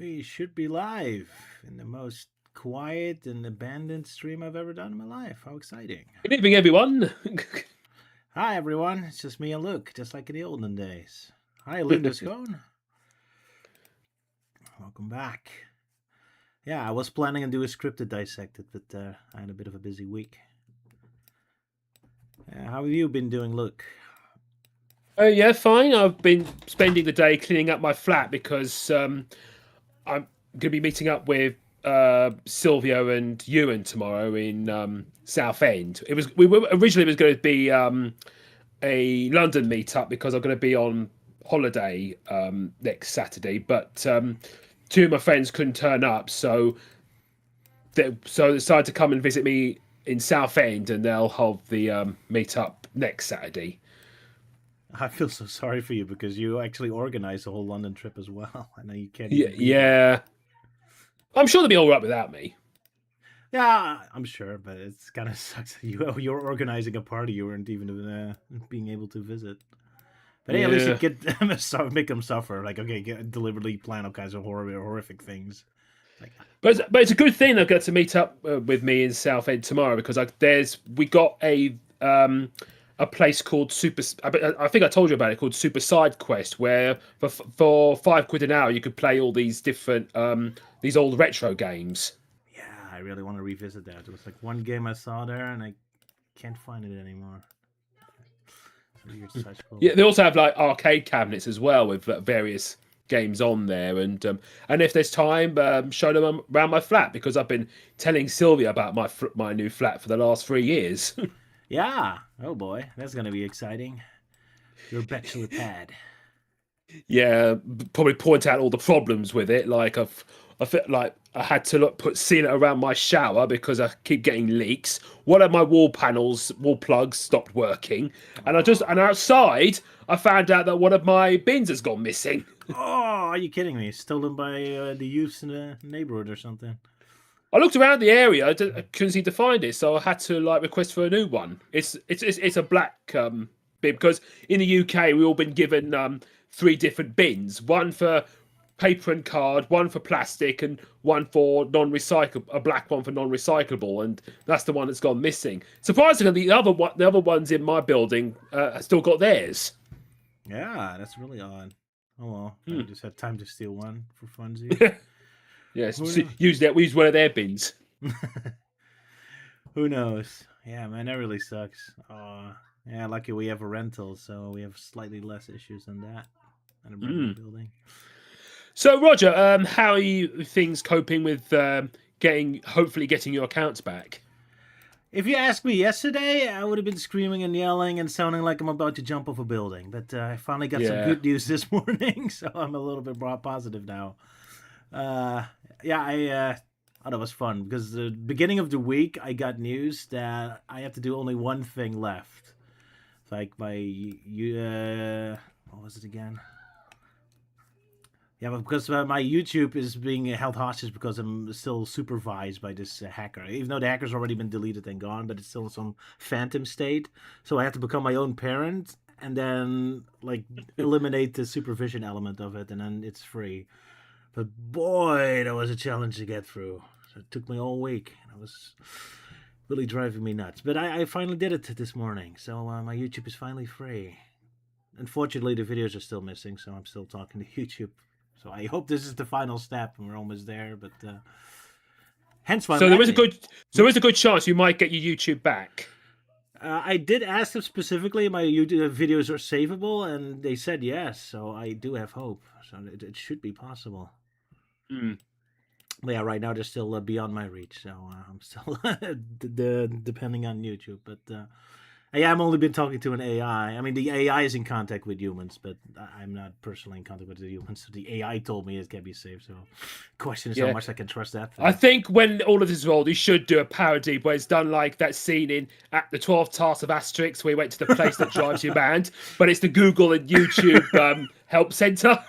We should be live in the most quiet and abandoned stream I've ever done in my life. How exciting. Good evening, everyone. Hi, everyone. It's just me and Luke, just like in the olden days. Hi, Linda Scone. Welcome back. Yeah, I was planning on doing a scripted Dissected, but I had a bit of a busy week. How have you been doing, Luke? Yeah, fine. I've been spending the day cleaning up my flat because I'm going to be meeting up with Silvio and Ewan tomorrow in Southend. Originally it was going to be a London meetup because I'm going to be on holiday next Saturday, but two of my friends couldn't turn up, so they decided to come and visit me in Southend, and they'll hold the meetup next Saturday. I feel so sorry for you because you actually organized the whole London trip as well. I know you can't. Yeah. I'm sure they'll be all right without me. Yeah, I'm sure, but it's kind of sucks. You're organizing a party you weren't even being able to visit. But hey, at least you get make them suffer. Like, okay, deliberately plan all kinds of horrific things. Like, but it's a good thing they've got to meet up with me in Southend tomorrow because we got a place called Super. I think I told you about it, called Super Side Quest, where for £5 an hour you could play all these different these old retro games. Yeah, I really want to revisit that. It was like one game I saw there, and I can't find it anymore. Yeah, they also have like arcade cabinets as well with various games on there, and if there's time, show them around my flat because I've been telling Sylvia about my new flat for the last 3 years. Yeah. Oh boy, that's gonna be exciting. Your bachelor pad. Yeah, probably point out all the problems with it. Like I feel like I had to seal it around my shower because I keep getting leaks. One of my wall plugs stopped working, and outside I found out that one of my bins has gone missing. Oh, are you kidding me? Stolen by the youths in the neighborhood or something? I looked around the area, I couldn't seem to find it, so I had to request for a new one. It's a black bin because in the UK we've all been given 3 different bins: one for paper and card, one for plastic, and one for non-recyclable. A black one for non-recyclable, and that's the one that's gone missing. Surprisingly, the other ones in my building still got theirs. Yeah, that's really odd. Oh well, I just had time to steal one for funsies. Yes, use one of their bins. Who knows? Yeah, man, that really sucks. Yeah, lucky we have a rental, so we have slightly less issues than that in a brand new building. So, Roger, how are things coping with hopefully getting your accounts back? If you asked me yesterday, I would have been screaming and yelling and sounding like I'm about to jump off a building. But I finally got some good news this morning, so I'm a little bit more positive now. I thought it was fun because the beginning of the week I got news that I have to do only one thing left. Like what was it again? Yeah, because my YouTube is being held hostage because I'm still supervised by this hacker. Even though the hacker's already been deleted and gone, but it's still in some phantom state. So I have to become my own parent and then eliminate the supervision element of it, and then it's free. But boy, that was a challenge to get through. So it took me all week. It was really driving me nuts. But I finally did it this morning. So my YouTube is finally free. Unfortunately, the videos are still missing, so I'm still talking to YouTube. So I hope this is the final step and we're almost there. But hence why. So there is a good chance you might get your YouTube back. I did ask them specifically if my YouTube videos are savable, and they said yes. So I do have hope. So it should be possible. But yeah, right now they're still beyond my reach, so I'm still depending on YouTube. But I'm only been talking to an AI. I mean, the AI is in contact with humans, but I'm not personally in contact with the humans. So the AI told me it can be saved. So, question is how much I can trust that thing. I think when all of this is rolled, you should do a parody where it's done like that scene in at the 12 Tasks of Asterix, where he went to the place that drives you mad, but it's the Google and YouTube help center.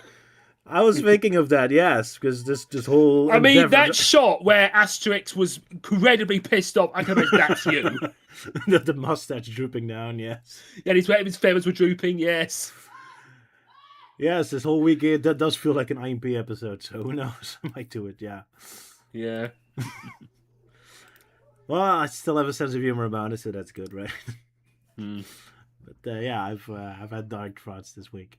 I was thinking of that, yes, because this whole... I mean, that shot where Asterix was incredibly pissed off, I can imagine that's you. The mustache drooping down, yes. Yeah, his feathers were drooping, yes. Yes, this whole week that does feel like an IMP episode. So who knows? I might do it. Yeah. Yeah. Well, I still have a sense of humor about it, so that's good, right? Mm. But yeah, I've had dark thoughts this week.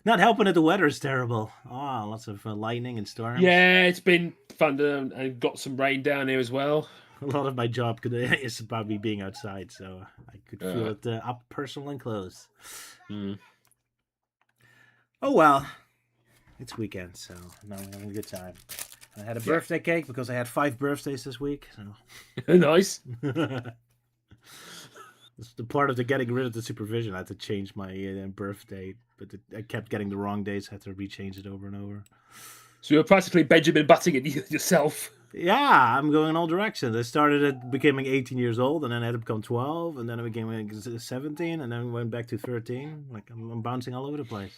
Not helping that the weather is terrible. Oh, lots of lightning and storms. Yeah, it's been fun and got some rain down here as well. A lot of my job is about me being outside, so I could feel Uh, it up personal and close. mm. Oh well, it's weekend, so now I'm having a good time. I had a Yeah. birthday cake because I had 5 birthdays this week. So Nice. it's the part of the getting rid of the supervision. I had to change my birthday, but I kept getting the wrong days. I had to rechange it over and over. So you're practically Benjamin Butting it yourself. Yeah, I'm going in all directions. I started at becoming 18 years old, and then I had to become 12, and then I became 17, and then went back to 13. Like I'm bouncing all over the place.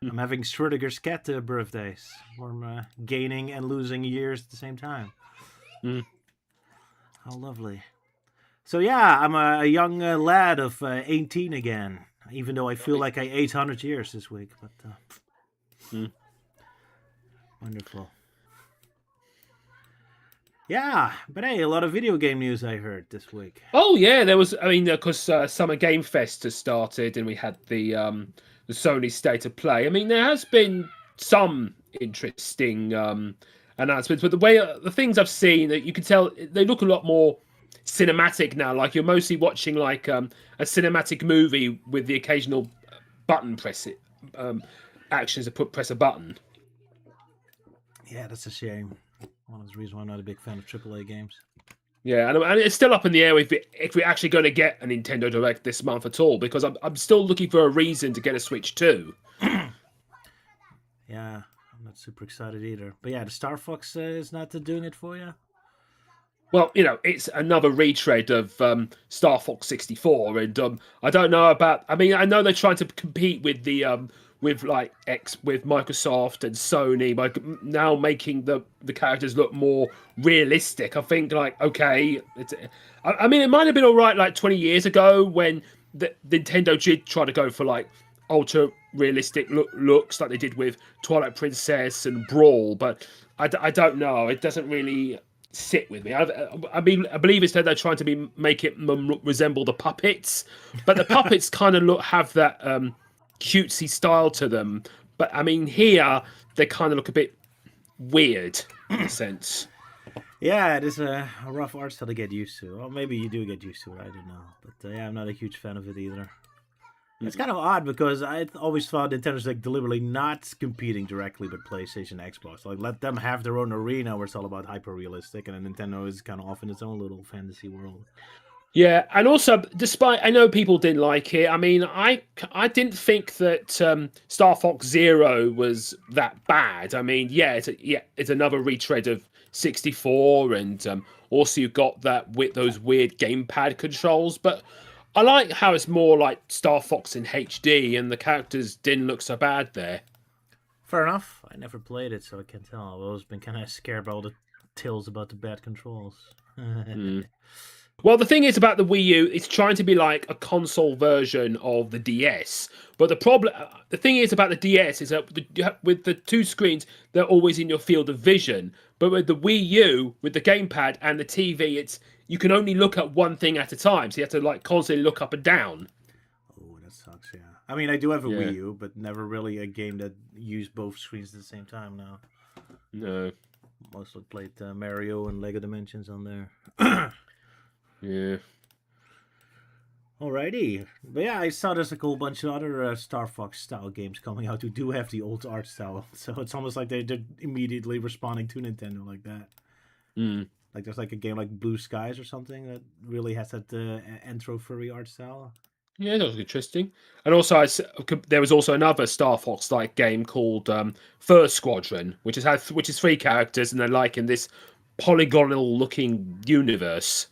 I'm having Schrödinger's cat birthdays, where I'm gaining and losing years at the same time. Mm. How lovely. So yeah, I'm a young lad of 18 again, even though I feel Nice. like I ate 100 years this week. But Mm. wonderful. Yeah, but hey, a lot of video game news I heard this week. Oh yeah, there was. I mean, because Summer Game Fest has started, and we had the Sony State of Play. I mean, there has been some interesting announcements, but the things I've seen, that you can tell they look a lot more cinematic now. Like you're mostly watching like a cinematic movie with the occasional button press it um, actions to press a button. Yeah, that's a shame. One of the reasons why I'm not a big fan of AAA games. Yeah, and it's still up in the air if we're actually going to get a Nintendo Direct this month at all, because I'm still looking for a reason to get a Switch 2. Yeah, I'm not super excited either. But yeah, the Star Fox is not doing it for you. Well, it's another retread of Star Fox 64, and I don't know about. I mean, I know they're trying to compete with the with Microsoft and Sony by now making the characters look more realistic. I think like okay, I mean, it might have been all right like 20 years ago when the Nintendo did try to go for like ultra realistic looks like they did with Twilight Princess and Brawl, but I don't know. It doesn't really sit with me. I mean, I believe instead they're trying to make it resemble the puppets, but the puppets kind of have that cutesy style to them. But I mean, here they kind of look a bit weird in a sense. Yeah, it is a rough art style to get used to. Or maybe you do get used to it. I don't know. But yeah, I'm not a huge fan of it either. It's kind of odd because I always thought Nintendo's like deliberately not competing directly with PlayStation, Xbox. Like let them have their own arena where it's all about hyper realistic, and then Nintendo is kind of off in its own little fantasy world. Yeah, and also, despite I know people didn't like it. I mean, I didn't think that Star Fox Zero was that bad. I mean, it's another retread of 64, and also you've got that with those weird gamepad controls. But I like how it's more like Star Fox in HD, and the characters didn't look so bad there. Fair enough. I never played it, so I can't tell. I've always been kind of scared by all the tales about the bad controls. Mm. Well, the thing is about the Wii U, it's trying to be like a console version of the DS. But the thing is about the DS is that with the two screens, they're always in your field of vision. But with the Wii U, with the gamepad and the TV, you can only look at one thing at a time. So you have to like constantly look up and down. Oh, that sucks. Yeah. I mean, I do have a Yeah. Wii U, but never really a game that used both screens at the same time. Now, No. mostly played Mario and Lego Dimensions on there. Yeah. Alrighty, but yeah, I saw there's like a whole bunch of other Star Fox style games coming out who do have the old art style, so it's almost like they're immediately responding to Nintendo like that. Mm. Like there's like a game like Blue Skies or something that really has that intro furry art style. Yeah, that was interesting. And also, there was also another Star Fox like game called First Squadron, which is three characters, and they're like in this polygonal looking universe.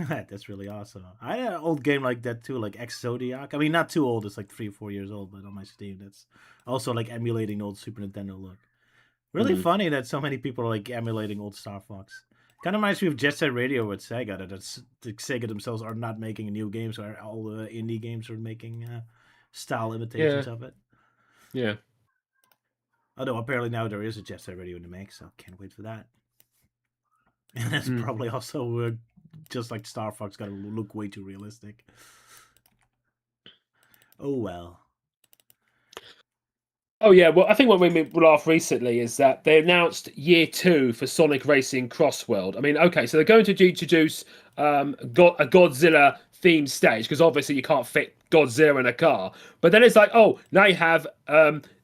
That's really awesome. I had an old game like that too, like X Zodiac. I mean, not too old; it's like 3 or 4 years old, but on my Steam, that's also like emulating old Super Nintendo look. Really Mm. funny that so many people are like emulating old Star Fox. Kind of reminds me of Jet Set Radio with Sega. The Sega themselves are not making a new game, so all the indie games are making style Yeah. imitations of it. Yeah. Although apparently now there is a jet set ready to make, so can't wait for that. And it's Mm. probably also just like Star Fox, got to look way too realistic. Oh well. Oh yeah, well I think what made me laugh recently is that they announced year 2 for Sonic Racing Crossworld. I mean, okay, so they're going to introduce a Godzilla themed stage because obviously you can't fit Godzilla in a car. But then it's like, oh, now you have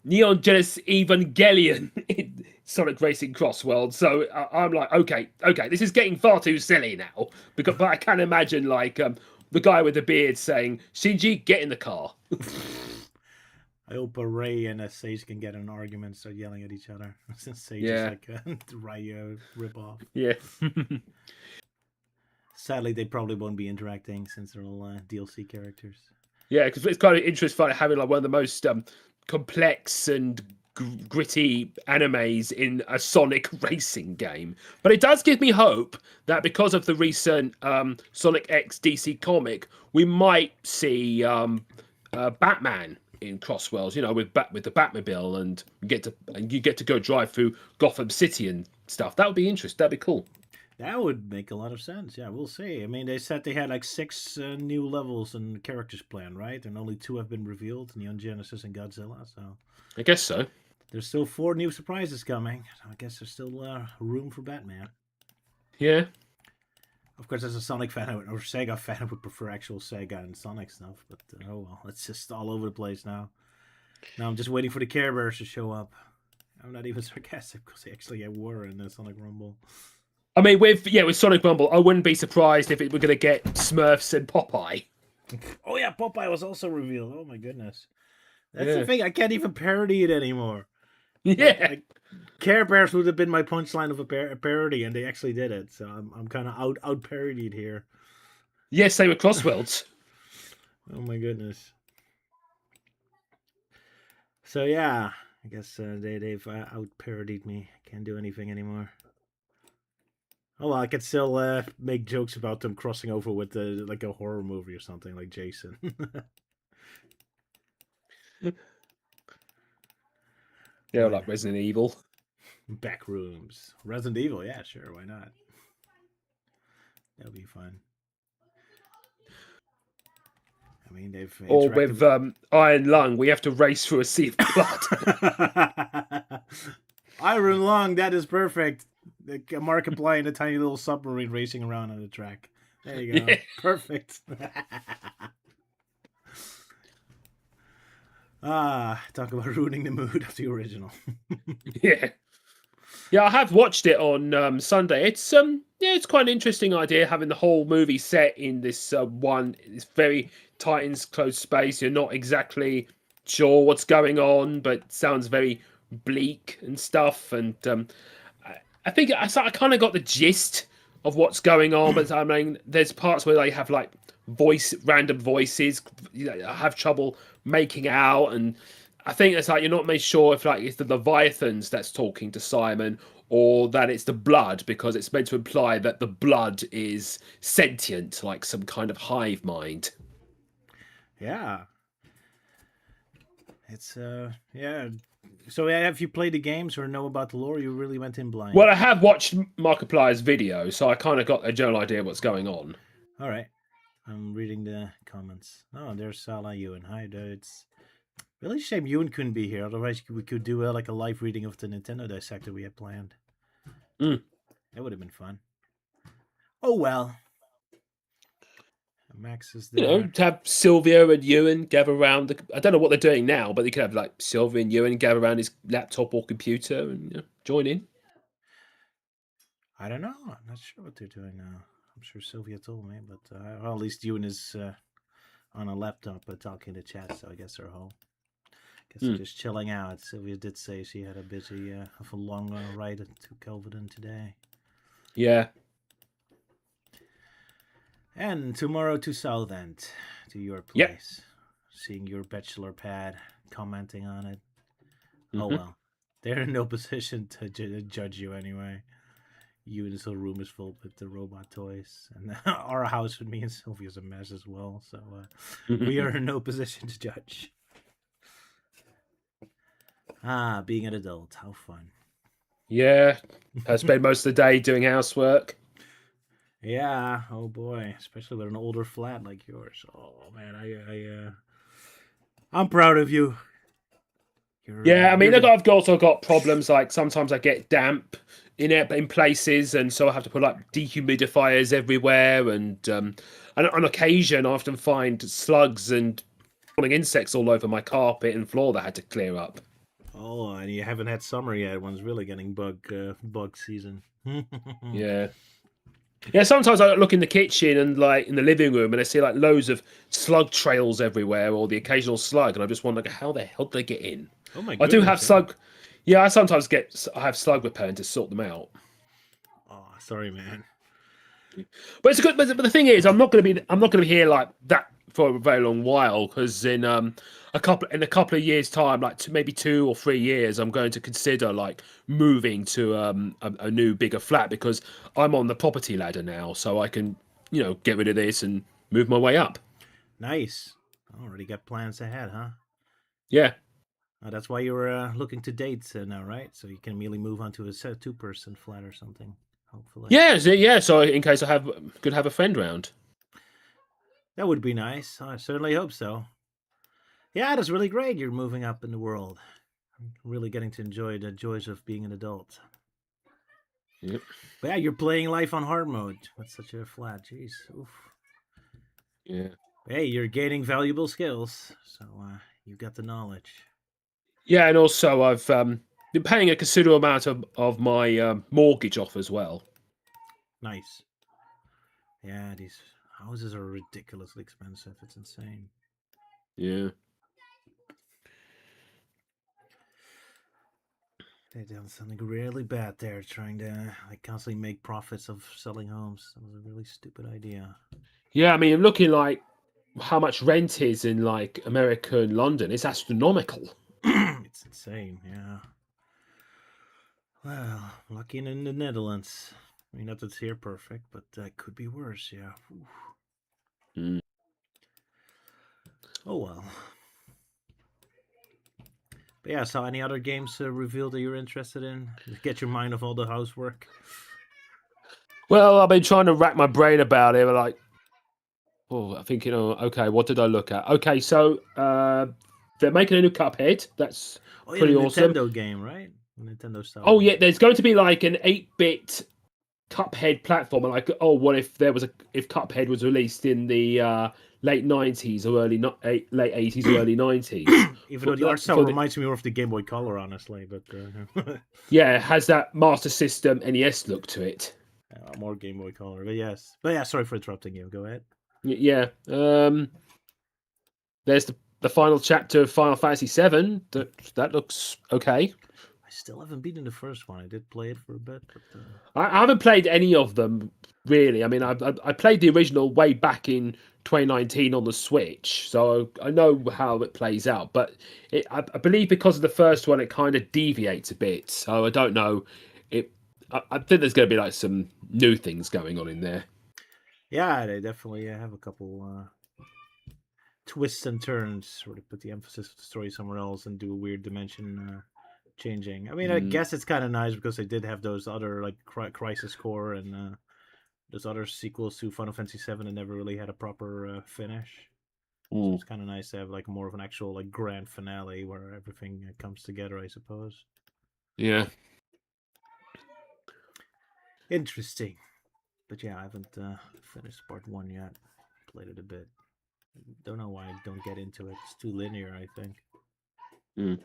Neon Genesis Evangelion in Sonic Racing Crossworld. So I'm like, okay, this is getting far too silly now. Because, but I can imagine like the guy with the beard saying, "Shinji, get in the car." I hope Ray and Sage can get in an argument, start yelling at each other. Since Sage is Yeah, like a Ray ripoff. yeah. Sadly, they probably won't be interacting since they're all DLC characters. Yeah, because it's kind of interesting having like one of the most complex and gritty animes in a Sonic racing game. But it does give me hope that because of the recent Sonic X DC comic, we might see Batman in Crossworlds. You know, with the Batmobile, and you get to go drive through Gotham City and stuff. That would be interesting. That'd be cool. That would make a lot of sense. Yeah, we'll see. I mean, they said they had like 6 new levels and characters planned, right? And only 2 have been revealed: Neon Genesis and Godzilla. So I guess so. there's still 4 new surprises coming. So I guess there's still room for Batman. Yeah. Of course, as a Sonic fan or Sega fan, I would prefer actual Sega and Sonic stuff. But oh well, it's just all over the place now. Now I'm just waiting for the Care Bears to show up. I'm not even sarcastic because they actually were in the Sonic Rumble. I mean, with Sonic Rumble, I wouldn't be surprised if we're going to get Smurfs and Popeye. Oh yeah, Popeye was also revealed. Oh my goodness, that's Yeah. the thing. I can't even parody it anymore. Yeah. Care Bears would have been my punchline of a parody, and they actually did it. So I'm kind of out parodied here. Yes, same with Crossworlds. Oh my goodness. So yeah, I guess they've out parodied me. Can't do anything anymore. Oh well, I could still make jokes about them crossing over with like a horror movie or something like Jason. Yeah, like Resident Evil. Back rooms, Resident Evil. Yeah, sure, why not? That'll be fun. I mean, they've Or interacted with Iron Lung, we have to race through a sea of blood. Iron Lung, that is perfect. Markiplier in a tiny little submarine racing around on the track. There you go. Yeah. Perfect. Talk about ruining the mood of the original. Yeah. Yeah, I have watched it on Sunday. It's quite an interesting idea having the whole movie set in this this very tight enclosed space. You're not exactly sure what's going on, but it sounds very bleak and stuff. And I think I kind of got the gist of what's going on, but I mean, there's parts where they have like random voices. I have trouble making out, and I think it's like you're not made sure if like it's the Leviathans that's talking to Simon or that it's the blood, because it's meant to imply that the blood is sentient, like some kind of hive mind. Yeah. It's yeah. So have you played the games or know about the lore? You really went in blind. Well, I have watched Markiplier's video, so I kind of got a general idea what's going on. All right. I'm reading the comments. Oh, there's Sala Ewan. Hi, dudes. Really shame Ewan couldn't be here. Otherwise, we could do like a live reading of the Nintendo Dissected we had planned. Mm. That would have been fun. Oh well. Max is there. You know, to have Sylvia and Ewan gather around. I don't know what they're doing now, but they could have like Sylvia and Ewan gather around his laptop or computer and join in. I don't know. I'm not sure what they're doing now. I'm sure Sylvia told me, but well, at least Ewan is on a laptop talking to chat, so I guess they're home. Guess they're just chilling out. Sylvia did say she had a busy, a long ride to Kelvedon today. Yeah. And tomorrow to Southend, to your place. Yep. Seeing your bachelor pad, commenting on it. Oh well, they're in no position to judge you anyway. Ewan's whole room is full with the robot toys, and our house with me and Sylvia's a mess as well. So we are in no position to judge. Ah, being an adult, how fun. Yeah, I spend most of the day doing housework. Yeah, oh boy, especially with an older flat like yours. Oh man, I'm proud of you. Yeah, I You're mean, the I've also got problems like sometimes I get damp in places, and so I have to put like dehumidifiers everywhere, and on occasion I often find slugs and crawling insects all over my carpet and floor that I had to clear up. oh, and you haven't had summer yet. One's really getting bug season. Yeah. Yeah, sometimes I look in the kitchen and like in the living room and I see like loads of slug trails everywhere or the occasional slug and I just wonder like, how the hell did they get in? Oh my I do have goodness, yeah. slug. Yeah, I have slug repellent to sort them out. Oh, sorry, man. But it's good. But the thing is, I'm not going to be here like that for a very long while because in a couple of years' time, like maybe 2 or 3 years, I'm going to consider like moving to a new bigger flat because I'm on the property ladder now, so I can get rid of this and move my way up. Nice. Already got plans ahead, huh? Yeah. That's why you were looking to date now, right? So you can immediately move on to a two-person flat or something. Hopefully, Yeah. So in case I could have a friend round. that would be nice. I certainly hope so. Yeah, that's really great. You're moving up in the world. I'm really getting to enjoy the joys of being an adult. Yep. But yeah, you're playing life on hard mode with such a flat. Jeez. Oof. Yeah. Hey, you're gaining valuable skills, so you got the knowledge. Yeah, and also I've been paying a considerable amount of my mortgage off as well. Nice. Yeah, these houses are ridiculously expensive. It's insane. Yeah. They've done something really bad there, trying to like constantly make profits of selling homes. That was a really stupid idea. Yeah, I mean, I'm looking like how much rent is in like America and London. It's astronomical. It's insane. Yeah. Well, lucky in the Netherlands. I mean, not that it's here perfect, but that could be worse. Yeah. Oof. Mm. Oh well. But yeah, so any other games revealed that you're interested in? Get your mind off all the housework. Well, I've been trying to rack my brain about it. Like, oh, I think okay, what did I look at? Okay, so they're making a new Cuphead. That's Oh yeah, the pretty awesome. Nintendo game, right? Nintendo style Oh game. yeah, there's going to be like an 8-bit Cuphead platform. And like, oh, what if if Cuphead was released in the late 90s or late 80s or early 90s? Even For, though the art style for the reminds me more of the Game Boy Color, honestly, but Yeah, it has that Master System NES look to it. more Game Boy Color. But yes, but yeah, sorry for interrupting you. Go ahead. Yeah. There's the final chapter of Final Fantasy VII. That looks okay. I still haven't beaten the first one. I did play it for a bit, but I haven't played any of them really. I mean, I played the original way back in 2019 on the Switch, so I know how it plays out. But I believe because of the first one, it kind of deviates a bit. So I don't know. It. I think there's going to be like some new things going on in there. yeah, they definitely have a couple twists and turns, where they put the emphasis of the story somewhere else and do a weird dimension changing. I mean, I Mm, guess it's kind of nice because they did have those other like Crisis Core and those other sequels to Final Fantasy VII that never really had a proper finish. So mm, it's kind of nice to have like more of an actual like grand finale where everything comes together, I suppose. yeah. Interesting. But yeah, I haven't finished part one yet. Played it a bit. Don't know why I don't get into it. It's too linear, I think. Mm.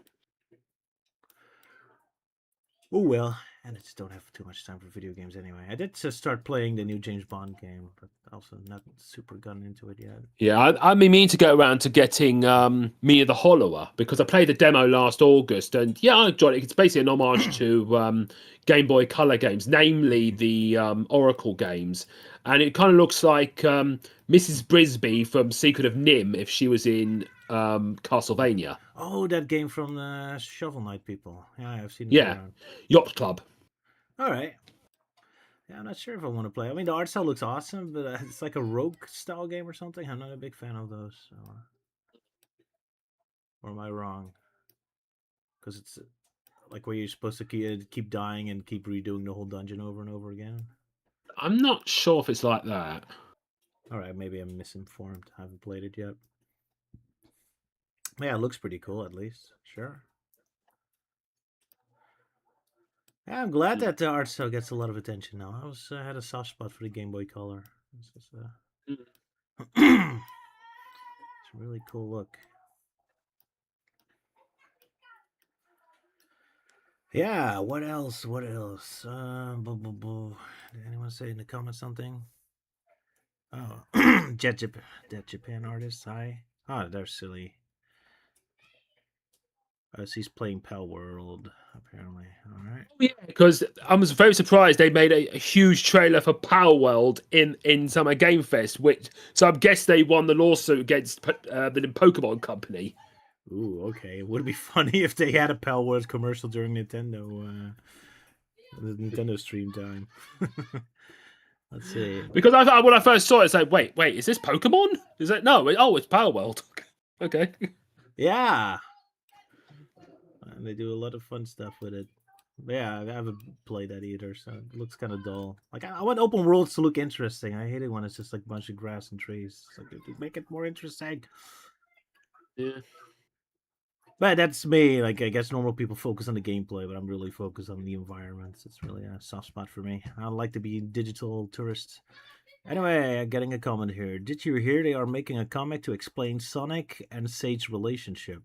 Oh well, and I just don't have too much time for video games anyway. I did just start playing the new James Bond game, but also not super gotten into it yet. Yeah, I mean, mean to get around to getting Mia the Hollower because I played the demo last August, and yeah, I enjoyed it. It's basically an homage to Game Boy Color games, namely the Oracle games, and it kind of looks like Mrs. Brisby from Secret of Nim if she was in Castlevania. Oh, that game from the Shovel Knight people. Yeah, I've seen it Yeah, around. Yacht Club. All right. Yeah, I'm not sure if I want to play. I mean, the art style looks awesome, but it's like a rogue style game or something. I'm not a big fan of those. So, or am I wrong? because it's like where you're supposed to keep dying and keep redoing the whole dungeon over and over again. I'm not sure if it's like that. All right, maybe I'm misinformed. I haven't played it yet. Yeah, it looks pretty cool at least. Sure. Yeah, I'm glad that the art style gets a lot of attention now. I had a soft spot for the Game Boy Color. This is Mm. it's a really cool look. Yeah, what else? What else? Did anyone say in the comments something? Oh, Jet Japan artist. Hi. Oh, they're silly. He's playing Pal World, apparently. All right. Yeah, because I was very surprised they made a huge trailer for Power World in Summer Game Fest, which so I guess they won the lawsuit against the Pokemon Company. Ooh, okay. It would be funny if they had a Pal World commercial during the Nintendo stream time. Let's see. Because when I first saw it, it's like, wait, is this Pokemon? Is it no? Oh, it's Power World. Okay. Yeah, and they do a lot of fun stuff with it. But yeah, I haven't played that either, so it looks kind of dull. Like I want open worlds to look interesting. I hate it when it's just like a bunch of grass and trees. It's like make it more interesting. Yeah. But that's me. Like I guess normal people focus on the gameplay, but I'm really focused on the environments. It's really a soft spot for me. I like to be a digital tourist. Anyway, getting a comment here. Did you hear they are making a comic to explain Sonic and Sage's relationship?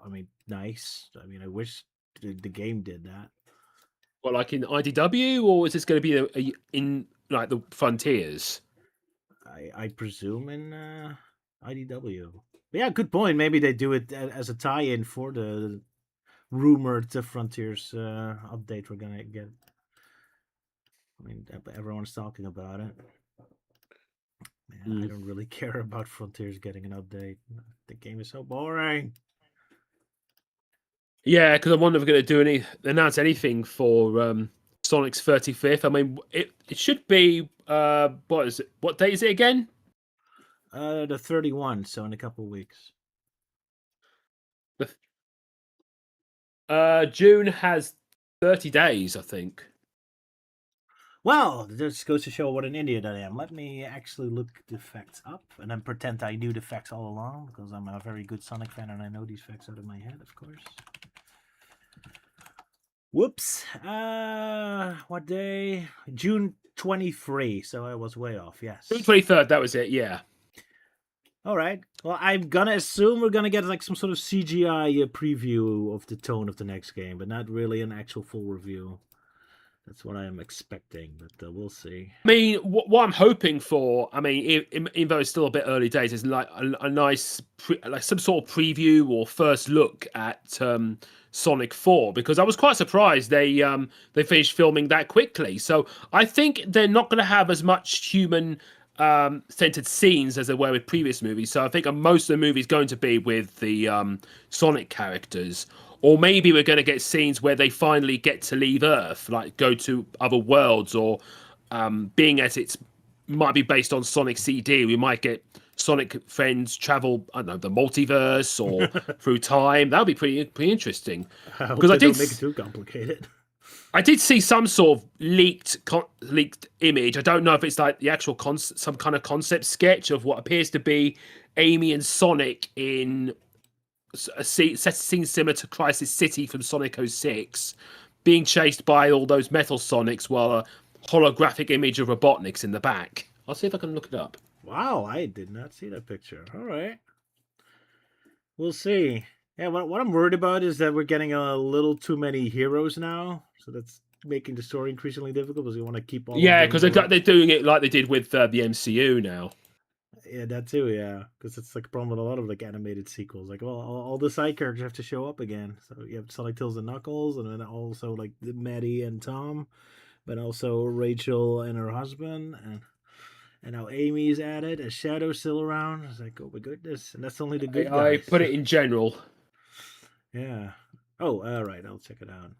I mean, nice. I mean, I wish the game did that. Well, like in IDW, or is this going to be in like the Frontiers? I presume in IDW. But yeah, good point. Maybe they do it as a tie-in for the rumored Frontiers update we're gonna get. I mean, everyone's talking about it. Man, I Mm. don't really care about Frontiers getting an update. The game is so boring. Yeah, because I wonder if we're going to announce anything for Sonic's 35th. I mean, it should be what is it? What date is it again? The 31, so in a couple of weeks. June has 30 days, I think. Well, this goes to show what an idiot I am. Let me actually look the facts up and then pretend I knew the facts all along because I'm a very good Sonic fan and I know these facts out of my head, of course. Whoops. What day? June 23. So I was way off. Yes. June 23rd, that was it, yeah. All right. Well, I'm gonna assume we're gonna get like some sort of CGI preview of the tone of the next game, but not really an actual full review. That's what I am expecting, but we'll see. I mean, what I'm hoping for, I mean, even though it's still a bit early days, is like a nice, like some sort of preview or first look at Sonic 4, because I was quite surprised they finished filming that quickly. So I think they're not going to have as much human centered scenes as there were with previous movies. So I think most of the movie is going to be with the Sonic characters. Or maybe we're going to get scenes where they finally get to leave Earth, like go to other worlds, or being as it's might be based on Sonic CD, we might get Sonic friends travel, I don't know, the multiverse or through time. That would be pretty interesting. I hope Because they don't make it too complicated. I did see some sort of leaked image. I don't know if it's like the actual some kind of concept sketch of what appears to be Amy and Sonic in a scene similar to Crisis City from Sonic 06, being chased by all those metal Sonics while a holographic image of Robotnik's in the back. I'll see if I can look it up. Wow, I did not see that picture. All right. We'll see. Yeah, what I'm worried about is that we're getting a little too many heroes now. So that's making the story increasingly difficult because we want to keep all of Yeah, them. because they're doing it like they did with the MCU now. Yeah, that too. Yeah, because it's like a problem with a lot of like animated sequels. Like, well, all the side characters have to show up again. So you have Sonic, Tails, and Knuckles, and then also like Maddie and Tom, but also Rachel and her husband, and now Amy's added. And Shadow's still around. It's like, oh my goodness, and that's only the good I guys. put it in general. Yeah. Oh, all right. I'll check it out.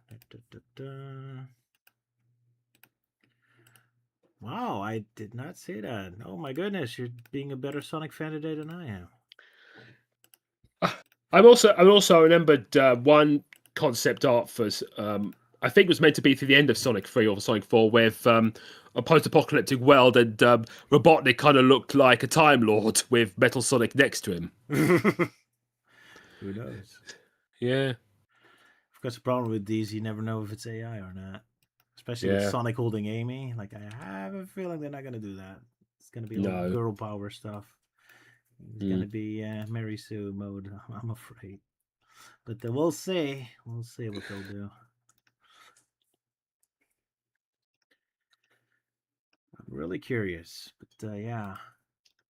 Da. Wow, I did not see that. Oh my goodness, you're being a better Sonic fan today than I am. I remembered one concept art for I think it was meant to be to the end of Sonic 3 or Sonic 4 with a post-apocalyptic world and Robotnik kind of looked like a Time Lord with Metal Sonic next to him. Who knows? Yeah, Of course, the problem with these, you never know if it's AI or not. Especially with yeah, Sonic holding Amy. Like, I have a feeling they're not going to do that. It's going to be all no. girl power stuff. It's going Mm. to be Mary Sue mode, I'm afraid. But we'll see. We'll see what they'll do. I'm really curious. But yeah.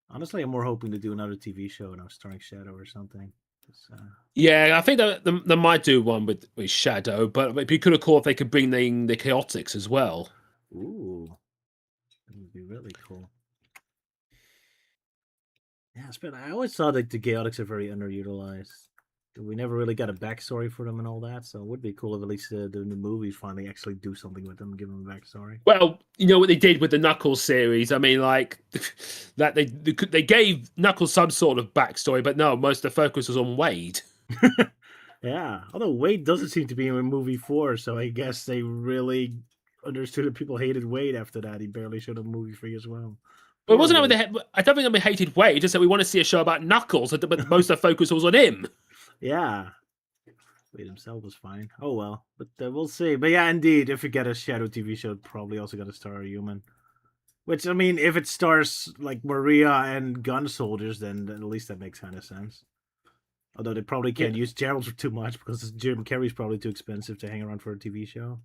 Honestly, I'm more hoping to do another TV show and I was starring Shadow or something. Yeah, I think that they might do one with Shadow, but it'd be cool if they could bring in the Chaotix as well. Ooh. That would be really cool. Yeah, but I always thought that the Chaotix are very underutilized. We never really got a backstory for them and all that, so it would be cool if at least the movies finally actually do something with them, give them a backstory. Well, you know what they did with the Knuckles series. I mean, like that they gave Knuckles some sort of backstory, but no, most of the focus was on Wade. Yeah, although Wade doesn't seem to be in movie 4, so I guess they really understood that people hated Wade after that. He barely showed up in movie 3 as well. Well, it Poor wasn't Wade. that I don't think they hated Wade. Just that we want to see a show about Knuckles, but most of the focus was on him. Yeah, Wade himself was fine. Oh well, but we'll see. But yeah, indeed, if we get a Shadow TV show, it probably also got to star a human. Which I mean, if it stars like Maria and gun soldiers, then at least that makes kind of sense. Although they probably Yeah, can't use Gerald for too much because Jim Carrey's probably too expensive to hang around for a TV show.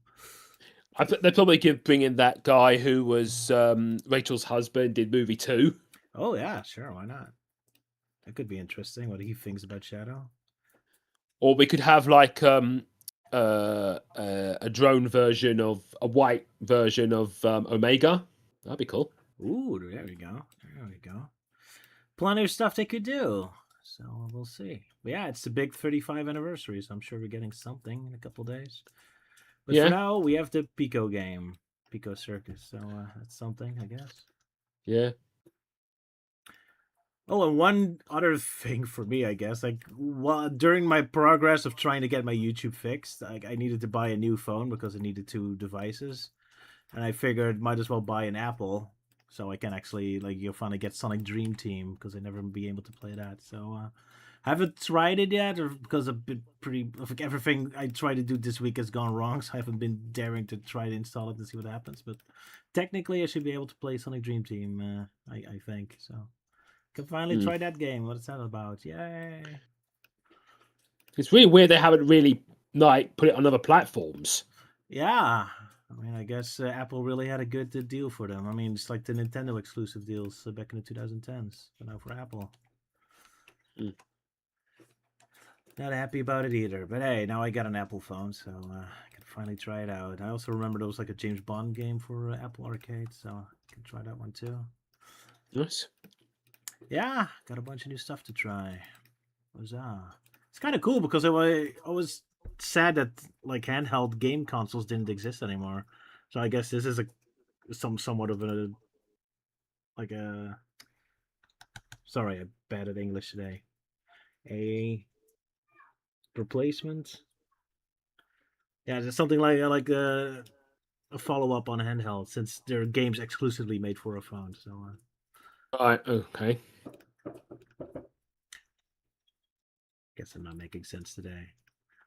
they probably bring in that guy who was Rachel's husband in movie 2. Oh yeah, sure, why not? That could be interesting. What he thinks about Shadow. Or we could have like a drone version of a white version of Omega. That'd be cool. Ooh, there we go. There we go. Plenty of stuff they could do. So we'll see. But yeah, it's the big 35 anniversary, so I'm sure we're getting something in a couple days. But for Yeah, now, we have the Pico game, Pico Circus. So that's something, I guess. yeah. Oh, and one other thing for me, I guess, like during my progress of trying to get my YouTube fixed, I needed to buy a new phone because I needed two devices, and I figured might as well buy an Apple so I can actually like you'll finally get Sonic Dream Team because I never be able to play that. So haven't tried it yet, or because I've been pretty like everything I tried to do this week has gone wrong, so I haven't been daring to try to install it and see what happens. But technically, I should be able to play Sonic Dream Team. I think so. Can finally Hmm. try that game. What's that about? Yay! It's really weird they haven't really like put it on other platforms. Yeah. I mean, I guess Apple really had a good deal for them. I mean, it's like the Nintendo exclusive deals back in the 2010s, but now for Apple. Hmm. Not happy about it either. But hey, now I got an Apple phone, so I can finally try it out. I also remember there was like a James Bond game for Apple Arcade, so I can try that one too. Nice. Yeah, got a bunch of new stuff to try. Huzzah. It's kind of cool because I was sad that like handheld game consoles didn't exist anymore. So I guess this is a somewhat of a like a sorry, I'm bad at English today. A replacement. Yeah, it's something like a follow up on handheld since there are games exclusively made for a phone. So Right. Okay. guess I'm not making sense today.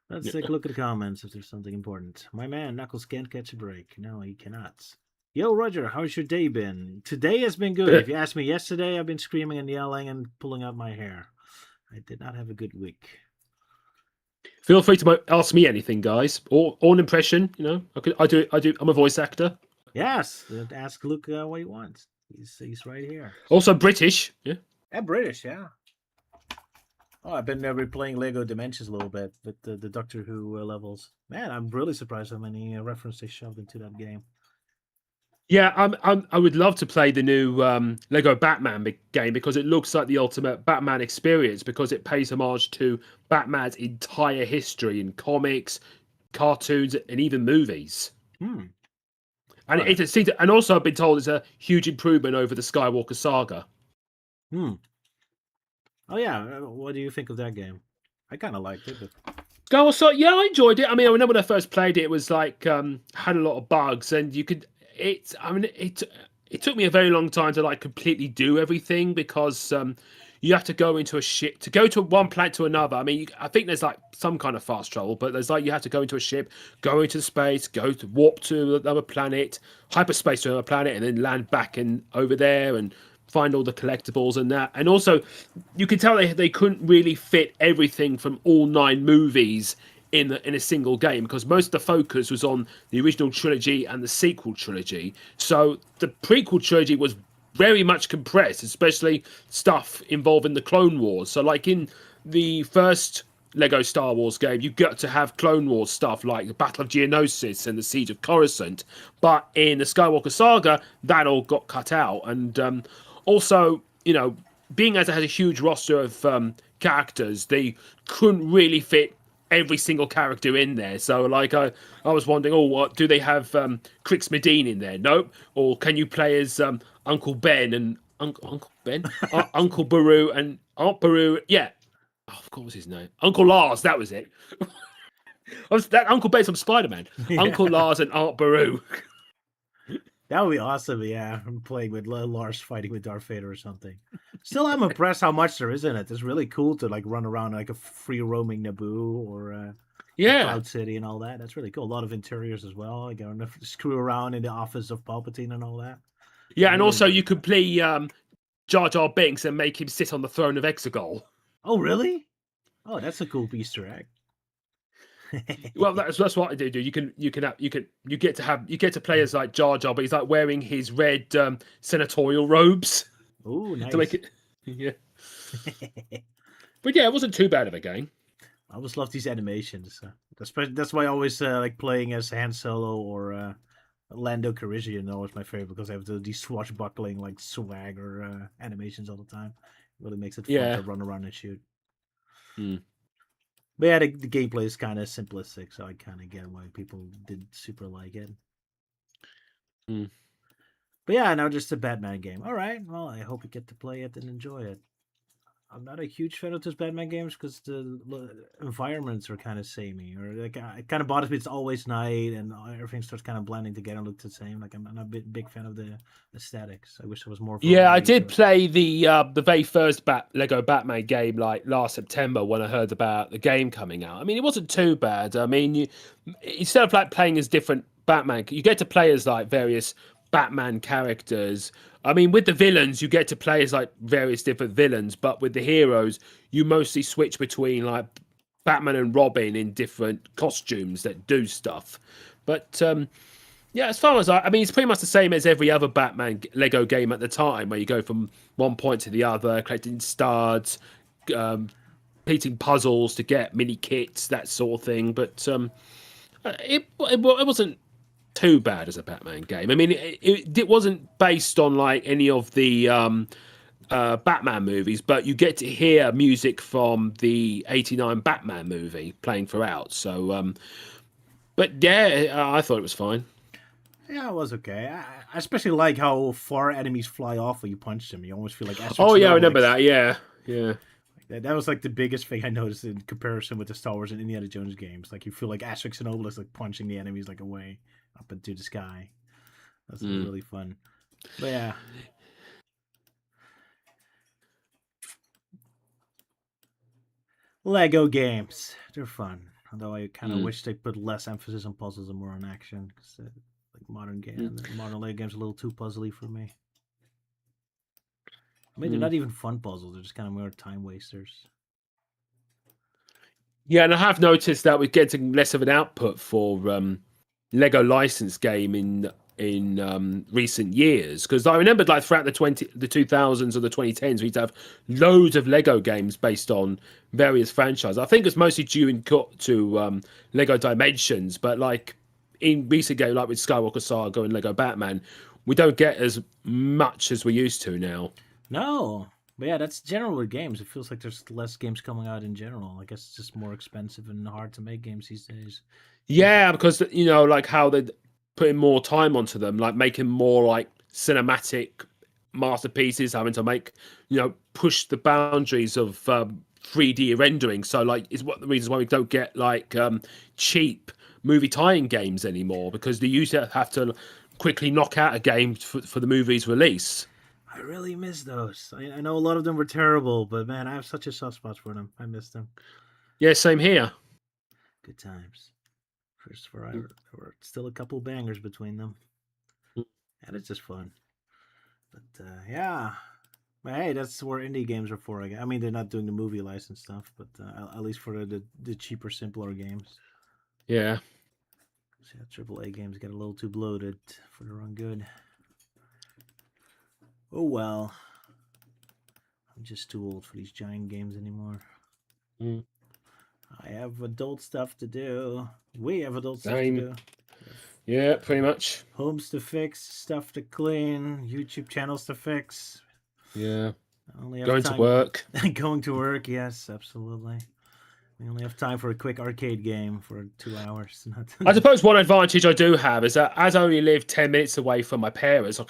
Let's Yeah. take a look at the comments if there's something important. My man, Knuckles can't catch a break. No, he cannot. Yo, Roger, how's your day been? Today has been good. If you asked me yesterday, I've been screaming and yelling and pulling out my hair. I did not have a good week. Feel free to ask me anything, guys, or an impression. You know, I do. I'm a voice actor. Yes, ask Luke what he wants. He's right here. Also British. Yeah. And British, yeah. Oh, I've been replaying Lego Dimensions a little bit with the Doctor Who levels. Man, I'm really surprised how many references they shoved into that game. Yeah, I would love to play the new Lego Batman game because it looks like the ultimate Batman experience because it pays homage to Batman's entire history in comics, cartoons, and even movies. Hmm. And All right. it seems, and also I've been told it's a huge improvement over the Skywalker saga. Hmm. Oh yeah. What do you think of that game? I kind of liked it, but Go so yeah, I enjoyed it. I mean, I remember when I first played it, it was like had a lot of bugs, and you could. It. I mean, it took me a very long time to like completely do everything because you have to go into a ship to go to one planet to another. I mean, I think there's like some kind of fast travel, but there's like you have to go into a ship, go into space, go to warp to another planet, hyperspace to another planet, and then land back and over there and find all the collectibles and that. And also, you can tell they couldn't really fit everything from all 9 movies in a single game because most of the focus was on the original trilogy and the sequel trilogy. So the prequel trilogy was very much compressed, especially stuff involving the Clone Wars. So like in the first Lego Star Wars game, you got to have Clone Wars stuff like the Battle of Geonosis and the Siege of Coruscant. But in the Skywalker Saga, that all got cut out. And also, being as it has a huge roster of characters, they couldn't really fit every single character in there. So, like, I was wondering, oh, what do they have Crix Medine in there? Nope. Or can you play as Uncle Ben and Uncle Ben, Uncle Baru and Aunt Baru? Yeah. Oh, what was his name? Uncle Lars. That was it. Was that Uncle Ben from Spider Man? yeah, Uncle Lars and Aunt Baru. that would be awesome. Yeah, I'm playing with Lars fighting with Darth Vader or something. Still, I'm impressed how much there is in it. It's really cool to like run around like a free roaming Naboo or Yeah. Cloud City and all that. That's really cool. A lot of interiors as well. Like going to screw around in the office of Palpatine and all that. Yeah, I and really also enjoyed you it. could play Jar Jar Binks and make him sit on the throne of Exegol. Oh, really? Oh, that's a cool Easter Well, egg. that's what I do. You get to play as like Jar Jar, but he's like wearing his red senatorial robes Oh, to make nice. it. Yeah, but yeah, it wasn't too bad of a game. I always love these animations. That's why I always like playing as Han Solo or Lando Calrissian. Always my favorite because they have these swashbuckling like swagger animations all the time. It really makes it fun Yeah. to run around and shoot. Mm, But yeah, the gameplay is kind of simplistic, so I kind of get why people did super like it. mm. But yeah, now just a Batman game. All right, well, I hope you get to play it and enjoy it. I'm not a huge fan of those Batman games because the environments are kind of samey, or like it kind of bothers me. It's always night and everything starts kind of blending together and looks the same. Like I'm not a big fan of the aesthetics. I wish there was more Yeah, I variety did to it. play the very first Lego Batman game like last September when I heard about the game coming out. I mean, it wasn't too bad. I mean, instead of like playing as different Batman, you get to play as like various Batman characters. I mean, with the villains, you get to play as like various different villains, but with the heroes, you mostly switch between like Batman and Robin in different costumes that do stuff. But yeah, as far as I mean, it's pretty much the same as every other Batman Lego game at the time, where you go from one point to the other, collecting stars, um, completing puzzles to get mini kits, that sort of thing. But it wasn't too bad as a Batman game. I mean, it wasn't based on like any of the Batman movies, but you get to hear music from the '89 Batman movie playing throughout. So, but yeah, I thought it was fine. Yeah, it was okay. I especially like how far enemies fly off when you punch them. You almost feel like Oh Asterix and yeah, I remember Obelix. that. Yeah, yeah. That was like the biggest thing I noticed in comparison with the Star Wars and Indiana Jones games. Like you feel like Asterix and Obelix like punching the enemies like away up into the sky. That's Mm. really fun. But yeah, Lego games. They're fun. Although I kind of Mm. wish they put less emphasis on puzzles and more on action. Because like Mm. modern Lego games are a little too puzzly for me. I mean, they're Mm. not even fun puzzles. They're just kind of more time wasters. Yeah, and I have noticed that we're getting less of an output for Lego license game in recent years because I remember like throughout the 2000s or the 2010s we'd have loads of Lego games based on various franchises. I think it's mostly due in cut to Lego Dimensions, but like in recent games like with Skywalker Saga and Lego Batman, we don't get as much as we used to now. No. But yeah, that's general with games. It feels like there's less games coming out in general. I guess it's just more expensive and hard to make games these days. Even Yeah, because like how they're putting more time onto them, like making more like cinematic masterpieces, having to make push the boundaries of 3D rendering. So like, it's one of the reasons why we don't get like cheap movie tie-in games anymore, because they used to have to quickly knock out a game for the movie's release. I really miss those. I know a lot of them were terrible, but man, I have such a soft spot for them. I miss them. Yeah, same here. Good times. First forever. There were still a couple bangers between them, and it's just fun. But yeah, but hey, that's where indie games are for. I mean, they're not doing the movie license stuff, but at least for the cheaper, simpler games. Yeah. So yeah, AAA games get a little too bloated for their own good. Oh well. I'm just too old for these giant games anymore. Mm. I have adult stuff to do. We have adult stuff to Same. do. Yeah, pretty much. Homes to fix, stuff to clean, YouTube channels to fix. Yeah. I only have Going to time. work. Going to work, yes, absolutely. We only have time for a quick arcade game for 2 hours. I suppose one advantage I do have is that as I only live 10 minutes away from my parents,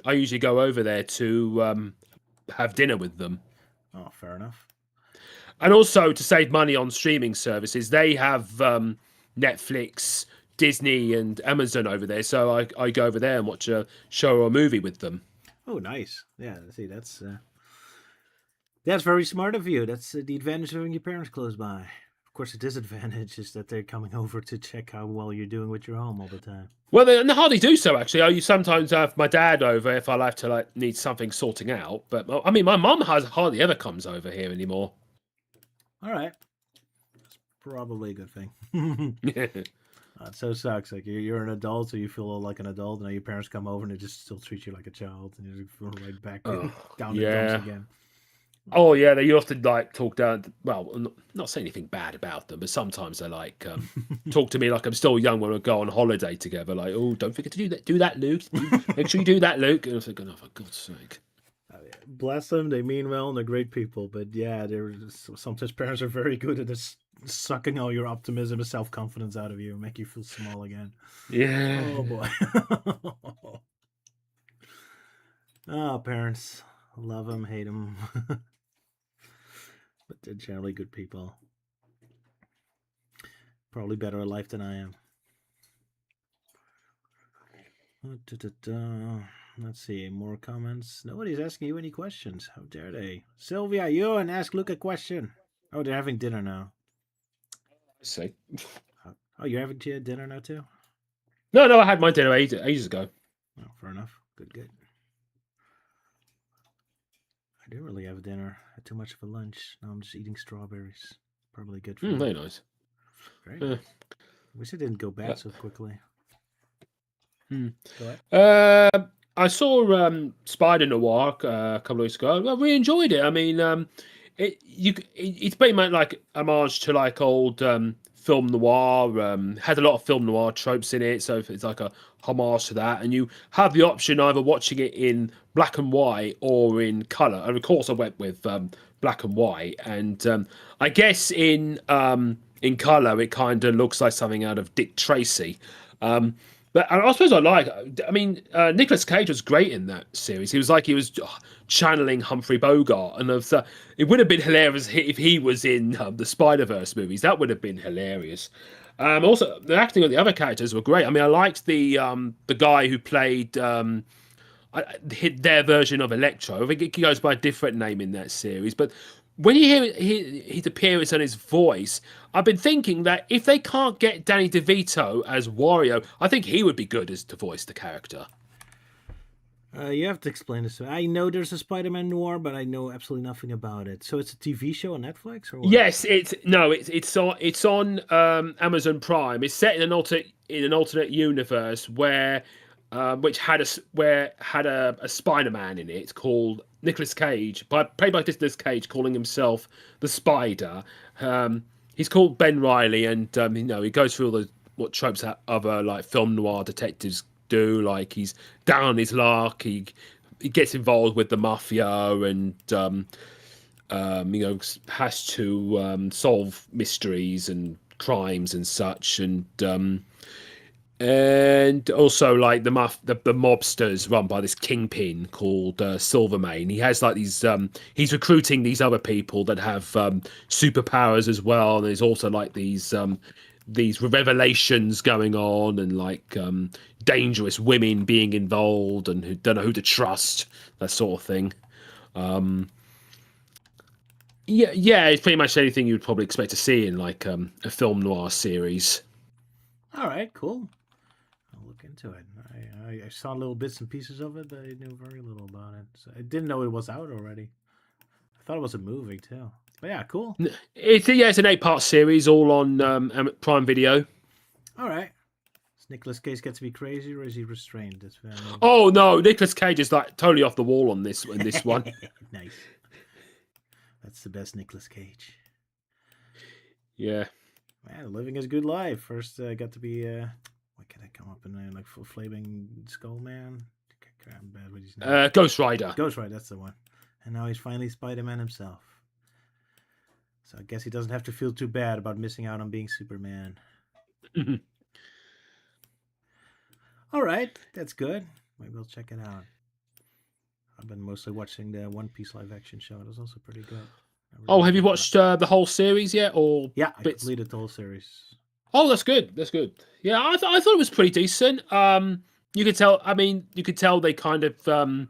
I usually go over there to have dinner with them. Oh, fair enough. And also to save money on streaming services, they have Netflix, Disney, and Amazon over there. So I go over there and watch a show or a movie with them. Oh, nice. Yeah, see, that's very smart of you. That's the advantage of having your parents close by. Of course, the disadvantage is that they're coming over to check how well you're doing with your home all the time. Well, they hardly do so, actually. I sometimes have my dad over if I have to like need something sorting out. But I mean, my mum hardly ever comes over here anymore. All right, that's probably a good thing. It so sucks. Like you're an adult, so you feel like an adult, and now your parents come over and they just still treat you like a child, and you feel right back down the dumps again. Oh yeah, they often like talk down. Well, not say anything bad about them, but sometimes they like talk to me like I'm still young when we go on holiday together. Like, oh, don't forget to do that. Do that, Luke. Make sure you do that, Luke. And I was like, oh, for God's sake. Bless them. They mean well and they're great people. But yeah, sometimes parents are very good at this, sucking all your optimism and self confidence out of you and make you feel small again. Yeah. Oh boy. Oh, parents. Love them, hate them. But they're generally good people. Probably better at life than I am. Let's see, more comments. Nobody's asking you any questions. How dare they? Sylvia, you and ask Luke a question. Oh, they're having dinner now. See. Oh, you're having dinner now too? No, I had my dinner ages ago. Oh, fair enough. Good. I didn't really have dinner. I had too much of a lunch. Now I'm just eating strawberries. Probably good for me. Very nice. Great. Wish it didn't go bad so quickly. Go ahead. I saw Spider Noir a couple of weeks ago. I really enjoyed it. I mean, it's pretty much like homage to like old film noir. Had a lot of film noir tropes in it, so it's like a homage to that. And you have the option either watching it in black and white or in color. And of course, I went with black and white. And I guess in color, it kind of looks like something out of Dick Tracy. But I suppose I mean, Nicolas Cage was great in that series. He was channeling Humphrey Bogart, and it would have been hilarious if he was in the Spider-Verse movies. That would have been hilarious. Also, the acting of the other characters were great. I mean, I liked the guy who played their version of Electro. I think he goes by a different name in that series, but when you hear his appearance and his voice, I've been thinking that if they can't get Danny DeVito as Wario, I think he would be good as to voice the character. You have to explain this. I know there's a Spider-Man noir, but I know absolutely nothing about it. So it's a TV show on Netflix, or what? Yes, it's on Amazon Prime. It's set in an alternate universe where which had a Spider-Man in it called Nicolas Cage, played by Nicolas Cage, calling himself the Spider. He's called Ben Reilly, and he goes through all what tropes that other like film noir detectives do. Like he's down on his luck. He gets involved with the mafia, and has to solve mysteries and crimes and such. And and also like the mobsters run by this kingpin called Silvermane. He has like these. He's recruiting these other people that have superpowers as well. And there's also like these revelations going on, and like dangerous women being involved, and who don't know who to trust. That sort of thing. Yeah, yeah, it's pretty much anything you'd probably expect to see in like a film noir series. All right, cool. I'll look into it. I saw little bits and pieces of it, but I knew very little about it. So I didn't know it was out already. I thought it was a movie too. But yeah, cool. It's an 8-part series, all on Prime Video. All right. Does Nicolas Cage get to be crazy, or is he restrained? That's what I mean. Oh no, Nicolas Cage is like totally off the wall on this one. Nice. That's the best Nicolas Cage. Yeah. Man, living his good life. First, got to be what can I come up in there? Like Flaming Skull Man. I'm bad with his name. Ghost Rider. Ghost Rider, that's the one. And now he's finally Spider-Man himself. So I guess he doesn't have to feel too bad about missing out on being Superman. All right, that's good. Maybe I'll check it out. I've been mostly watching the One Piece live action show. It was also pretty good. Oh, have you watched the whole series yet, or Yeah, I bits? completed the whole series. Oh, that's good. That's good. Yeah, I thought it was pretty decent. You could tell. I mean, you could tell they kind of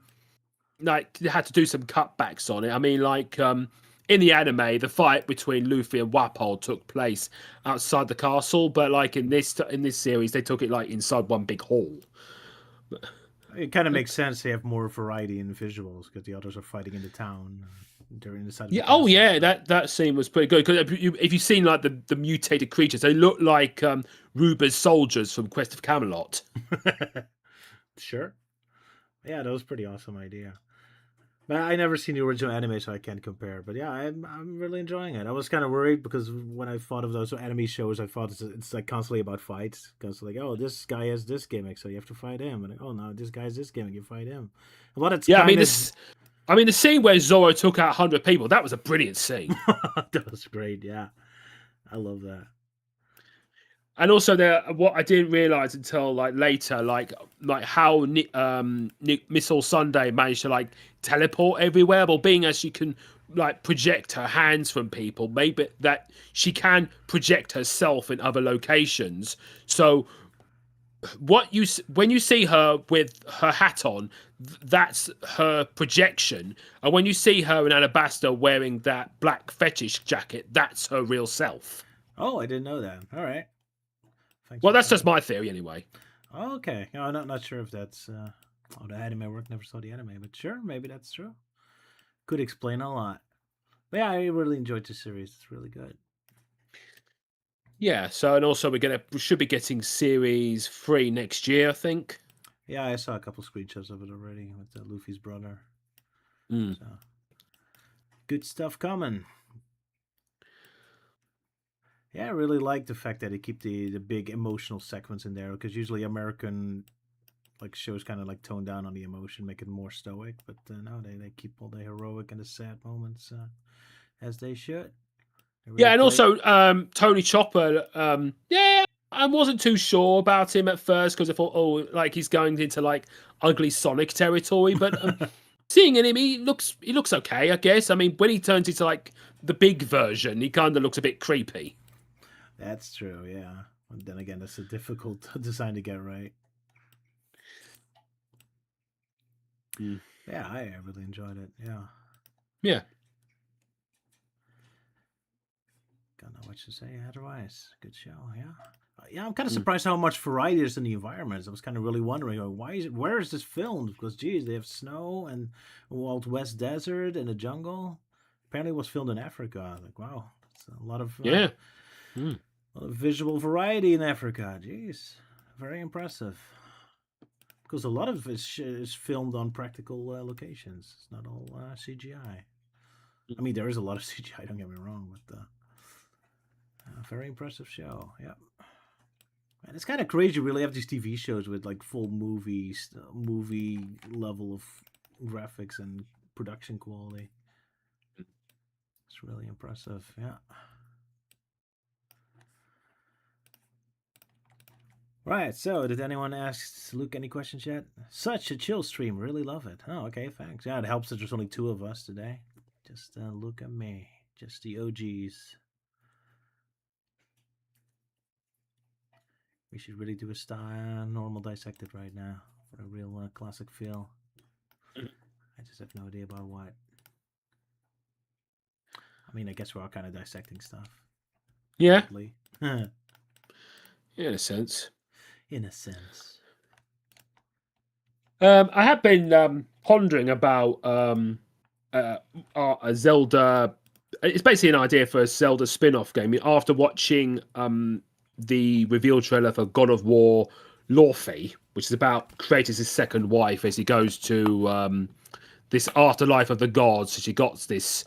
like they had to do some cutbacks on it. I mean, like in the anime, the fight between Luffy and Wapol took place outside the castle, but like in this series, they took it like inside one big hall. It kind of makes sense to have more variety in the visuals because the others are fighting in the town during the side of the Yeah. castle. Oh, yeah. That scene was pretty good because if you've seen like the mutated creatures, they look like Ruber's soldiers from Quest of Camelot. Sure. Yeah, that was a pretty awesome idea. But I never seen the original anime, so I can't compare. But yeah, I'm really enjoying it. I was kind of worried because when I thought of those anime shows, I thought it's like constantly about fights. Because like, oh, this guy has this gimmick, so you have to fight him. And like, oh no, this guy has this gimmick, you fight him. But it's Yeah. I kind mean of this. I mean the scene where Zoro took out 100 people. That was a brilliant scene. that was great. Yeah, I love that. And also, there, what I didn't realize until like later, like how Missile Sunday managed to like teleport everywhere. Well, being as she can like project her hands from people, maybe that she can project herself in other locations. So, when you see her with her hat on, that's her projection, and when you see her in Alabasta wearing that black fetish jacket, that's her real self. Oh, I didn't know that. All right. Thanks Well, for that's just telling me. my theory anyway. Oh, okay. No, I'm not sure if that's oh, the anime work. Never saw the anime, but sure, maybe that's true. Could explain a lot. But yeah, I really enjoyed the series. It's really good. Yeah. So, and also we should be getting series 3 next year, I think. Yeah, I saw a couple screenshots of it already with Luffy's brother. Mm. So good stuff coming. Yeah, I really like the fact that they keep the big emotional segments in there because usually American like shows kind of like tone down on the emotion, make it more stoic. But no, they keep all the heroic and the sad moments as they should. They really Yeah, and play. also Tony Chopper. Yeah, I wasn't too sure about him at first because I thought, oh, like he's going into like ugly Sonic territory. But seeing him, he looks okay, I guess. I mean, when he turns into like the big version, he kind of looks a bit creepy. That's true, yeah. And then again, that's a difficult design to get right. Mm. Yeah, I really enjoyed it. Yeah. Yeah. Got not much to say otherwise. Good show, yeah. Yeah, I'm kind of Mm. surprised how much variety there's in the environments. I was kind of really wondering, why is it? Where is this filmed? Because geez, they have snow and Wild West desert and a jungle. Apparently, it was filmed in Africa. Like, wow, that's Yeah. Mm. a lot of visual variety in Africa. Jeez, very impressive. Because a lot of it is filmed on practical locations. It's not all CGI. I mean, there is a lot of CGI. Don't get me wrong, but very impressive show. Yeah. And it's kind of crazy. You really have these TV shows with like full movie level of graphics and production quality. It's really impressive. Yeah. Right, so did anyone ask Luke any questions yet? Such a chill stream, really love it. Oh, okay, thanks. Yeah, it helps that there's only two of us today. Just look at me, just the OGs. We should really do a normal dissected right now for a real classic feel. I just have no idea about what. I mean, I guess we're all kind of dissecting stuff. Yeah, Oddly. in a sense. In a sense. I have been pondering about a Zelda. It's basically an idea for a Zelda spin-off game. After watching the reveal trailer for God of War Lorfe, which is about Kratos' second wife as he goes to this afterlife of the gods. So she got this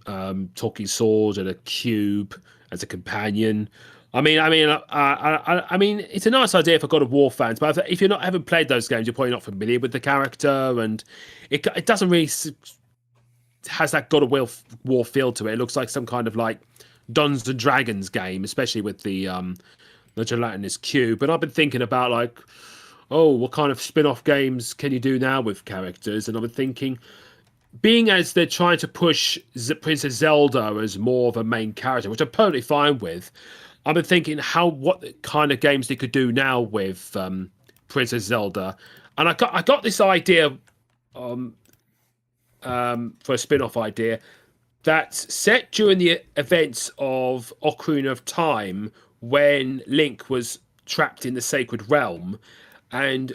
talking sword and a cube as a companion. I mean, it's a nice idea for God of War fans, but if you're not haven't played those games, you're probably not familiar with the character, and it doesn't really has that God of War feel to it. It looks like some kind of like Dungeons and Dragons game, especially with the gelatinous cube. But I've been thinking about like, oh, what kind of spin-off games can you do now with characters? And I've been thinking, being as they're trying to push Princess Zelda as more of a main character, which I'm perfectly fine with. I've been thinking what kind of games they could do now with Princess Zelda, and I got this idea for a spin-off idea that's set during the events of Ocarina of Time when Link was trapped in the Sacred Realm, and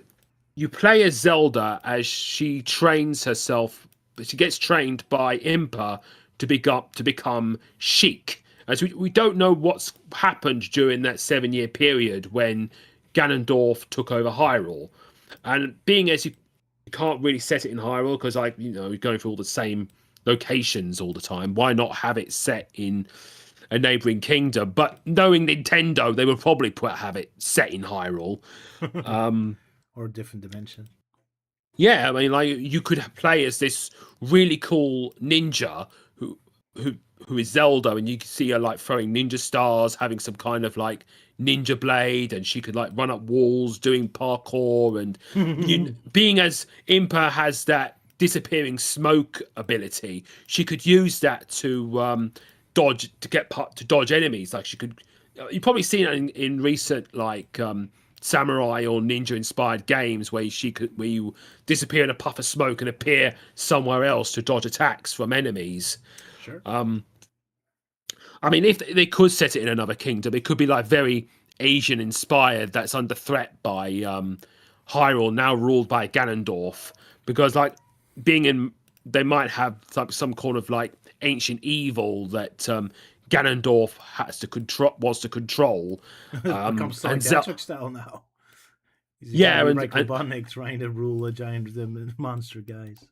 you play as Zelda as she trains herself. She gets trained by Impa to become Sheik. As we don't know what's happened during that 7 year period when Ganondorf took over Hyrule, and being as you can't really set it in Hyrule because you're going through all the same locations all the time. Why not have it set in a neighboring kingdom? But knowing Nintendo, they would probably have it set in Hyrule. Or a different dimension. Yeah, I mean, like you could play as this really cool ninja who who is Zelda, and you can see her like throwing ninja stars, having some kind of like ninja blade, and she could like run up walls doing parkour, and being as Impa has that disappearing smoke ability, she could use that to dodge enemies. Like she could, you've probably seen it in recent like samurai or ninja inspired games where you disappear in a puff of smoke and appear somewhere else to dodge attacks from enemies. Sure. I mean, if they could set it in another kingdom, it could be like very Asian inspired. That's under threat by Hyrule, now ruled by Ganondorf, because like being in, they might have some kind of like ancient evil that Ganondorf wants to control. Becomes psychiatric style now. He's Yeah, Gary Robotnik trying to rule a giant monster, guys.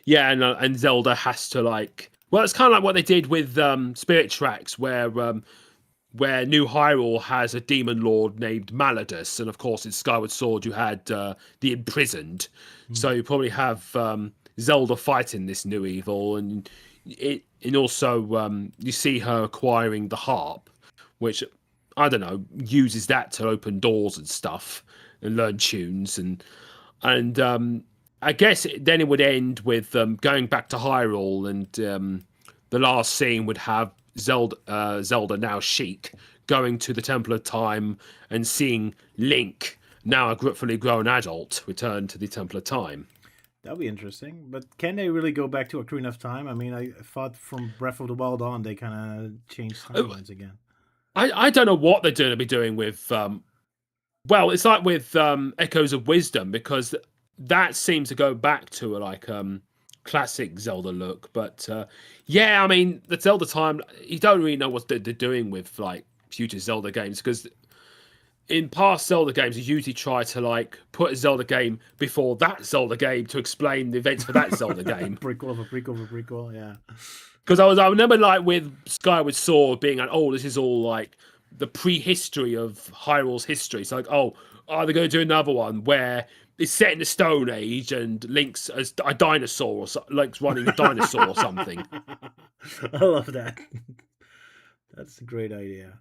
Yeah, and Zelda has to like. Well, it's kind of like what they did with Spirit Tracks, where New Hyrule has a demon lord named Maladus, and of course in Skyward Sword you had the Imprisoned. So you probably have Zelda fighting this new evil, and also you see her acquiring the harp, which I don't know uses that to open doors and stuff and learn tunes and I guess then it would end with going back to Hyrule, and the last scene would have Zelda now Sheik going to the Temple of Time and seeing Link, now a fully grown adult, return to the Temple of Time. That'll be interesting. But can they really go back to Ocarina of Time? I mean, I thought from Breath of the Wild on they kind of changed timelines again. I don't know what they're going to be doing with. Well, it's like with Echoes of Wisdom, because that seems to go back to a like classic Zelda look. But yeah, I mean, the Zelda time, you don't really know what they're doing with like future Zelda games, because in past Zelda games, you usually try to like put a Zelda game before that Zelda game to explain the events for that Zelda game. Prequel of a prequel of a prequel, yeah. Because I remember like with Skyward Sword being like, oh, this is all like the prehistory of Hyrule's history. It's like, oh, are they going to do another one where it's set in the Stone Age and Link's as a dinosaur, or Link's running a dinosaur or something? I love that. That's a great idea.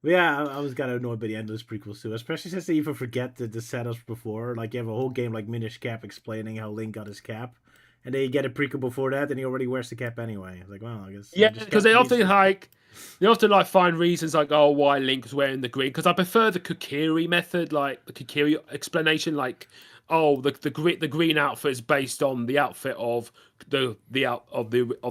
But yeah, I was kind of annoyed by the endless prequels too, especially since they even forget the setups before. Like you have a whole game like Minish Cap explaining how Link got his cap, and then you get a prequel before that, and he already wears the cap anyway. It's like, well, I guess Yeah, just because got these. they often like find reasons like, oh, why Link's wearing the green. Because I prefer the Kokiri method, like the Kokiri explanation, like, oh, the green outfit is based on the outfit of the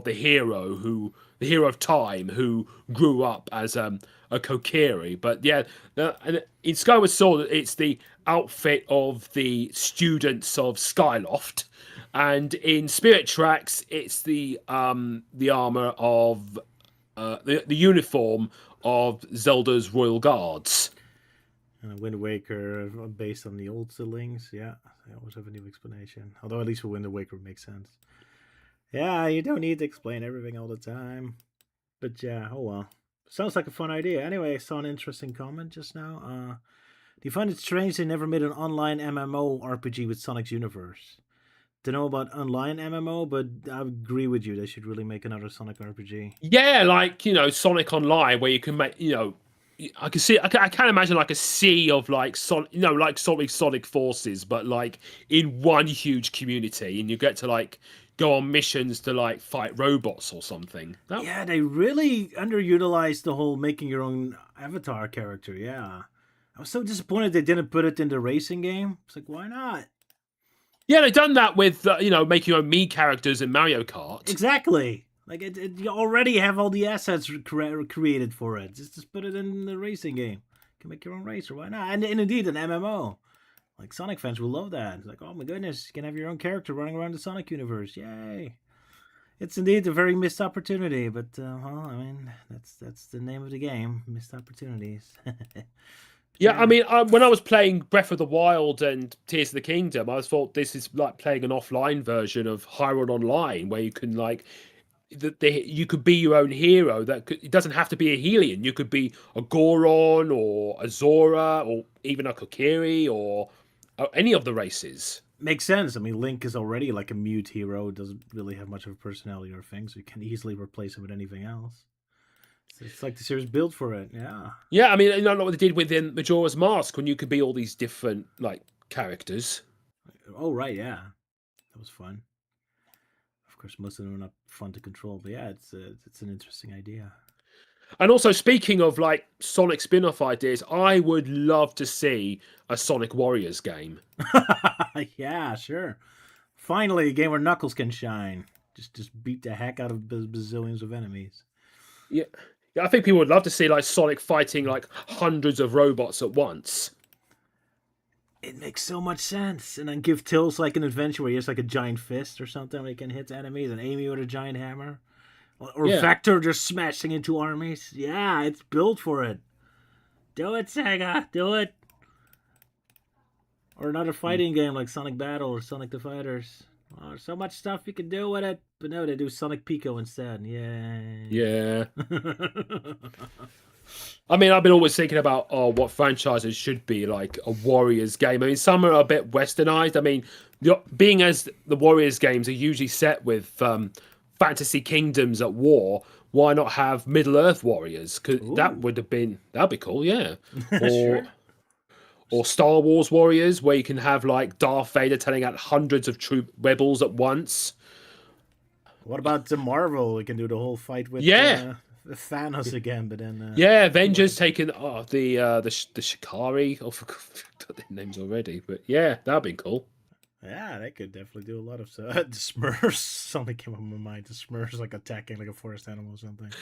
hero the hero of time who grew up as a Kokiri. But yeah, and in Skyward Sword, it's the outfit of the students of Skyloft. And in Spirit Tracks, it's the armor of the uniform of Zelda's royal guards. And Wind Waker based on the old links. Yeah, I always have a new explanation. Although at least for Wind Waker it makes sense. Yeah, you don't need to explain everything all the time. But yeah, oh well. Sounds like a fun idea. Anyway, I saw an interesting comment just now. Do you find it strange they never made an online MMO RPG with Sonic's universe? Don't know about online MMO, but I agree with you. They should really make another Sonic RPG. Yeah, like Sonic Online, where you can make I can see I can't imagine like a sea of like like Sonic forces, but like in one huge community, and you get to like go on missions to like fight robots or something. Yeah, they really underutilized the whole making your own avatar character. Yeah. I was so disappointed they didn't put it in the racing game. It's like, why not? Yeah, they've done that with making your own Mii characters in Mario Kart. Exactly. Like, you already have all the assets created for it. Just put it in the racing game. You can make your own racer. Why not? And indeed, an MMO. Like, Sonic fans will love that. It's like, oh my goodness, you can have your own character running around the Sonic universe. Yay. It's indeed a very missed opportunity, but well, I mean, that's the name of the game: missed opportunities. Yeah, I Yeah, mean, when I was playing Breath of the Wild and Tears of the Kingdom, I thought this is like playing an offline version of Hyrule Online, where you can like you could be your own hero. It doesn't have to be a Hylian. You could be a Goron or a Zora or even a Kokiri or any of the races. makes sense. I mean, Link is already like a mute hero; doesn't really have much of a personality or thing, so you can easily replace him with anything else. It's like the series built for it. Yeah. Yeah, I mean, like what they did within Majora's Mask, when you could be all these different like characters. Oh right, yeah, that was fun. Of course, most of them are not fun to control, but yeah, it's an interesting idea. And also, speaking of like Sonic spin-off ideas, I would love to see a Sonic Warriors game. Yeah, sure. Finally, a game where Knuckles can shine. Just beat the heck out of bazillions of enemies. Yeah, yeah, I think people would love to see like Sonic fighting like hundreds of robots at once. It makes so much sense. And then give Tails like an adventure where he has like a giant fist or something where he can hit enemies, and Amy with a giant hammer. Or Yeah, Vector just smashing into armies. Yeah, it's built for it. Do it, Sega. Do it. Or another fighting game like Sonic Battle or Sonic the Fighters. Oh, there's so much stuff you can do with it. But no, they do Sonic Pico instead. Yay. yeah. I mean, I've been always thinking about what franchises should be like a Warriors game. I mean, some are a bit westernized. I mean, being as the Warriors games are usually set with fantasy kingdoms at war, why not have Middle Earth Warriors? Because that'd be cool, yeah. Or Sure. or Star Wars Warriors, where you can have like Darth Vader telling out hundreds of troop rebels at once. What about the Marvel? We can do the whole fight with Yeah, Thanos again, but then yeah. what? Avengers taking the Shikari. Oh, I forgot their names already, but yeah, that'd be cool. Yeah, they could definitely do a lot of stuff. The Smurfs, something came up in my mind. The Smurfs like attacking like a forest animal or something.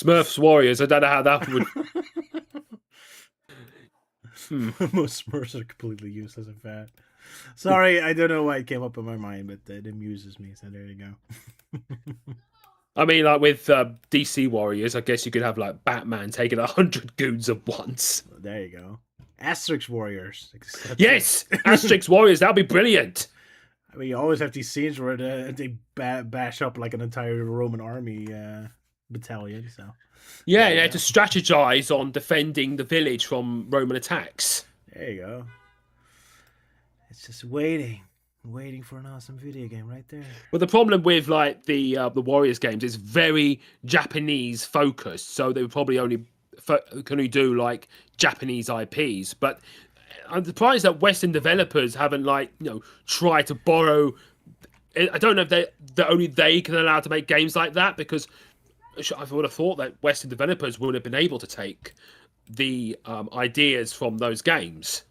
Smurfs Warriors. I don't know how that would. Hmm. Most Smurfs are completely useless and fat. Sorry, I don't know why it came up in my mind, but it amuses me. So there you go. I mean, like with DC Warriors, I guess you could have like Batman taking 100 goons at once. There you go. Asterix Warriors. Yes, Asterix Warriors. That'd be brilliant. I mean, you always have these scenes where they bash up like an entire Roman army battalion. So Yeah, there you yeah, go. to strategize on defending the village from Roman attacks. There you go. It's just waiting. Waiting for an awesome video game right there. But the problem with like the Warriors games is very Japanese focused, so they would probably only can only do like Japanese IPs. But I'm surprised that Western developers haven't tried to borrow. I don't know if that only they can allow to make games like that, because I would have thought that Western developers would have been able to take the ideas from those games.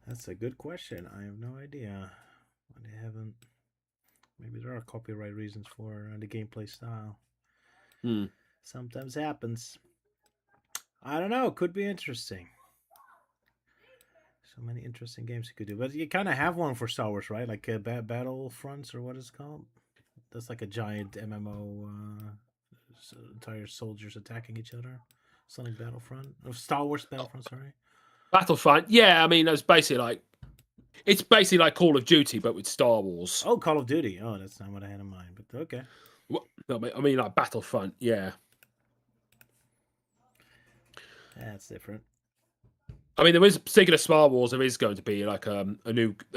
That's a good question. I have no idea. They haven't. Maybe there are copyright reasons for the gameplay style. Hmm. Sometimes happens. I don't know. Could be interesting. So many interesting games you could do, but you kind of have one for Star Wars, right? Like Battlefronts, or what is it called? That's like a giant MMO. Entire soldiers attacking each other. Something Battlefront, Star Wars Battlefront. Sorry. Battlefront. Yeah, I mean, it's basically like Call of Duty, but with Star Wars. Oh, Call of Duty. Oh, that's not what I had in mind, but okay. I mean, like Battlefront. Yeah. That's different. I mean, there is, speaking of Star Wars, there is going to be like a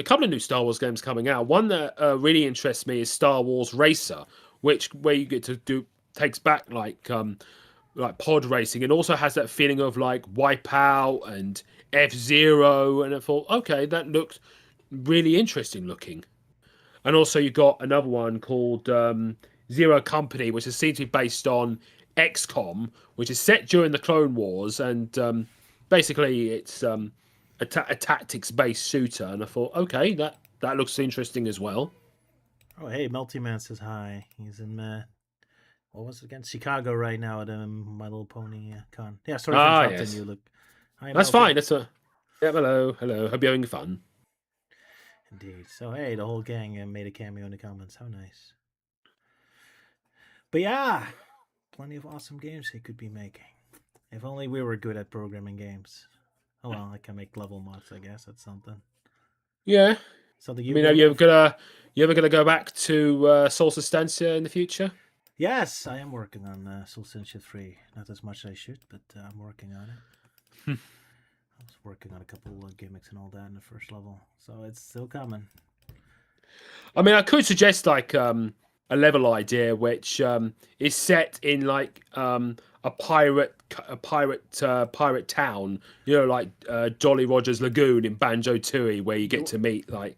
couple of new Star Wars games coming out. One that really interests me is Star Wars Racer, where you get to do takes back like pod racing, and also has that feeling of like Wipeout and F-Zero. And I thought, okay, that looked really interesting looking. And also you got another one called Zero Company, which is seems to be based on XCOM, which is set during the Clone Wars, and basically it's a tactics-based shooter. And I thought, okay, that looks interesting as well. Oh, hey, Melty Man says hi. He's in what was it again? Chicago right now at My Little Pony con. Yeah, sorry for interrupting Yes, you. Look, hi, that's Melty. fine. That's a yeah. Hello, hello. Hope you're having fun. Indeed. So hey, the whole gang made a cameo in the comments. How nice. But yeah, plenty of awesome games he could be making. If only we were good at programming games. Oh well, I can make level mods. I guess that's something. Yeah. Something I you mean, build up. you ever gonna go back to Soul Sustancia in the future? Yes, I am working on Soul Cintia 3. Not as much as I should, but I'm working on it. I was working on a couple of gimmicks and all that in the first level, so it's still coming. I mean, I could suggest like a level idea which is set in like a pirate town. You know, like Jolly Roger's Lagoon in Banjo Tooie, where you get to meet like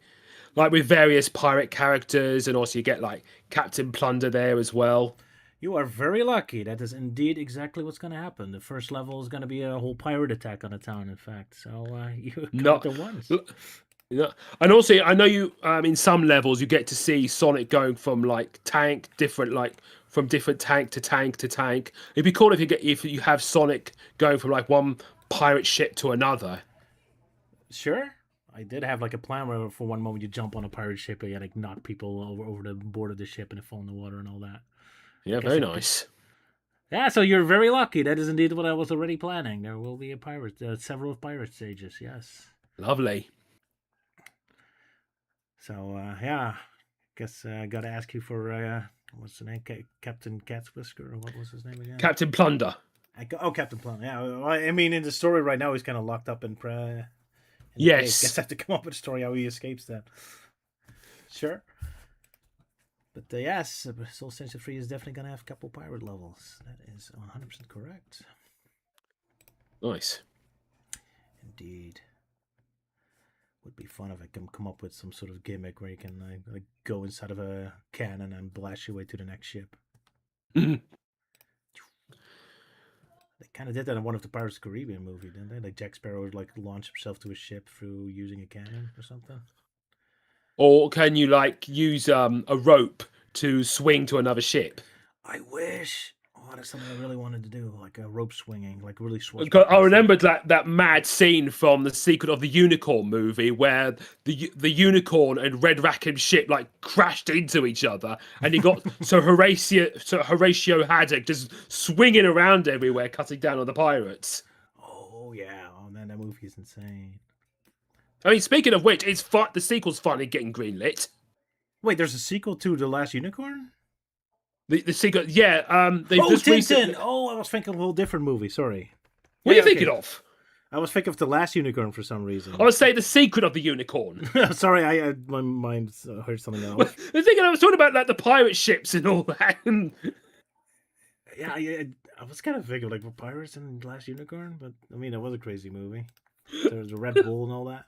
with various pirate characters, and also you get like Captain Plunder there as well. You are very lucky. That is indeed exactly what's going to happen. The first level is going to be a whole pirate attack on a town, in fact. So you got Not the ones. Yeah, and also I know you. In some levels, you get to see Sonic going from like tank, different like from different tank to tank to tank. It'd be cool if you have Sonic going from like one pirate ship to another. Sure. I did have like a plan where for one moment you jump on a pirate ship and you like knock people over the board of the ship and fall in the water and all that. Yeah, Guess very I could. nice. Yeah, so you're very lucky. That is indeed what I was already planning. There will be a pirate, several pirate stages. Yes. Lovely. So yeah, guess I got to ask you for what's the name? Captain Cat's Whisker, or what was his name again? Captain Plunder. Captain Plum. Yeah, I mean in the story right now he's kind of locked up in Yes. Guess I have to come up with a story how he escapes that. Sure. But yes, Soul Sensor 3 is definitely going to have a couple pirate levels. That is 100% correct. Nice. Indeed. Would be fun if I can come up with some sort of gimmick where you can go inside of a cannon and blast your way to the next ship. They kind of did that in one of the Pirates of the Caribbean movie, didn't they? Like Jack Sparrow would like launch himself to a ship through using a cannon or something. Or can you like use a rope to swing to another ship? I wish. Oh, that's something I really wanted to do, like a rope swinging, like really short. I remembered that mad scene from the Secret of the Unicorn movie where the unicorn and Red Rackham's ship like crashed into each other, and you got Horatio Haddock just swinging around everywhere, cutting down on the pirates. Oh yeah, oh man, that movie is insane. I mean, speaking of which, it's the sequel's finally getting greenlit. Wait, there's a sequel to The Last Unicorn? The sequel, yeah. They just Tintin! recently... Oh, I was thinking of a whole different movie. Sorry. What are you thinking of? I was thinking of the last unicorn for some I reason. would say The Secret of the Unicorn. Sorry, my mind heard something The else. thing I was talking about, like the pirate ships and all that. Yeah, I was kind of thinking like Pirates and Last Unicorn, but I mean, it was a crazy movie. There was a Red Bull and all that.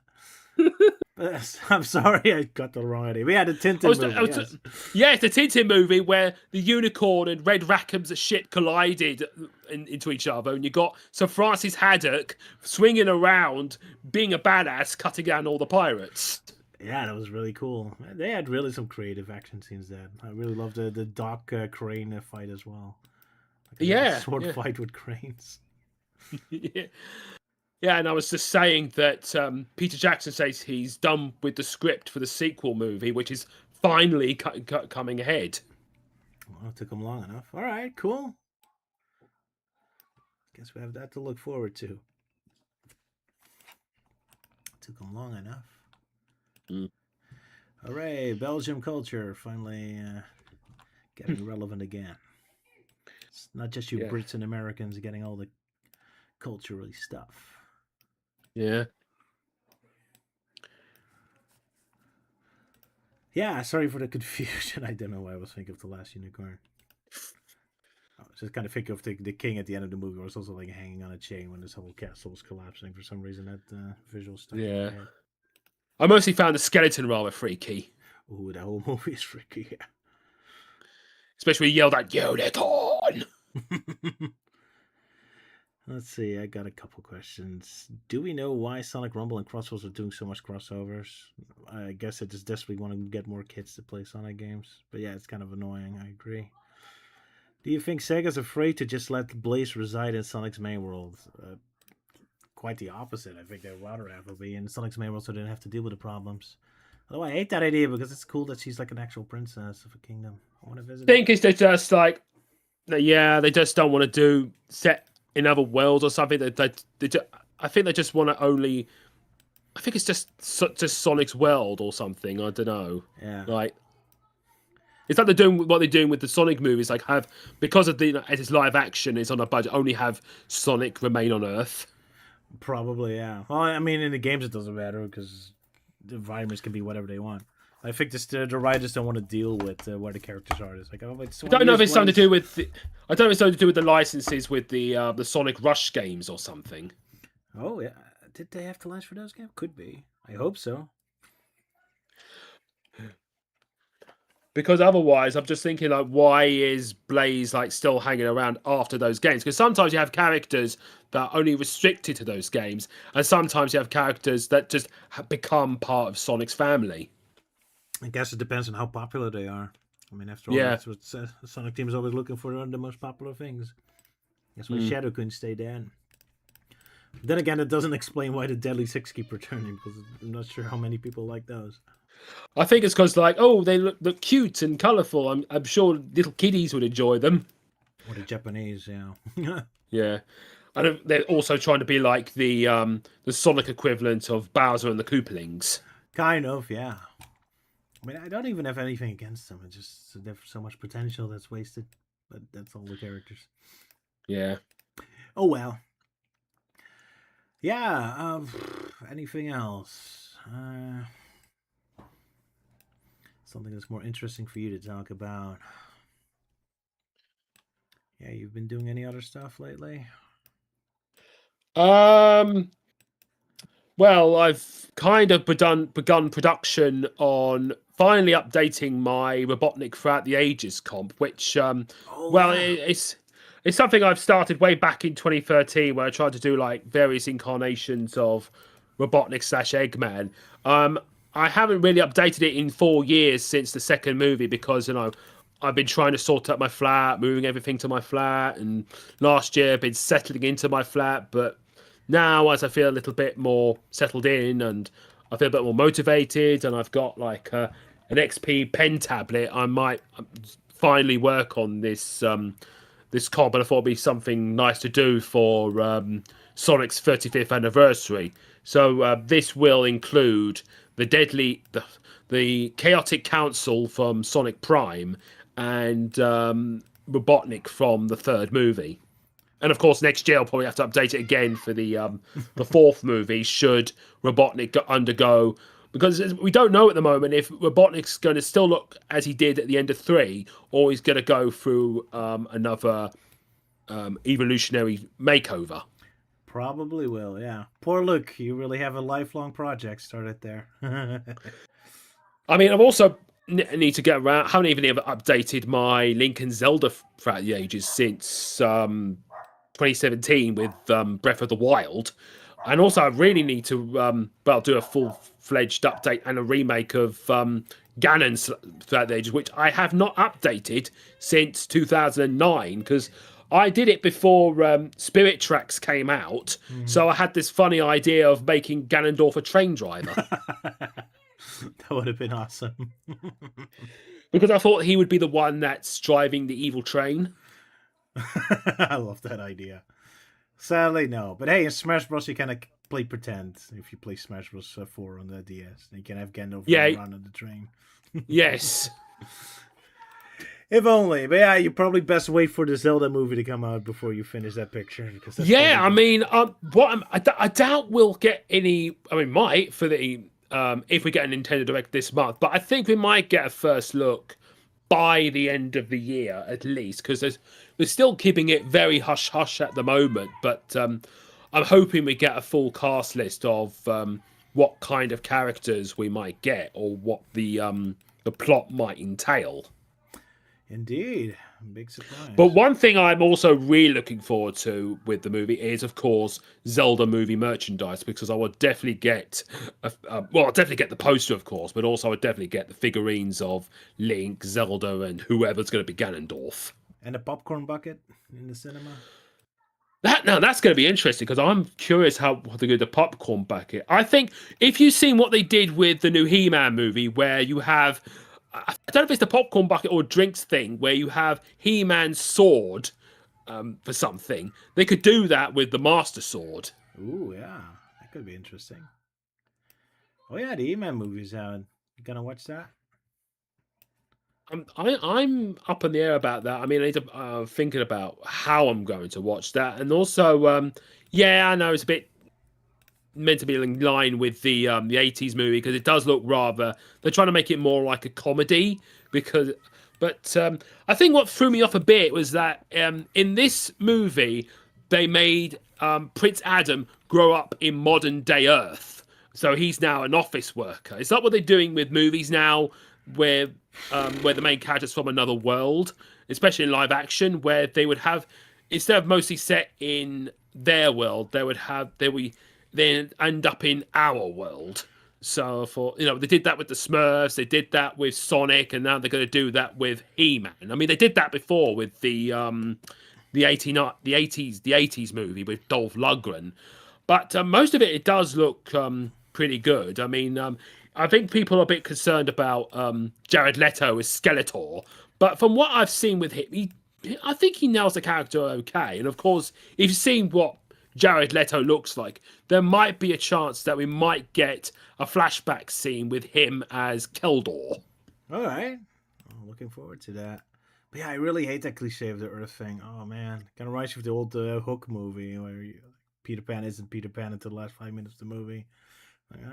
I'm sorry, I got the wrong idea. We had a I Tintin was, I movie, was, yes. yeah, it's the Tintin movie where the unicorn and Red Rackham's ship collided into each other, and you got Sir Francis Haddock swinging around, being a badass, cutting down all the pirates. Yeah, that was really cool. They had really some creative action scenes there. I really loved the Doc Crane fight as well. Like a Yeah, sword yeah, fight with cranes. yeah. Yeah, and I was just saying that Peter Jackson says he's done with the script for the sequel movie, which is finally coming ahead. Well, it took them long enough. All right, cool. Guess we have that to look forward to. It took them long enough. Mm. Hooray, Belgium culture finally getting relevant again. It's not just you Yeah, Brits and Americans getting all the cultural stuff. yeah. Yeah, sorry for the confusion. I don't know why I was thinking of the last unicorn. I was just kind of thinking of the king at the end of the movie, where it's also like hanging on a chain when this whole castle was collapsing. For some reason, that visual stuck in my Yeah. head. I mostly found the skeleton rather freaky, Ooh, that whole movie is freaky. especially when he yelled at unicorn. Yeah. Let's see. I got a couple questions. Do we know why Sonic Rumble and Crossroads are doing so much crossovers? I guess it just desperately want to get more kids to play Sonic games. But yeah, it's kind of annoying. I agree. Do you think Sega's afraid to just let Blaze reside in Sonic's main world? Quite the opposite. I think they'd rather have her be in Sonic's main world so they don't have to deal with the problems. Although I hate that idea because it's cool that she's like an actual princess of a kingdom. I want to visit I it. think it's just like, yeah, they just don't want to do set in other worlds or something. I think they just want to only. I think it's just Sonic's world or something. I don't know. Yeah. Like, it's like they're doing what they're doing with the Sonic movies. Like, have because of the as it's live action, it's on a budget. Only have Sonic remain on Earth. Probably, yeah. Well, I mean, in the games it doesn't matter because the environments can be whatever they want. I think the writers don't want to deal with where the characters are. It's like, oh, it's I don't know if it's something to do with. I don't know if it's something to do with the licenses with the Sonic Rush games or something. Oh yeah, did they have to launch for those games? Could be. I hope so. Because otherwise, I'm just thinking like, why is Blaze like still hanging around after those games? Because sometimes you have characters that are only restricted to those games, and sometimes you have characters that just become part of Sonic's family. I guess it depends on how popular they are. I mean, after all, Yeah, that's what Sonic Team is always looking for, the most popular things. That's why mm. Shadow couldn't stay dead. Then again, it doesn't explain why the Deadly Six keep returning because I'm not sure how many people like those. I think it's because like, oh, they look cute and colourful. I'm sure little kiddies would enjoy them. Or the Japanese, yeah. Yeah, and they're also trying to be like the Sonic equivalent of Bowser and the Koopalings. Kind of, yeah. I mean, I don't even have anything against them. It's just there's so much potential that's wasted. But that's all the characters. Yeah. Oh well. Yeah. Anything else? Something that's more interesting for you to talk about. Yeah, you've been doing any other stuff lately? Um. Well, I've kind of begun production on finally updating my Robotnik throughout the ages comp, which Oh well, yeah. it's something I've started way back in 2013 where I tried to do like various incarnations of Robotnik slash Eggman. I haven't really updated it in 4 years since the second movie because I've been trying to sort out my flat, moving everything to my flat, and last year I've been settling into my flat, but now as I feel a little bit more settled in and I feel a bit more motivated and I've got like an XP pen tablet, I might finally work on this comp, and I thought it'd be something nice to do for Sonic's 35th anniversary. So this will include the Chaotic Council from Sonic Prime and Robotnik from the third movie. And of course, next year I'll probably have to update it again for the fourth movie. Should Robotnik undergo, because we don't know at the moment if Robotnik's going to still look as he did at the end of 3, or he's going to go through another evolutionary makeover. Probably will, yeah. Poor Luke, you really have a lifelong project started there. I mean, I've also need to get around. Haven't even ever updated my Link and Zelda throughout the ages since 2017 with Breath of the Wild, and also I really need to do a full-fledged update and a remake of Ganon throughout the ages, which I have not updated since 2009 because I did it before Spirit Tracks came out. Mhm. So I had this funny idea of making Ganondorf a train driver That would have been awesome. because I thought he would be the one that's driving the evil train. I love that idea. Sadly, no. But hey, in Smash Bros, you can play pretend if you play Smash Bros 4 on the DS. You can have Gandalf Yeah, run on the train. yes. If only. But yeah, you probably best wait for the Zelda movie to come out before you finish that picture because that's Yeah, probably I good. mean, I doubt we'll get any. I mean, might for the if we get a Nintendo Direct this month, but I think we might get a first look by the end of the year at least because we're still keeping it very hush hush at the moment. But I'm hoping we get a full cast list of what kind of characters we might get or what the plot might entail. Indeed. Big But surprise. one thing I'm also really looking forward to with the movie is, of course, Zelda movie merchandise because I would definitely get, I'll definitely get the poster, of course, but also I would definitely get the figurines of Link, Zelda, and whoever's going to be Ganondorf. And a popcorn bucket in the cinema. That's going to be interesting because I'm curious how they do the popcorn bucket. I think if you've seen what they did with the new He-Man movie, where you have, I don't know if it's the popcorn bucket or drinks thing, where you have He-Man's sword for something. They could do that with the Master Sword. Ooh, yeah. That could be interesting. Oh, yeah, the E-Man movie's out. You gonna watch that? I'm up in the air about that. I mean, I need to thinking about how I'm going to watch that, and also, yeah, I know it's a bit meant to be in line with the 80s movie because it does look rather. They're trying to make it more like a comedy because. But I think what threw me off a bit was that in this movie they made Prince Adam grow up in modern day Earth, so he's now an office worker. Is that what they're doing with movies now, where the main character's from another world, especially in live action, where they would have instead of mostly set in their world, they would then end up in our world. So for they did that with the Smurfs, they did that with Sonic, and now they're going to do that with He-Man. I mean, they did that before with the 80s movie with Dolph Lundgren, but most of it does look pretty good. I mean, I think people are a bit concerned about Jared Leto as Skeletor, but from what I've seen with him, I think he nails the character okay. And of course, if you've seen what Jared Leto looks like, there might be a chance that we might get a flashback scene with him as Keldor. All right. Oh, looking forward to that. But yeah, I really hate that cliche of the Earth thing. Oh man, kind of reminds me of the old Hook movie where Peter Pan isn't Peter Pan until the last 5 minutes of the movie. Like,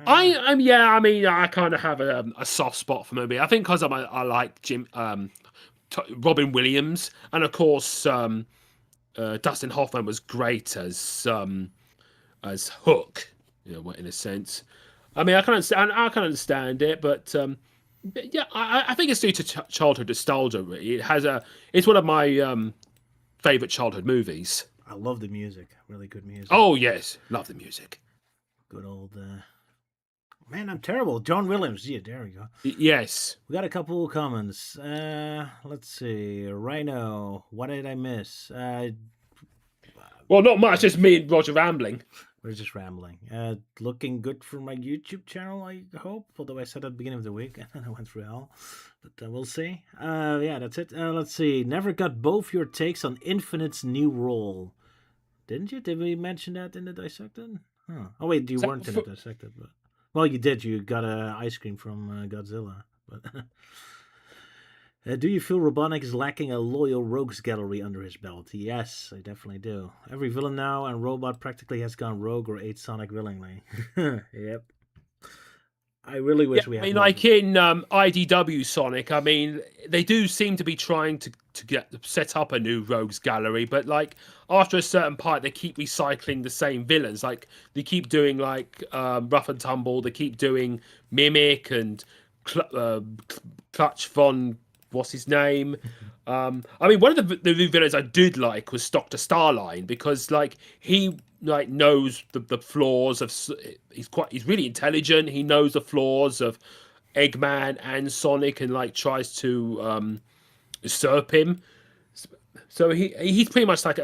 Yeah, I mean, I kind of have a soft spot for movie. I think because I like Robin Williams, and of course Dustin Hoffman was great as Hook, in a sense. I mean, I can understand it, but yeah, I think it's due to childhood nostalgia. Really. It's one of my favorite childhood movies. I love the music. Really good music. Oh yes, love the music. Good old. Man, I'm terrible. John Williams. Yeah, there we go. Yes. We got a couple of comments. Let's see. Rhino. What did I miss? Well, not much. Just me and Roger rambling. We're just rambling. Looking good for my YouTube channel, I hope. Although I said at the beginning of the week, and I went through hell. But we'll see. Yeah, that's it. Let's see. Never got both your takes on Infinite's new role. Didn't you? Did we mention that in the Dissected? Huh. Oh, wait, you So, weren't in the Dissected. But well, you did. You got ice cream from Godzilla. But Do you feel Robotnik is lacking a loyal rogues gallery under his belt? Yes, I definitely do. Every villain now and robot practically has gone rogue or ate Sonic willingly. Yep. I really Yeah, wish we I had mean, more. like in IDW Sonic, I mean, they do seem to be trying to get set up a new rogues gallery, but like after a certain part, they keep recycling the same villains. Like they keep doing like Rough and Tumble, they keep doing Mimic and Clutch von what's his name. I mean, one of the new villains I did like was Doctor Starline because like he like knows the flaws of he's really intelligent. He knows the flaws of Eggman and Sonic and like tries to usurp him. So he's pretty much like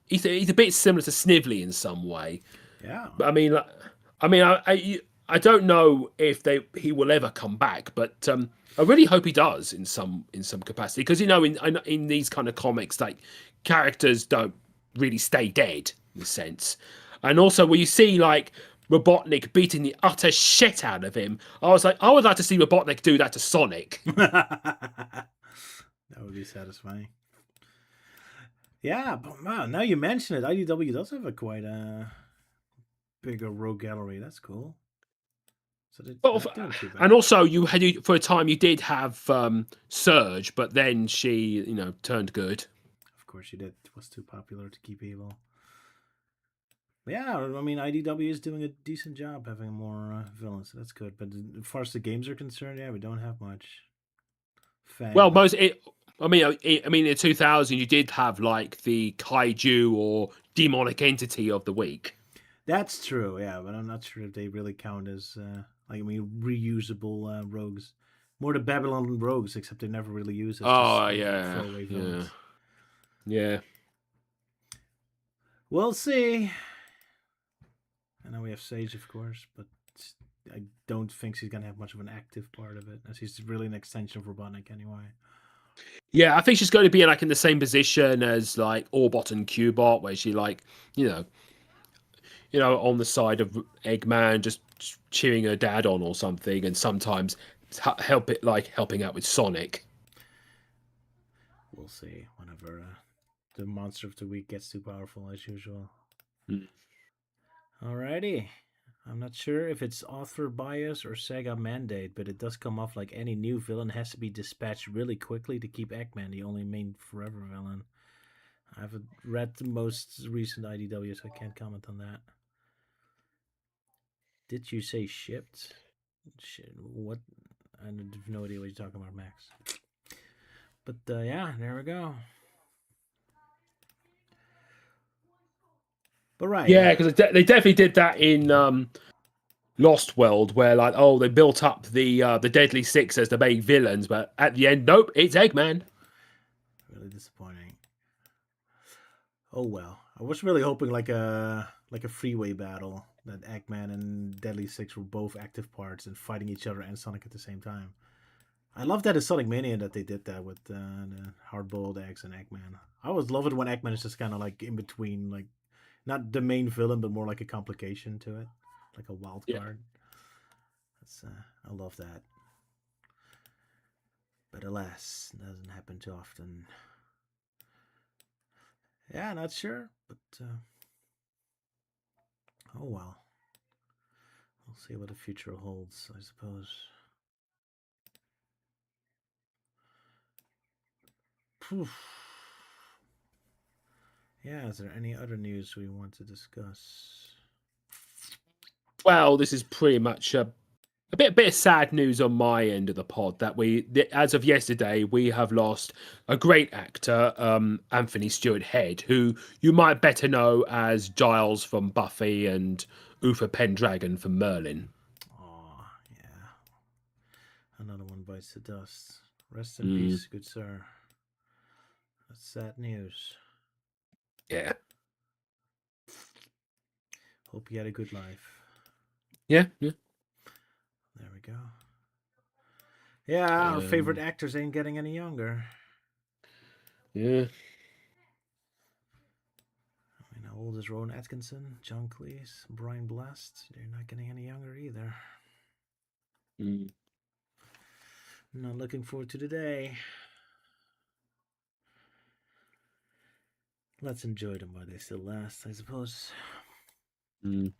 he's a bit similar to Snively in some way. Yeah. But I mean, I don't know if he will ever come back, but I really hope he does in some capacity because you know in these kind of comics like characters don't really stay dead in a sense, and also when you see like Robotnik beating the utter shit out of him, I was like, I would like to see Robotnik do that to Sonic. That would be satisfying. Yeah, but wow, now you mention it, IDW does have a quite bigger rogue gallery. That's cool. So they're Well, not doing too bad. and also you had for a time you did have Surge, but then she turned good. Of course, she did. It was too popular to keep evil. Yeah, I mean, IDW is doing a decent job having more villains, so that's good. But as far as the games are concerned, yeah, we don't have much. Well, Fang, most it. I mean, in 2000, you did have like the kaiju or demonic entity of the week. that's true, yeah, but I'm not sure if they really count as like I mean reusable rogues. More the Babylon rogues, except they never really use as just Oh yeah, throwaway yeah, villains. yeah, We'll see. I know we have Sage, of course, but I don't think she's gonna have much of an active part of it, as he's really an extension of Robotnik anyway. yeah. I think she's going to be like in the same position as like Orbot and Cubot, where she like you know, on the side of Eggman, just cheering her dad on or something, and sometimes help it like helping out with Sonic. We'll see whenever the monster of the week gets too powerful, as usual. Mm. Alrighty. I'm not sure if it's author bias or Sega mandate, but it does come off like any new villain has to be dispatched really quickly to keep Eggman the only main forever villain. I haven't read the most recent IDW, so I can't comment on that. Did you say shipped? Shit, what? I have no idea what you're talking about, Max. But yeah, there we go. But right, Yeah, because they definitely did that in Lost World, where like they built up the Deadly Six as the main villains, but at the end, nope, it's Eggman. really disappointing. Oh well. I was really hoping like a freeway battle that Eggman and Deadly Six were both active parts and fighting each other and Sonic at the same time. I love that in Sonic Mania that they did that with the hard-boiled eggs and Eggman. I always love it when Eggman is just kind of like in between, like not the main villain, but more like a complication to it, like a wild Yeah, card. That's I love that. But alas, it doesn't happen too often. Yeah, not sure, but oh well. We'll see what the future holds, I suppose. Poof. Yeah, is there any other news we want to discuss? well, this is pretty much a bit of sad news on my end of the pod that as of yesterday, we have lost a great actor, Anthony Stewart Head, who you might better know as Giles from Buffy and Uther Pendragon from Merlin. Oh, yeah. Another one bites the dust. Rest in Mm, peace, good sir. That's sad news. yeah, Hope you had a good life. yeah, yeah. There we go. Yeah, our favorite Um, actors ain't getting any younger. yeah. I mean, how old is Rowan Atkinson, John Cleese, Brian Blast? They're not getting any younger either. Mm. Not looking forward to the day. Let's enjoy them while they still last, I suppose. Mm.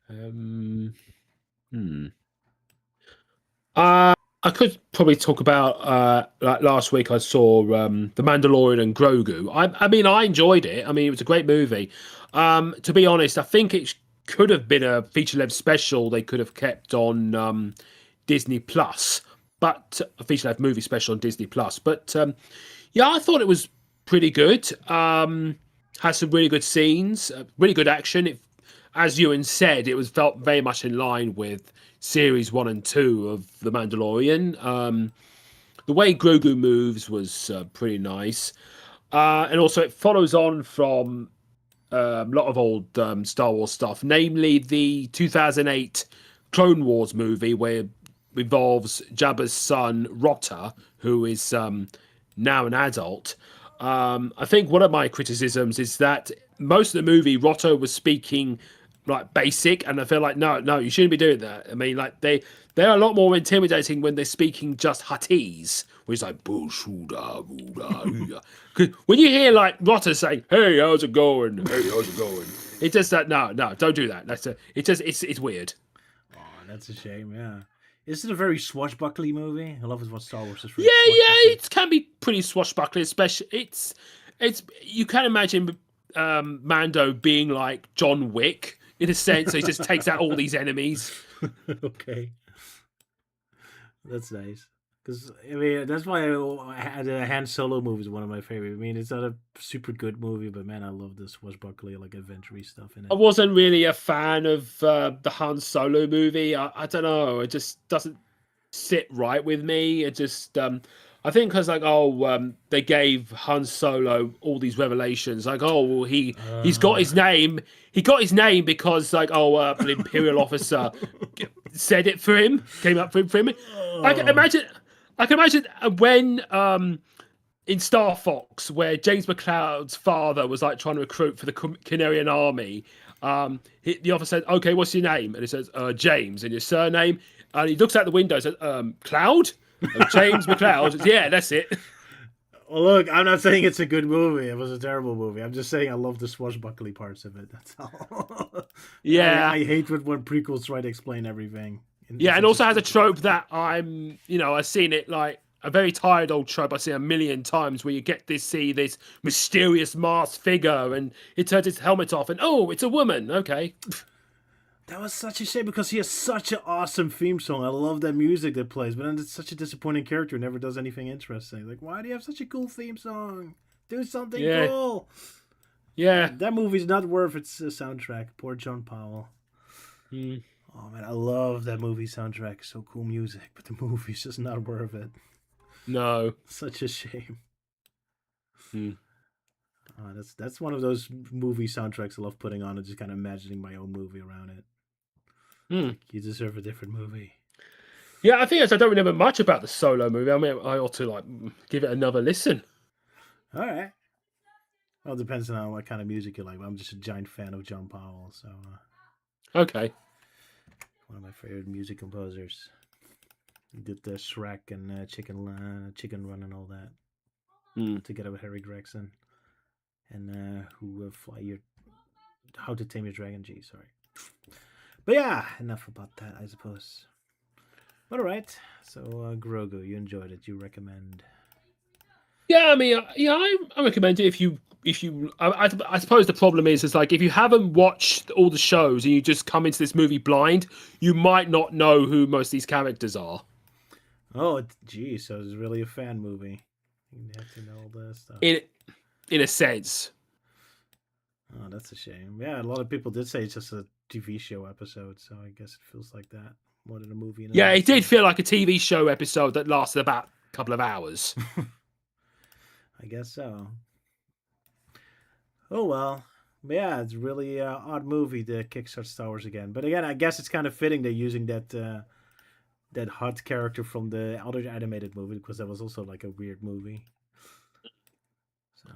Um, hmm. I could probably talk about like last week I saw The Mandalorian and Grogu. I mean I enjoyed it. I mean it was a great movie. To be honest, I think it could have been a feature length special they could have kept on Disney Plus, but a feature length movie special on Disney Plus. But yeah, I thought it was pretty good. Has some really good scenes, really good action. As Ewan said, it was felt very much in line with series 1 and 2 of The Mandalorian. The way Grogu moves was pretty nice, and also it follows on from a lot of old Star Wars stuff, namely the 2008 Clone Wars movie, where it involves Jabba's son Rotter, who is now an adult. I think one of my criticisms is that most of the movie Rotter was speaking like basic, and I feel like no, you shouldn't be doing that. I mean, like they're a lot more intimidating when they're speaking just Huttese, which is like bullshooda, booda, because when you hear like Rotter saying, "Hey, how's it going? Hey, how's it going?" It just that no, don't do that. It's weird. Oh, that's a shame. Yeah. Is it a very swashbuckly movie? I love it when Star Wars is very Yeah, swashbuckly. it can be pretty swashbuckling, especially it's you can imagine Mando being like John Wick in a sense. So he just takes out all these enemies. Okay, that's nice. Because I mean, that's why I had a Han Solo movie is one of my favorite. I mean, it's not a super good movie, but man, I love this swashbuckly like adventure stuff in I it. wasn't really a fan of the Han Solo movie. I don't know. It just doesn't sit right with me. It just I think because like they gave Han Solo all these revelations like well he's got Uh, his name because like an Imperial officer said it for him, came up for him. I can oh, imagine I can imagine when in Star Fox, where James McCloud's father was like trying to recruit for the Canarian Army, the officer said, "Okay, what's your name?" And he says, "James." And your surname? And he looks out the window and says, "Cloud." James McCloud. Yeah, that's it. well, look, I'm not saying it's a good movie. It was a terrible movie. I'm just saying I love the swashbuckly parts of it. That's all. Yeah, I hate when prequels try to explain everything in yeah, and such a also has a stupid trope way. that I've seen it like a very tired old trope I've seen a million times where you get this mysterious masked figure and it turns its helmet off and oh, it's a woman. Okay. That was such a shame because he has such an awesome theme song. I love that music that plays, but then it's such a disappointing character who never does anything interesting. Like, why do you have such a cool theme song? Do something Yeah, cool. yeah. That movie's not worth its soundtrack. Poor John Powell. Mm, Oh man, I love that movie soundtrack. So cool music, but the movie's just not worth it. no. Such a shame. Mm, That's one of those movie soundtracks I love putting on and just kind of imagining my own movie around it. It's mm. like you deserve a different movie. Yeah, I think as I don't remember much about the solo movie. I mean, I ought to like give it another listen. All right. Well, it depends on what kind of music you like. I'm just a giant fan of John Powell, so Okay. one of my favorite music composers. He did the Shrek and Chicken Run and all that Mm. together with Harry Gregson and who fly your How to Tame Your Dragon G. Sorry, but yeah, enough about that, I suppose. But all right, so Grogu, you enjoyed it. You recommend? Yeah, I mean, yeah, I recommend it if you. I suppose the problem is like if you haven't watched all the shows and you just come into this movie blind, you might not know who most of these characters are. Oh, geez, so it's really a fan movie. You have to know all this stuff. In in a sense. Oh, that's a shame. Yeah, a lot of people did say it's just a TV show episode, so I guess it feels like that more than a movie in and Yeah, of it did itself. feel like a TV show episode that lasted about a couple of hours. I guess so. Oh well. But yeah, it's really odd movie to kickstart Star Wars again. But again, I guess it's kind of fitting they're using that hot character from the other animated movie because that was also like a weird movie. So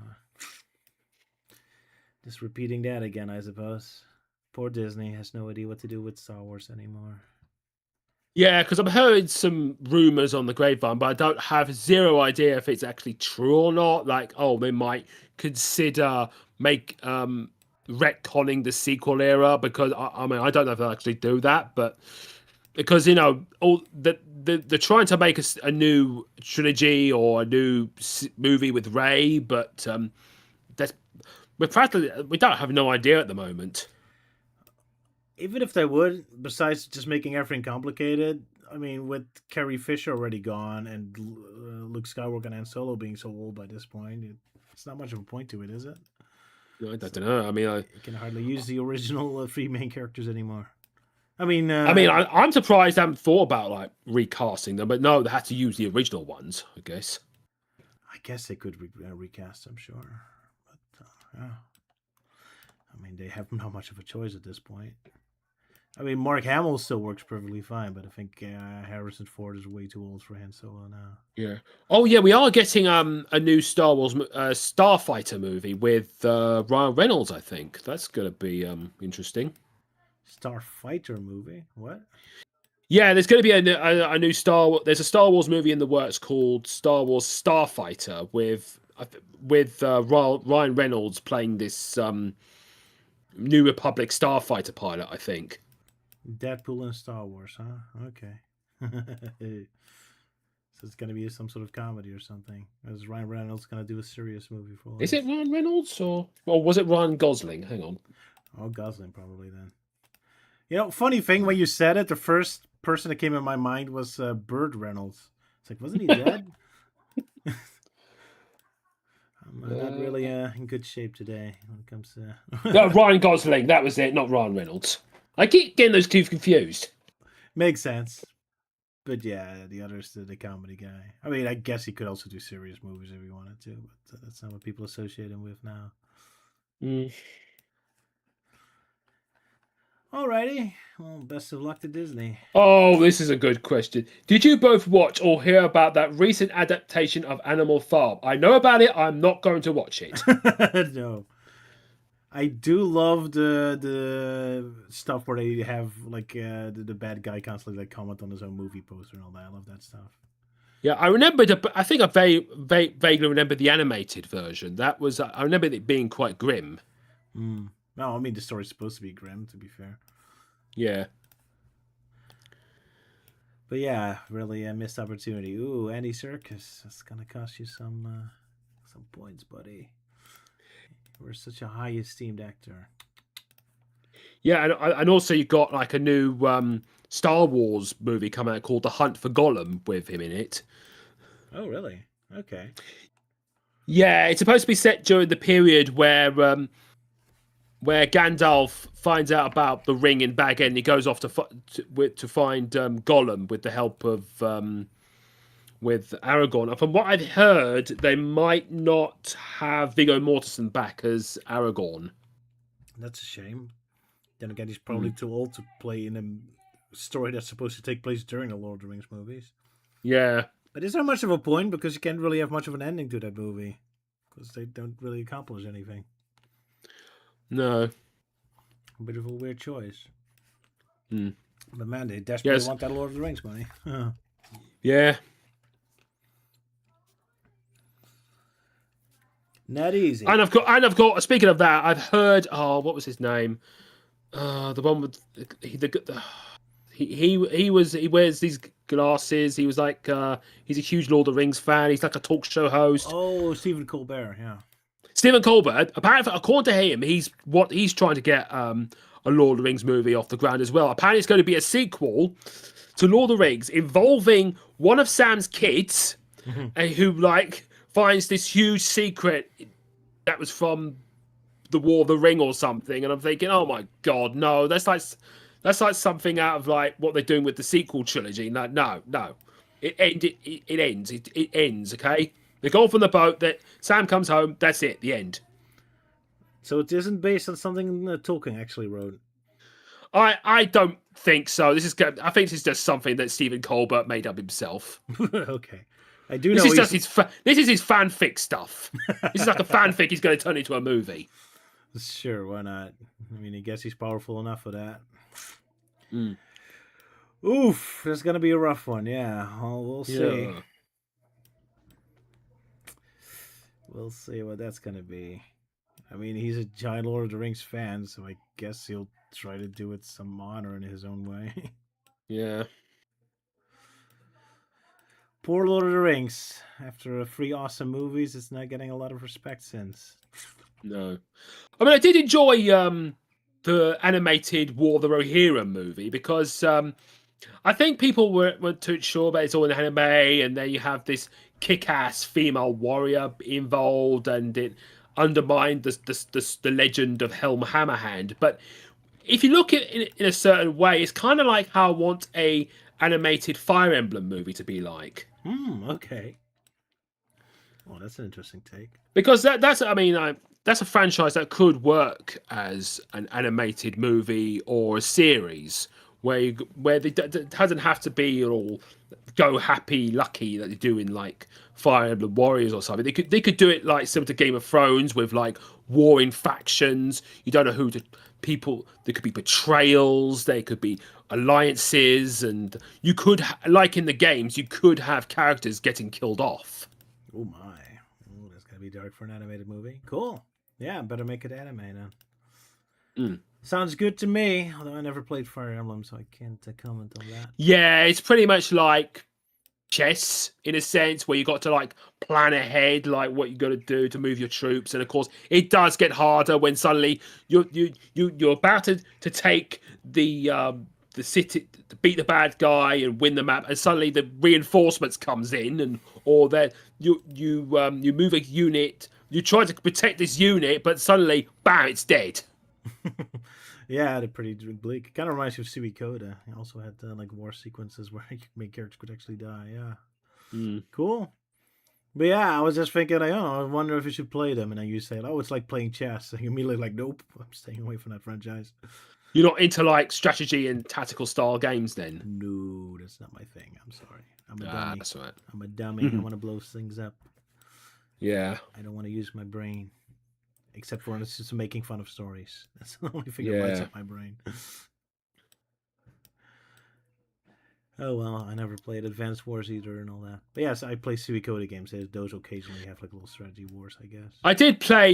just repeating that again, I suppose. Poor Disney has no idea what to do with Star Wars anymore. Yeah, because I'm hearing some rumors on the grapevine, but I don't have zero idea if it's actually true or not. Like, oh, they might consider retconning the sequel era because I mean I don't know if they'll actually do that, but because all they're trying to make a new trilogy or a new movie with Ray, but that's we don't have no idea at the moment. Even if they would, besides just making everything complicated, I mean, with Carrie Fisher already gone and Luke Skywalker and Han Solo being so old by this point, it's not much of a point to it, is it? I It's, don't know. I mean, you can hardly use the original three main characters anymore. I mean, I'm surprised I haven't thought about like recasting them, but no, they had to use the original ones, I guess. I guess they could recast, I'm sure. But, yeah. I mean, they have not much of a choice at this point. I mean, Mark Hamill still works perfectly fine, but I think Harrison Ford is way too old for Han Solo now. Yeah. Oh yeah, we are getting a new Star Wars Starfighter movie with Ryan Reynolds. I think that's gonna be interesting. Starfighter movie? What? Yeah, there's going to be a new There's a Star Wars movie in the works called Star Wars Starfighter with Ryan Reynolds playing this New Republic starfighter pilot. I think. Deadpool and Star Wars, huh? Okay. So it's gonna be some sort of comedy or something. Is Ryan Reynolds gonna do a serious movie for Is once? it Ryan Reynolds or was it Ryan Gosling? Hang on. Oh, Gosling probably then. You know, funny thing when you said it, the first person that came in my mind was Burt Reynolds. It's like, wasn't he dead? I'm not really in good shape today when it comes to. No, Ryan Gosling. That was it, not Ryan Reynolds. I keep getting those two confused. Makes sense. But yeah, the other's the comedy guy. I mean, I guess he could also do serious movies if he wanted to, but that's not what people associate him with now. Mm. Alrighty. Well, best of luck to Disney. Oh, this is a good question. Did you both watch or hear about that recent adaptation of Animal Farm? I know about it. I'm not going to watch it. No. I do love the stuff where they have like the bad guy constantly like comment on his own movie poster and all that. I love that stuff. Yeah, I remember. I think I vaguely remember the animated version. That was. I remember it being quite grim. Mm. No, I mean the story's supposed to be grim. To be fair. Yeah. But yeah, really a missed opportunity. Ooh, Andy Serkis. That's gonna cost you some points, buddy. We're such a high esteemed actor. Yeah, and also you got like a new Star Wars movie coming out called The Hunt for Gollum with him in it. Oh, really? Okay. Yeah, it's supposed to be set during the period where Gandalf finds out about the ring in Bag End. He goes off to find Gollum with the help of with Aragorn. And from what I've heard, they might not have Viggo Mortensen back as Aragorn. That's a shame. Then again, he's probably Mm. too old to play in a story that's supposed to take place during the Lord of the Rings movies. Yeah. But is there much of a point? Because you can't really have much of an ending to that movie. Because they don't really accomplish anything. No. A bit of a weird choice. Mm. But man, they desperately Yes. want that Lord of the Rings money. Yeah. Not easy. And I've got. Speaking of that, I've heard. Oh, what was his name? The one with he wears these glasses. He was like he's a huge Lord of the Rings fan. He's like a talk show host. Oh, Stephen Colbert, yeah. Stephen Colbert. Apparently, according to him, he's trying to get a Lord of the Rings movie off the ground as well. Apparently, it's going to be a sequel to Lord of the Rings involving one of Sam's kids, who like finds this huge secret that was from the War of the Ring or something, and I'm thinking, oh my god, no, that's like something out of like what they're doing with the sequel trilogy. No, it ends. It ends. Okay, they go off on the boat. That Sam comes home. That's it. The end. So it isn't based on something Tolkien actually wrote. I don't think so. I think this is just something that Stephen Colbert made up himself. Okay, I do This know is just this is his fanfic stuff. This is like a fanfic he's going to turn into a movie. Sure, why not? I mean, I guess he's powerful enough for that. Mm. Oof, that's gonna be a rough one. Yeah, well, we'll see. Yeah. We'll see what that's gonna be. I mean, he's a giant Lord of the Rings fan, so I guess he'll try to do it some honor in his own way. Yeah. Poor Lord of the Rings. After three awesome movies, it's not getting a lot of respect since. No. I mean, I did enjoy the animated War of the Rohirrim movie because I think people weren't too sure that it's all an anime, and then you have this kick-ass female warrior involved, and it undermined the legend of Helm Hammerhand. But if you look at it in a certain way, it's kind of like how I want a animated Fire Emblem movie to be like. Okay. Well, that's an interesting take. Because that's I mean that's a franchise that could work as an animated movie or a series where it doesn't have to be all go happy lucky that they do in like Fire Emblem Warriors or something. They could do it like similar to Game of Thrones with like warring factions. You don't know who to people. There could be betrayals. There could be alliances, and you could like in the games you could have characters getting killed off. Oh my. Oh, that's gonna be dark for an animated movie. Cool. Yeah, better make it anime now. Mm. Sounds good to me. Although I never played Fire Emblem, so I can't comment on that. Yeah, it's pretty much like chess in a sense where you got to like plan ahead like what you got to do to move your troops, and of course it does get harder when suddenly you're about to take the city to beat the bad guy and win the map, and suddenly the reinforcements comes in, and or that you move a unit, you try to protect this unit, but suddenly bam, it's dead. Yeah, they're pretty bleak. Kind of reminds me of Suikoda. He also had like war sequences where main characters could actually die. Yeah, Mm. cool. But yeah, I was just thinking, like, oh, I wonder if you should play them. And then you said, oh, it's like playing chess. And you immediately like, nope, I'm staying away from that franchise. You're not into like strategy and tactical style games then? No, that's not my thing. I'm sorry. I'm a Ah, dummy. that's right. I'm a dummy. I want to blow things up. Yeah, I don't want to use my brain. Except for it's just making fun of stories. That's the only thing that lights yeah. up my brain. Oh well, I never played Advanced Wars either and all that. But yes, I play Suikoda games. Those occasionally have like little strategy wars, I guess. I did play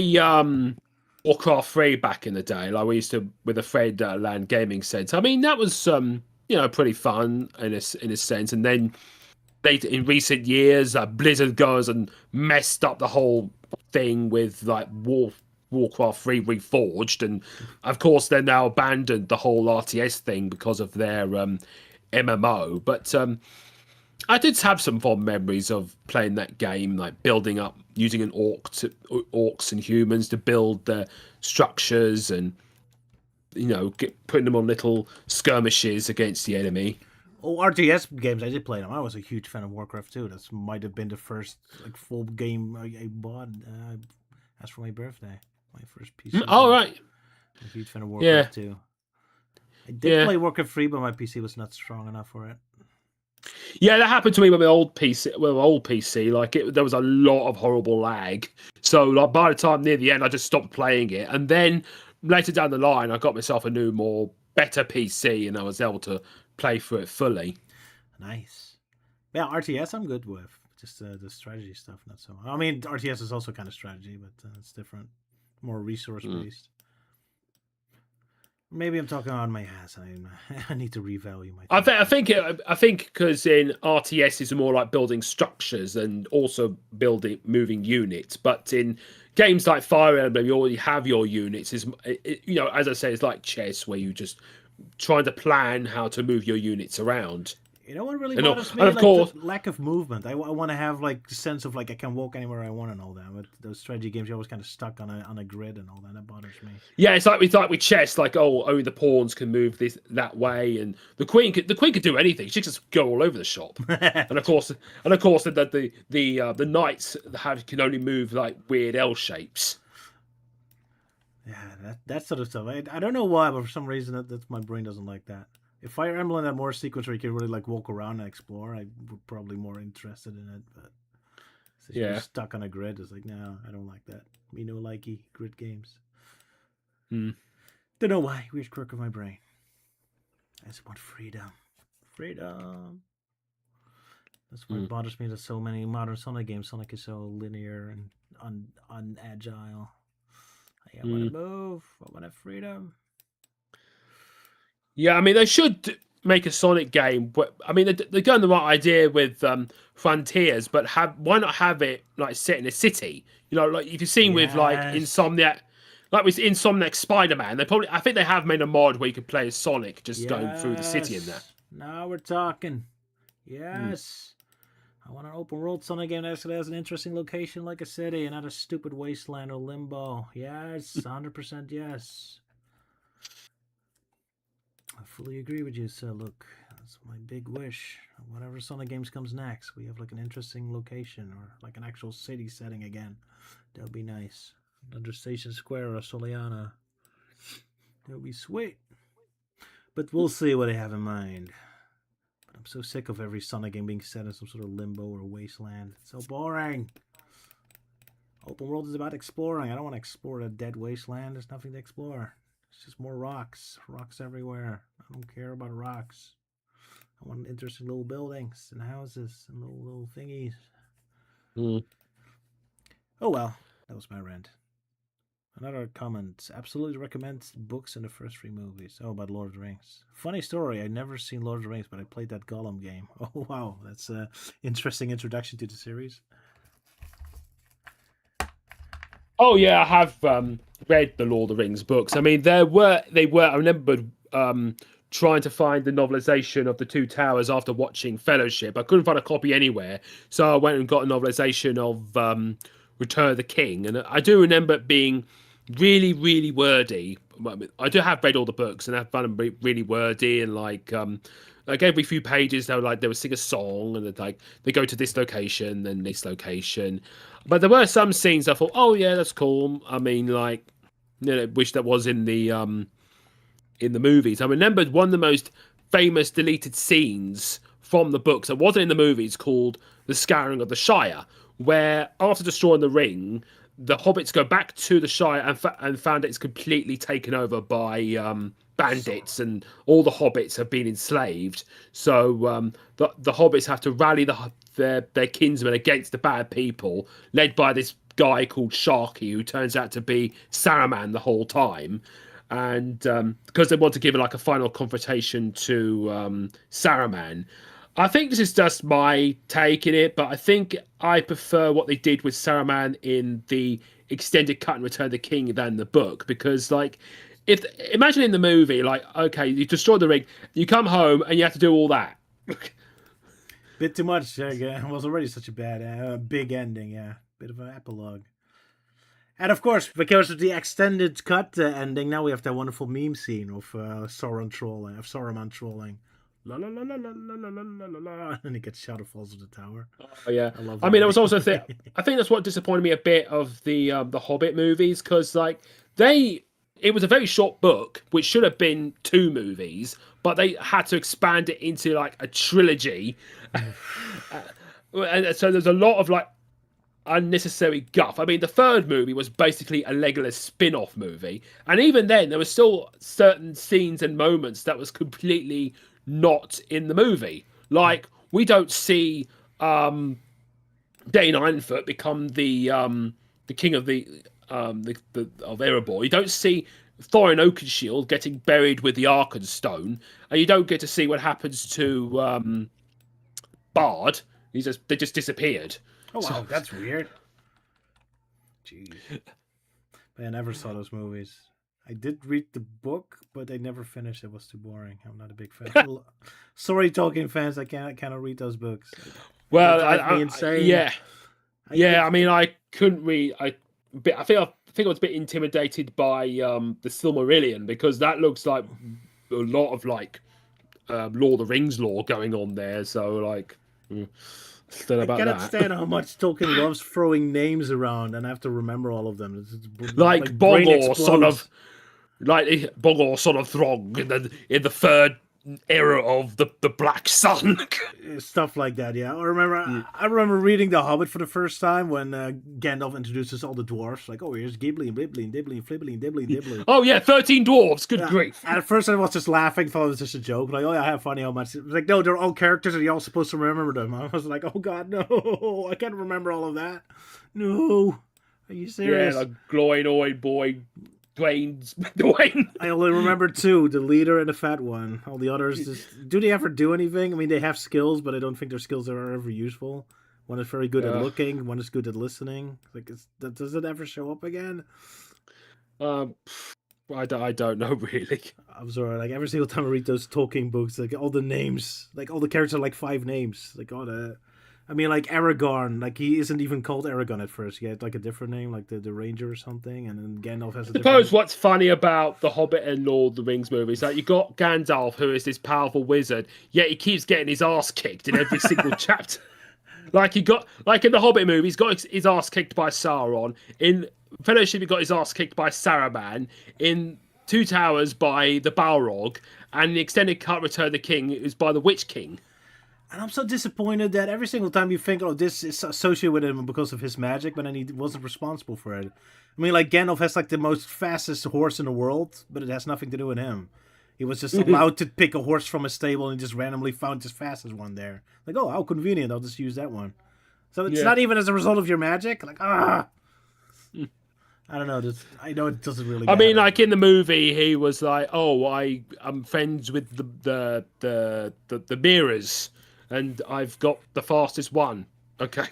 Warcraft 3 back in the day. Like we used to with a friend at LAN Gaming Centre. I mean, that was pretty fun in a sense. And then they in recent years, Blizzard goes and messed up the whole thing with like Warcraft 3 Reforged, and of course they're now abandoned the whole RTS thing because of their MMO. But I did have some fond memories of playing that game, like building up, using orcs and humans to build the structures, and putting them on little skirmishes against the enemy. Oh, RTS games, I did play them. I was a huge fan of Warcraft too. That might have been the first like full game I bought. As for my birthday, my first PC Oh game. right, I'm a huge fan of yeah, Warcraft too. I did yeah, play Warcraft 3, but my PC was not strong enough for it. yeah. That happened to me with my old PC. Well, my old PC, like there was a lot of horrible lag. So like by the time near the end, I just stopped playing it, and then later down the line, I got myself a new, more better PC, and I was able to play through it fully. Nice. Yeah, RTS I'm good with. Just the strategy stuff, not so. I mean, RTS is also kind of strategy, but it's different, more resource Mm. based. Maybe I'm talking on my ass. I need to revalue my. I think because in RTS is more like building structures and also building moving units, but in games like Fire Emblem, you already have your units. As I say, it's like chess where you just trying to plan how to move your units around. You know what really And, bothers and me? of Like the course, lack of movement. I want to have like the sense of like I can walk anywhere I want and all that. But those strategy games, you're always kind of stuck on a grid and all that. That bothers me. yeah, it's like with chess, like only the pawns can move this that way, and the queen could do anything. She could just go all over the shop. And of course, the knights can only move like weird L shapes. Yeah, that sort of stuff. I don't know why, but for some reason that's my brain doesn't like that. If Fire Emblem had more sequence where you could really like walk around and explore, I would probably more interested in it. But since you're Yeah. stuck on a grid, it's like no, I don't like that. Me no likey grid games. Mm. Don't know why. Weird quirk of my brain. I just want freedom. Freedom. That's why Mm. it bothers me that so many modern Sonic games, Sonic is so linear and unagile. I want to Mm. move. I want to have freedom. Yeah, I mean they should make a Sonic game, but I mean they're going the right idea with Frontiers, but have why not have it like set in a city? You know, like if you've seen with like Yes. Insomniac, like with Insomniac Spider-Man, they probably I think they have made a mod where you could play as Sonic just going through the city in that. Yes. Now we're talking. Mm. Yes. I want an open world Sonic game that actually has an interesting location like a city and not a stupid wasteland or limbo. Yes. 100% yes. I fully agree with you, so look, that's my big wish. Whatever Sonic games comes next, we have like an interesting location or like an actual city setting again. That would be nice. Under Station Square or Soliana. That would be sweet. But we'll see what they have in mind. But I'm so sick of every Sonic game being set in some sort of limbo or wasteland. It's so boring. Open world is about exploring. I don't want to explore a dead wasteland. There's nothing to explore. It's just more rocks. Rocks everywhere. I don't care about rocks. I want interesting little buildings and houses and little thingies. Mm. Oh well, that was my rant. Another comment. Absolutely recommend books and the first three movies. Oh, about Lord of the Rings. Funny story. I never seen Lord of the Rings, but I played that Gollum game. Oh wow, that's a interesting introduction to the series. Oh yeah, I have read the Lord of the Rings books. I mean, they were. I remember trying to find the novelization of the Two Towers after watching Fellowship. I couldn't find a copy anywhere, so I went and got a novelization of Return of the King, and I do remember it being really, really wordy. I do have read all the books, and I found them really wordy and like every few pages they would sing a song and like they go to this location then this location, but there were some scenes I thought, oh yeah, that's cool. I mean, like, wish that was in the movies. I remembered one of the most famous deleted scenes from the books that wasn't in the movies called The Scouring of the Shire, where after destroying the ring, the hobbits go back to the Shire and found it's completely taken over by bandits, Sauron. and all the hobbits have been enslaved. So the hobbits have to rally their kinsmen against the bad people, led by this guy called Sharky, who turns out to be Saruman the whole time. And because they want to give it like a final confrontation to Saruman. I think this is just my take in it, but I think I prefer what they did with Saruman in the extended cut and Return of the King than the book, because like if imagine in the movie, like, okay, you destroy the ring, you come home and you have to do all that. Bit too much. It was already such a big ending. Yeah, bit of an epilogue. And of course, because of the extended cut ending, now we have that wonderful meme scene of Saruman trolling. La la la la la la la la la la, and he gets shot and falls to the tower. Oh yeah, I love I that mean, it was ending. also I think that's what disappointed me a bit of the Hobbit movies, because like it was a very short book, which should have been two movies, but they had to expand it into like a trilogy, and so there's a lot of like unnecessary guff. I mean, the third movie was basically a Legolas spin-off movie, and even then, there were still certain scenes and moments that was completely not in the movie. Like we don't see Dane Ironfoot become the king of the of Erebor. You don't see Thorin Oakenshield getting buried with the Arkenstone, and you don't get to see what happens to Bard. They just disappeared. Oh So wow, that's weird. Jeez, I never saw those movies. I did read the book, but I never finished. It was too boring. I'm not a big fan. Sorry, Tolkien fans. I cannot read those books. They well, drive me insane. yeah, I yeah. it, I mean, I couldn't read. I think I was a bit intimidated by the Silmarillion, because that looks like a lot of like Lord of the Rings lore going on there. So like, don't know I about cannot that. stand how much Tolkien loves throwing names around, and I have to remember all of them. My Like brain Bogor, son of explodes. like Bogor, son of Throg in the third era of the Black Sun. Stuff like that. Yeah, Yeah. I remember reading The Hobbit for the first time when Gandalf introduces all the dwarfs. Like, oh, here's Ghibli and Bibbly and Dibbly and Flibbly and Dibbly and Dibbly. Oh yeah, 13 dwarves. Good Yeah. grief. At first, I was just laughing, thought it was just a joke. Like, oh yeah, I have funny how much. It was like, no, they're all characters, and you're all supposed to remember them. I was like, oh god, no, I can't remember all of that. No, are you Yeah, serious? like Gloin, Oi, Boy, Dwayne. I only remember two: the leader and the fat one. All the others, just do they ever do anything? I mean, they have skills, but I don't think their skills are ever useful. One is very good at looking. One is good at listening. Like, does it ever show up again? I don't know really. I'm sorry. Like every single time I read those talking books, like all the names, like all the characters are like 5 names. Like all the, I mean, like Aragorn. Like he isn't even called Aragorn at first. He had like a different name, like the Ranger or something. And then Gandalf has a I different. suppose what's funny about the Hobbit and Lord of the Rings movies, like you got Gandalf, who is this powerful wizard, yet he keeps getting his ass kicked in every single chapter. Like he got, like in the Hobbit movie, he's got his ass kicked by Sauron. In Fellowship, he got his ass kicked by Saruman. In Two Towers, by the Balrog, and the extended cut Return of the King is by the Witch King. And I'm so disappointed that every single time you think, oh, this is associated with him because of his magic, but then he wasn't responsible for it. I mean, like Gandalf has like the most fastest horse in the world, but it has nothing to do with him. He was just allowed to pick a horse from a stable and just randomly found his fastest one there. Like, oh, how convenient! I'll just use that one. So it's not even as a result of your magic. Like, I don't know. I know it doesn't really. I mean, like in the movie, he was like, "Oh, I'm friends with the mirrors, and I've got the fastest one." Okay.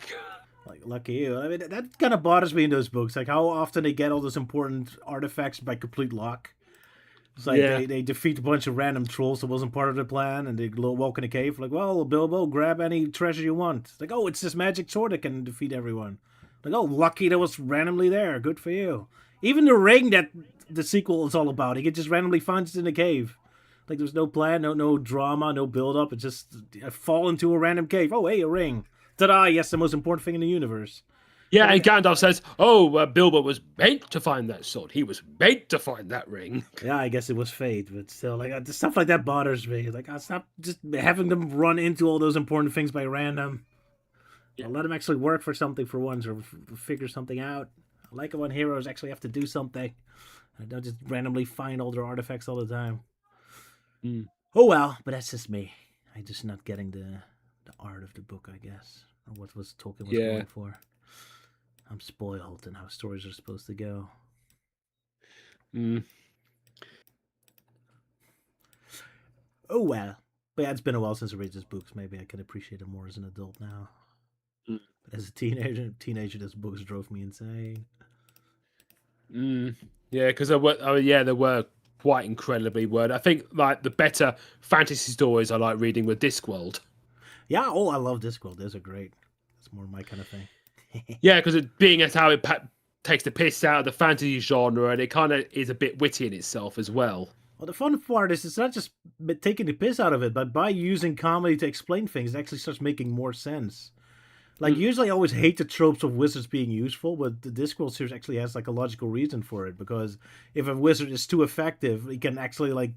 Like, lucky you. I mean, that kind of bothers me in those books. Like, how often they get all those important artifacts by complete luck. It's like they defeat a bunch of random trolls that wasn't part of the plan, and they walk in a cave. Like, well, Bilbo, grab any treasure you want. It's like, oh, it's this magic sword that can defeat everyone. Like, oh, lucky that was randomly there. Good for you. Even the ring that the sequel is all about, he can just randomly find it in a cave. Like, there's no plan, no drama, no build-up. It's just fall into a random cave. Oh, hey, a ring. Ta-da, yes, the most important thing in the universe. Yeah, and Gandalf says, "Oh, Bilbo was meant to find that sword. He was meant to find that ring." Yeah, I guess it was fate, but still, like stuff like that bothers me. Like, I'll stop just having them run into all those important things by random. Yeah. I'll let them actually work for something for once, or figure something out. I like it when heroes actually have to do something. I don't just randomly find all their artifacts all the time. Oh well, but that's just me. I'm just not getting the art of the book, I guess, or what was Tolkien was going for. I'm spoiled in how stories are supposed to go. Oh well. But yeah, it's been a while since I read these books. Maybe I can appreciate it more as an adult now. But as a teenager, those books drove me insane. Yeah, because they were quite incredibly worded. I think like the better fantasy stories I like reading were Discworld. Yeah, I love Discworld. Those are great. It's more my kind of thing. Yeah, because being as how it takes the piss out of the fantasy genre, and it kind of is a bit witty in itself as well. Well, the fun part is it's not just taking the piss out of it, but by using comedy to explain things, it actually starts making more sense. Like, usually I always hate the tropes of wizards being useful, but the Discworld series actually has, like, a logical reason for it, because if a wizard is too effective, he can actually, like,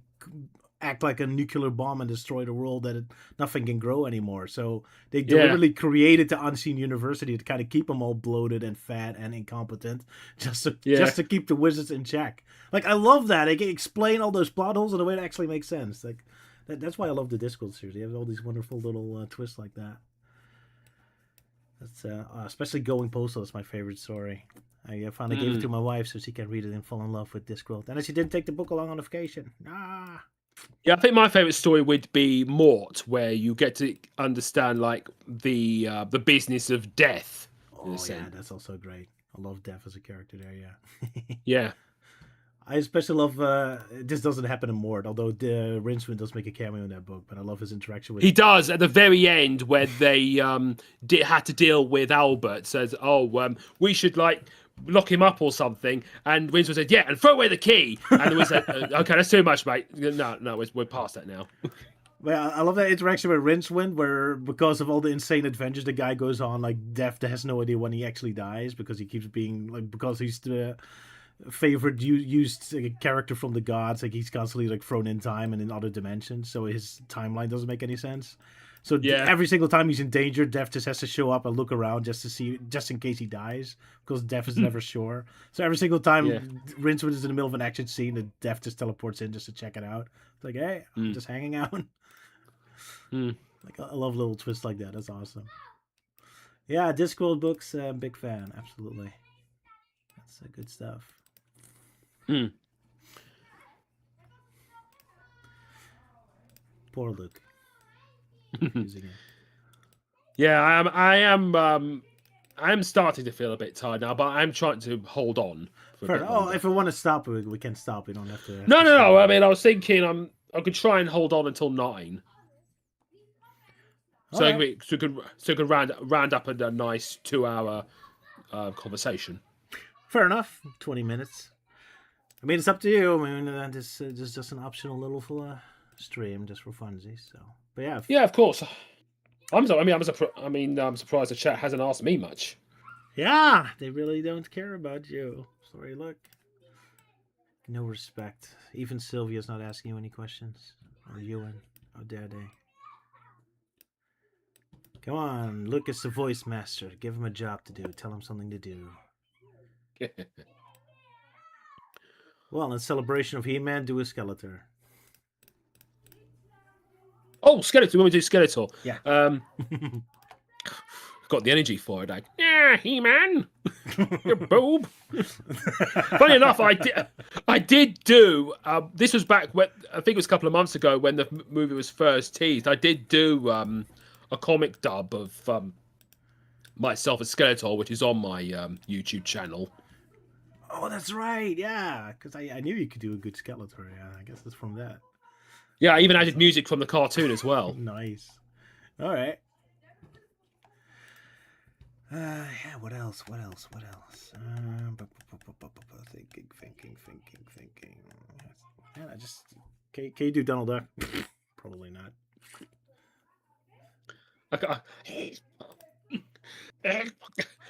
act like a nuclear bomb and destroy the world that nothing can grow anymore. So they deliberately created the Unseen University to kind of keep them all bloated and fat and incompetent, just to keep the wizards in check. Like, I love that. They can explain all those plot holes in a way that actually makes sense. Like, that's why I love the Discworld series. They have all these wonderful little twists like that. That's especially Going Postal is my favorite story. I finally gave it to my wife so she can read it and fall in love with Discworld. And she didn't take the book along on vacation. Yeah, I think my favorite story would be Mort, where you get to understand like the business of death. Oh yeah, that's also great. I love Death as a character there. Yeah. Yeah. I especially love. This doesn't happen in Mort, although Rincewind does make a cameo in that book. But I love his interaction with. He does at the very end, where they had to deal with Albert. Says, "Oh, we should like lock him up or something." And Rincewind said, "Yeah, and throw away the key." And we said, "Okay, that's too much, mate. No, we're past that now." Well, I love that interaction with Rincewind, where because of all the insane adventures the guy goes on, like Death has no idea when he actually dies because he keeps being like because he's favorite used character from the gods. Like he's constantly like thrown in time and in other dimensions, so his timeline doesn't make any sense. So Yeah. every single time he's in danger, Death just has to show up and look around just to see, just in case he dies, because Death is never sure. So every single Yeah. time Rincewood is in the middle of an action scene, the Death just teleports in just to check it out. It's like, hey, I'm just hanging out. Like I love little twists like that. That's awesome. Yeah, Discworld books, big fan. Absolutely, that's good stuff. Mm. Poor Luke. Using it. Yeah, I am starting to feel a bit tired now, but I'm trying to hold on for a Fair. bit Oh, longer. if we want to stop, we can stop. We don't have to. No. I mean, I was thinking I could try and hold on until 9. So, Right. so we could round up a nice 2-hour conversation. Fair enough. 20 minutes. I mean, it's up to you. I mean, this is just an optional little stream just for funsies. So, but yeah. Yeah, of course. I'm surprised the chat hasn't asked me much. Yeah, they really don't care about you. Sorry, look. No respect. Even Sylvia's not asking you any questions. Or Ewan. How dare they? Come on, Luke is the voice master. Give him a job to do. Tell him something to do. Well, in celebration of He-Man, do a Skeletor. Oh, Skeletor. We want to do Skeletor. Yeah. Got the energy for it. Like, yeah, He-Man, you boob. Funny enough, I did do. This was back when I think it was a couple of months ago when the movie was first teased. I did do a comic dub of myself as Skeletor, which is on my YouTube channel. Oh, that's right. Yeah, because I knew you could do a good Skeletor. Yeah, I guess it's from that. Yeah, I even added music from the cartoon as well. Nice. All right. Yeah. What else? Thinking. Yeah, I just can you do Donald Duck? Probably not.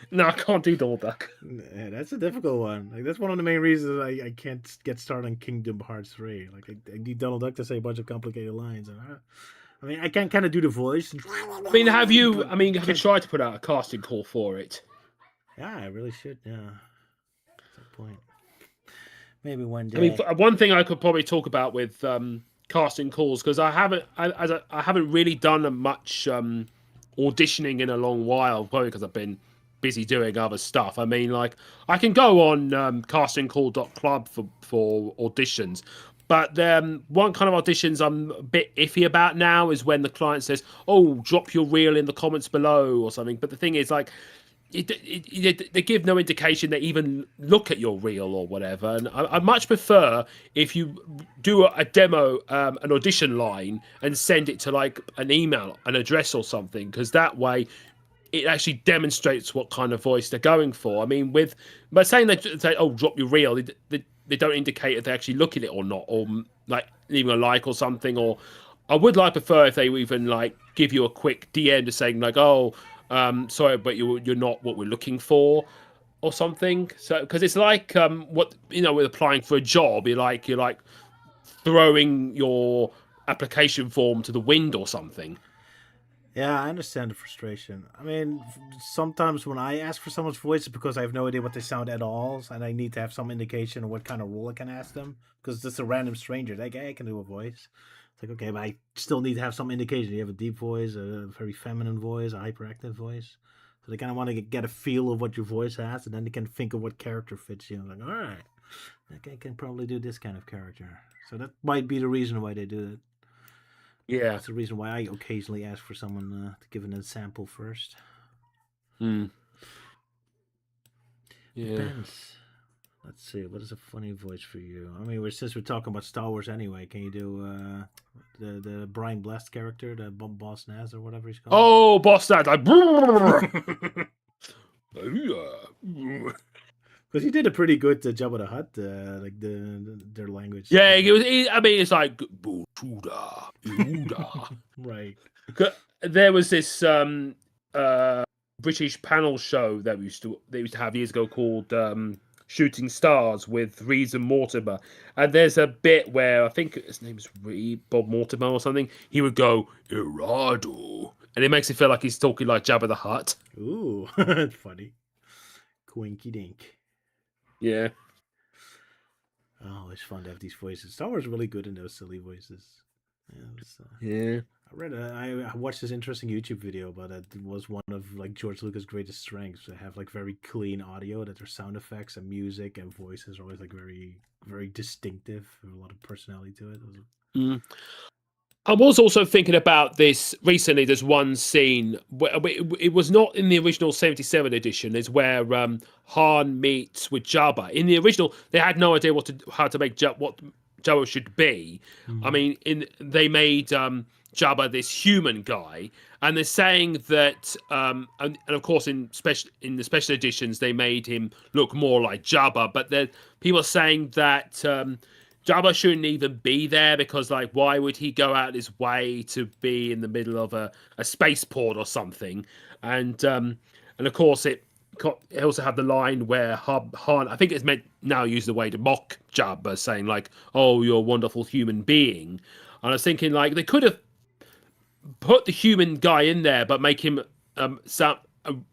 No, I can't do Donald Duck. Yeah, that's a difficult one. Like that's one of the main reasons I can't get started on Kingdom Hearts 3. Like I need Donald Duck to say a bunch of complicated lines, and I mean I can kind of do the voice. I mean, have you tried to put out a casting call for it? Yeah, I really should. Yeah, that's a point. Maybe one day. I mean, one thing I could probably talk about with casting calls, because I haven't really done much auditioning in a long while, probably because I've been busy doing other stuff. I mean, like I can go on castingcall.club for auditions, but one kind of auditions I'm a bit iffy about now is when the client says, "Oh, drop your reel in the comments below" or something. But the thing is, like, they give no indication they even look at your reel or whatever. And I much prefer if you do a demo, an audition line, and send it to like an email, an address or something, because that way it actually demonstrates what kind of voice they're going for. I mean, by saying they say, "Oh, drop your reel," they don't indicate if they actually look at it or not, or like leaving a like or something. Or I would like prefer if they even like give you a quick DM to saying like, "Oh, sorry, but you're not what we're looking for," or something. So because it's like what with applying for a job, you're like throwing your application form to the wind or something. Yeah, I understand the frustration. I mean, sometimes when I ask for someone's voice, it's because I have no idea what they sound at all, and I need to have some indication of what kind of role I can ask them. Because it's just a random stranger, like, hey, I can do a voice. It's like, okay, but I still need to have some indication. You have a deep voice, a very feminine voice, a hyperactive voice. So they kind of want to get a feel of what your voice has, and then they can think of what character fits you. Like, all right, okay, I can probably do this kind of character. So that might be the reason why they do it. Yeah, that's the reason why I occasionally ask for someone to give an example first. Yeah. Depends. Let's see. What is a funny voice for you? I mean, since we're talking about Star Wars anyway, can you do the Brian Blessed character, the Boss Nass or whatever he's called? Oh, Boss Nass! Like, because he did a pretty good Jabba the Hutt, like their language. Yeah, I mean, it's like right. There was this British panel show that they used to have years ago called Shooting Stars with Reeves and Mortimer, and there's a bit where I think his name is Bob Mortimer or something. He would go Irado, and it makes it feel like he's talking like Jabba the Hutt. Ooh, funny. Quinky dink. Yeah. Oh, it's fun to have these voices. Star Wars is really good in those silly voices. Yeah, Yeah. I watched this interesting YouTube video about it. It was one of like George Lucas' greatest strengths to have like very clean audio, that their sound effects and music and voices are always like very distinctive, a lot of personality to it. Mm. I was also thinking about this recently. There's one scene where it was not in the original 77 edition. Is where Han meets with Jabba. In the original, they had no idea how to make what Jabba should be. I Mm-hmm. mean, they made Jabba this human guy, and they're saying that, and of course in the special editions they made him look more like Jabba. But people are saying that. Jabba shouldn't even be there because, like, why would he go out his way to be in the middle of a spaceport or something? And of course, it also had the line where Han, I think it's meant now use the way to mock Jabba, saying like, "Oh, you're a wonderful human being." And I was thinking like they could have put the human guy in there, but make him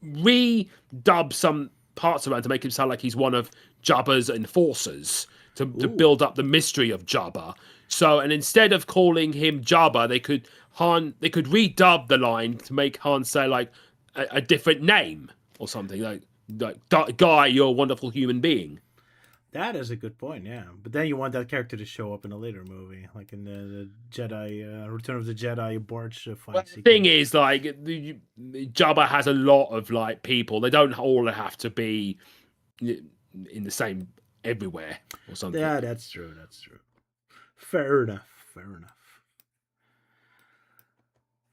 redub some parts around to make him sound like he's one of Jabba's enforcers to Ooh, build up the mystery of Jabba. So, and instead of calling him Jabba, they could redub the line to make Han say like a different name or something like Guy, you're a wonderful human being. that is a good point. Yeah, but then you want that character to show up in a later movie, like in the Jedi Return of the Jedi barge Well, fight the thing sequence. is, like, Jabba has a lot of like people. They don't all have to be in the same everywhere or something. Yeah, that's true. That's true. Fair enough. Fair enough.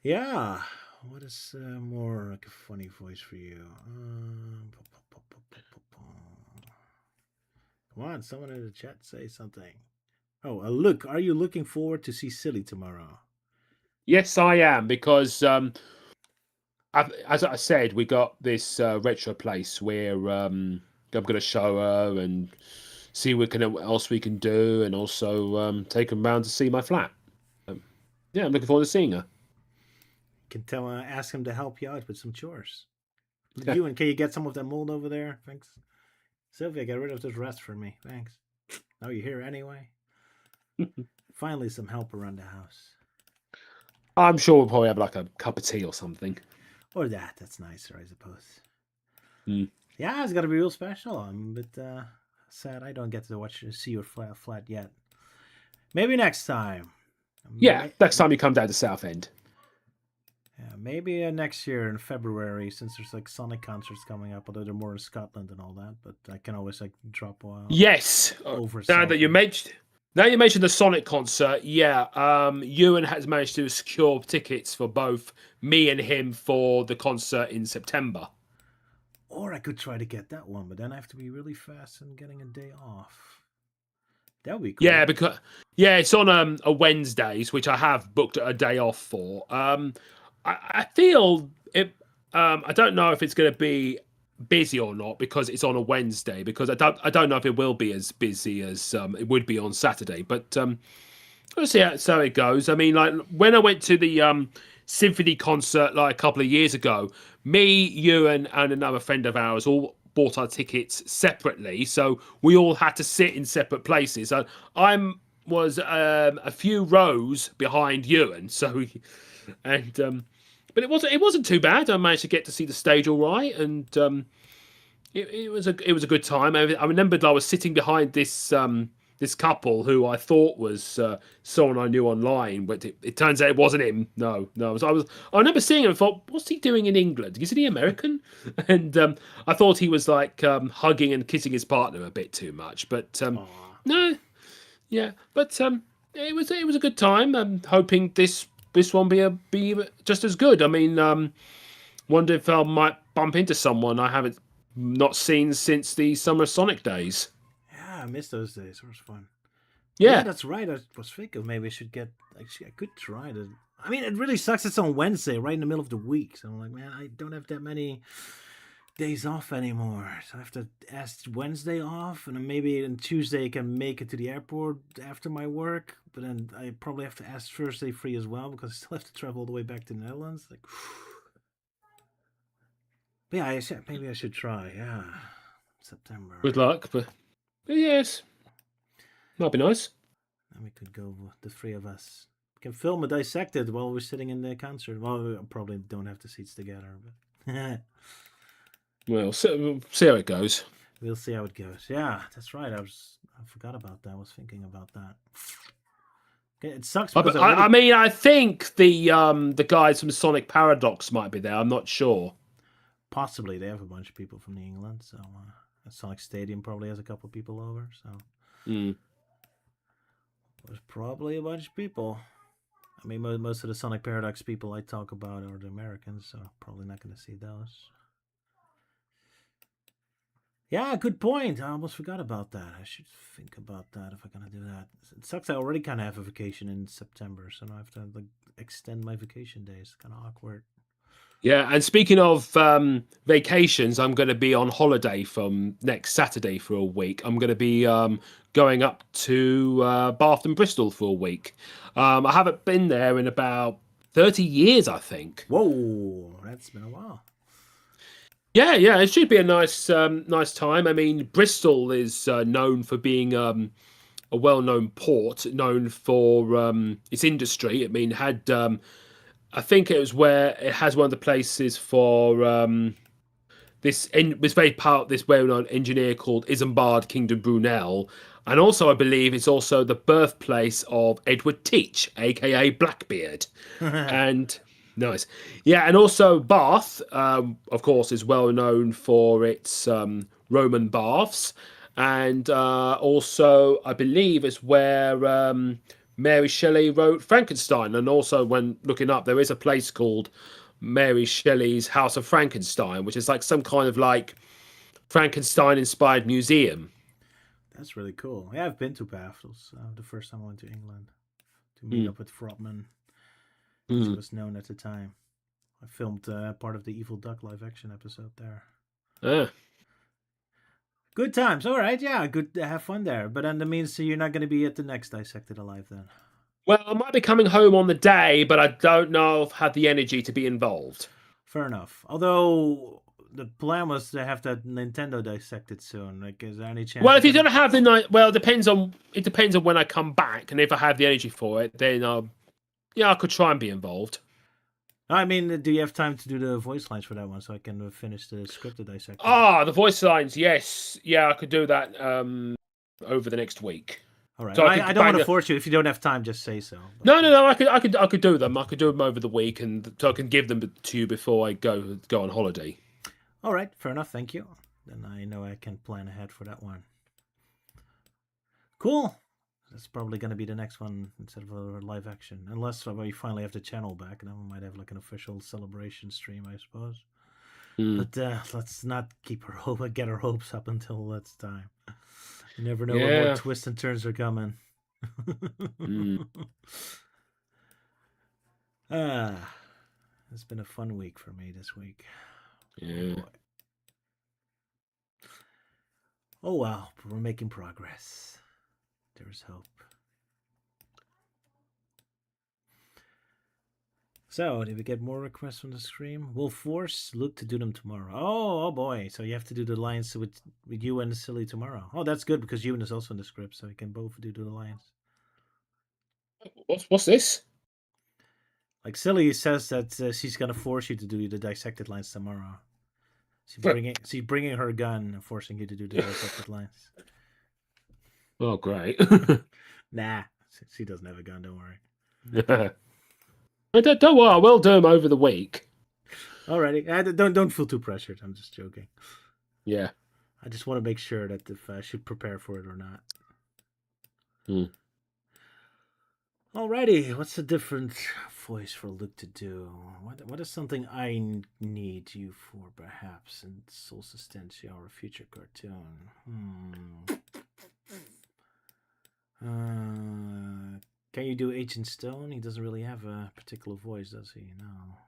Yeah. What is more like a funny voice for you? Come on, someone in the chat say something. Oh, look, are you looking forward to see Silly tomorrow? Yes, I am because as I said, we got this retro place where I'm going to show her and see what else we can do, and also take them round to see my flat. Um, yeah, I'm looking forward to seeing her. Can tell, ask him to help you out with some chores. You and can you get some of that mold over there? Thanks, Sylvia. Get rid of this rest for me. Thanks. Oh, you're here anyway. Finally, some help around the house. I'm sure we'll probably have like a cup of tea or something. Or that. That's nicer, I suppose. Mm. Yeah, it's gonna be real special. I'm a bit sad I don't get to see your flat yet. Maybe next time. Yeah, next time you come down to Southend. Yeah, maybe next year in February, since there's like Sonic concerts coming up, although they're more in Scotland and all that. But I can always like drop Yes. over Now that you Southend. mentioned the Sonic concert, yeah, Ewan has managed to secure tickets for both me and him for the concert in September. Or I could try to get that one, but then I have to be really fast and getting a day off. That would be Yeah, cool. because it's on a Wednesdays, which I have booked a day off for. I feel it. I don't know if it's going to be busy or not because it's on a Wednesday. Because I don't know if it will be as busy as it would be on Saturday. But we'll see how it goes. I mean, like when I went to the symphony concert like a couple of years ago, me, you, and another friend of ours all bought our tickets separately, so we all had to sit in separate places. So I was a few rows behind Ewan, so and but it wasn't too bad. I managed to get to see the stage all right, and it was a good time. I remembered I was sitting behind this couple who I thought was someone I knew online, but it turns out it wasn't him. No, no. I remember seeing him and thought, what's he doing in England? Isn't he American? And I thought he was like hugging and kissing his partner a bit too much. But Aw. no, yeah. But it was a good time. I'm hoping this one be just as good. I mean, wonder if I might bump into someone I haven't not seen since the Summer Sonic days. Yeah, I miss those days. It was fun. Yeah, Yeah. that's right. I was thinking maybe I should get. Actually, I could try to. I mean, it really sucks. It's on Wednesday, right in the middle of the week. So I'm like, man, I don't have that many days off anymore. So I have to ask Wednesday off, and then maybe on Tuesday I can make it to the airport after my work. But then I probably have to ask Thursday free as well because I still have to travel all the way back to the Netherlands. Like, but yeah, maybe I should try. Yeah, September. Good luck, but yes, might be nice. Then we could go, the three of us. We can film a Dissected while we're sitting in the concert. Well, we probably don't have the seats together, but Well, we'll see how it goes. we'll see how it goes. Yeah, that's right. I forgot about that. I was thinking about that. Okay, it sucks because I mean, I think the guys from Sonic Paradox might be there. I'm not sure. possibly they have a bunch of people from England, so Sonic Stadium probably has a couple of people over. So there's probably a bunch of people. I mean, most of the Sonic Paradox people I talk about are the Americans, so probably not going to see those. Yeah, good point. I almost forgot about that. I should think about that if I'm going to do that. It sucks. I already kind of have a vacation in September, so now I have to extend my vacation days. It's kind of awkward. Yeah, and speaking of vacations, I'm going to be on holiday from next Saturday for a week. I'm going to be going up to Bath and Bristol for a week. I haven't been there in about 30 years, I think. Whoa, that's been a while. Yeah, it should be a nice time. I mean, Bristol is known for being a well-known port, known for its industry. I mean, I think it was where it has one of the places for was very part of this well-known engineer called Isambard Kingdom Brunel, and also I believe it's also the birthplace of Edward Teach, aka Blackbeard, and nice, yeah, and also Bath, of course, is well known for its Roman baths, and also I believe is where Mary Shelley wrote Frankenstein, and also when looking up, there is a place called Mary Shelley's House of Frankenstein, which is like some kind of like Frankenstein-inspired museum. That's really cool. Yeah, I've been to Bath. It was the first time I went to England to meet up with Frotman, as he was known at the time. I filmed part of the Evil Duck live action episode there. Good times. All right, yeah, good to have fun there. But then that means you're not going to be at the next Dissected Alive then. Well, I might be coming home on the day, but I don't know if I have the energy to be involved. Fair enough. Although the plan was to have that Nintendo Dissected soon. Like, is there any chance? Well, if you don't have the night, well, it depends on when I come back, and if I have the energy for it, then I could try and be involved. I mean, do you have time to do the voice lines for that one so I can finish the scripted Dissected? The voice lines, yes, yeah, I could do that over the next week. All right. So I don't want to force you. If you don't have time, just say so. But... No. I could do them. I could do them over the week, and so I can give them to you before I go on holiday. All right, fair enough. Thank you. Then I know I can plan ahead for that one. Cool. That's probably going to be the next one instead of a live action, unless we finally have the channel back, and then we might have like an official celebration stream, I suppose. But let's not get our hopes up until that's time. You never know what more twists and turns are coming. It's been a fun week for me this week. Yeah. Oh well, we're making progress. There's hope. So, did we get more requests from the stream? We'll force Luke to do them tomorrow. Oh boy. So you have to do the lines with you and Silly tomorrow. Oh, that's good because Ewan is also in the script, so we can both do the lines. What's this? Like Silly says that she's gonna force you to do the Dissected lines tomorrow. She's bringing her gun and forcing you to do the Dissected lines. Oh, great. Nah, she doesn't have a gun. Don't worry. Don't worry. I will do them over the week. Alrighty. Don't feel too pressured. I'm just joking. Yeah. I just want to make sure that if I should prepare for it or not. Alrighty. What's a different voice for Luke to do? What is something I need you for, perhaps, in Soul Sustentia or a future cartoon? Can you do Agent Stone? He doesn't really have a particular voice, does he? No.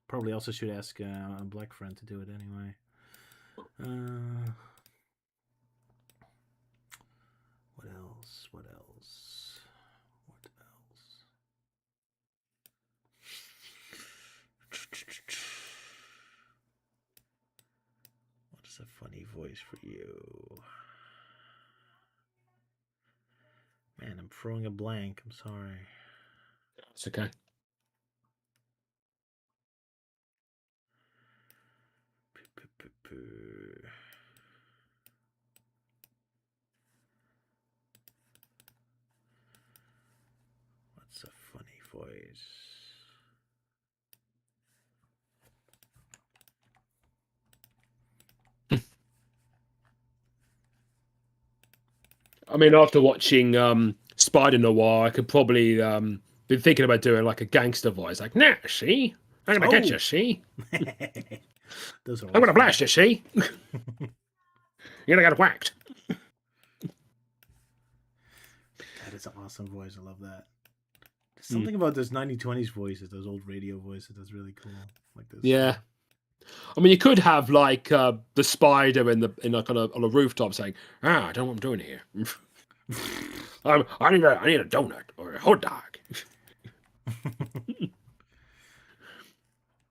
Probably also should ask a black friend to do it anyway. Uh, what else? What else? What else? What is a funny voice for you? Man, I'm throwing a blank. I'm sorry. It's okay. What's a funny voice? I mean, after watching Spider Noir, I could probably been thinking about doing like a gangster voice, like, nah, see, I'm gonna get you, Oh, see, those are I'm always gonna fun. blast you, see, you're gonna get whacked. That is an awesome voice. I love that. There's Mm. something about those 1920s voices, those old radio voices, that's really cool. Like this. Yeah, I mean, you could have like the spider in like on a rooftop saying, "Ah, I don't know what I'm doing here. I need a donut or a hot dog."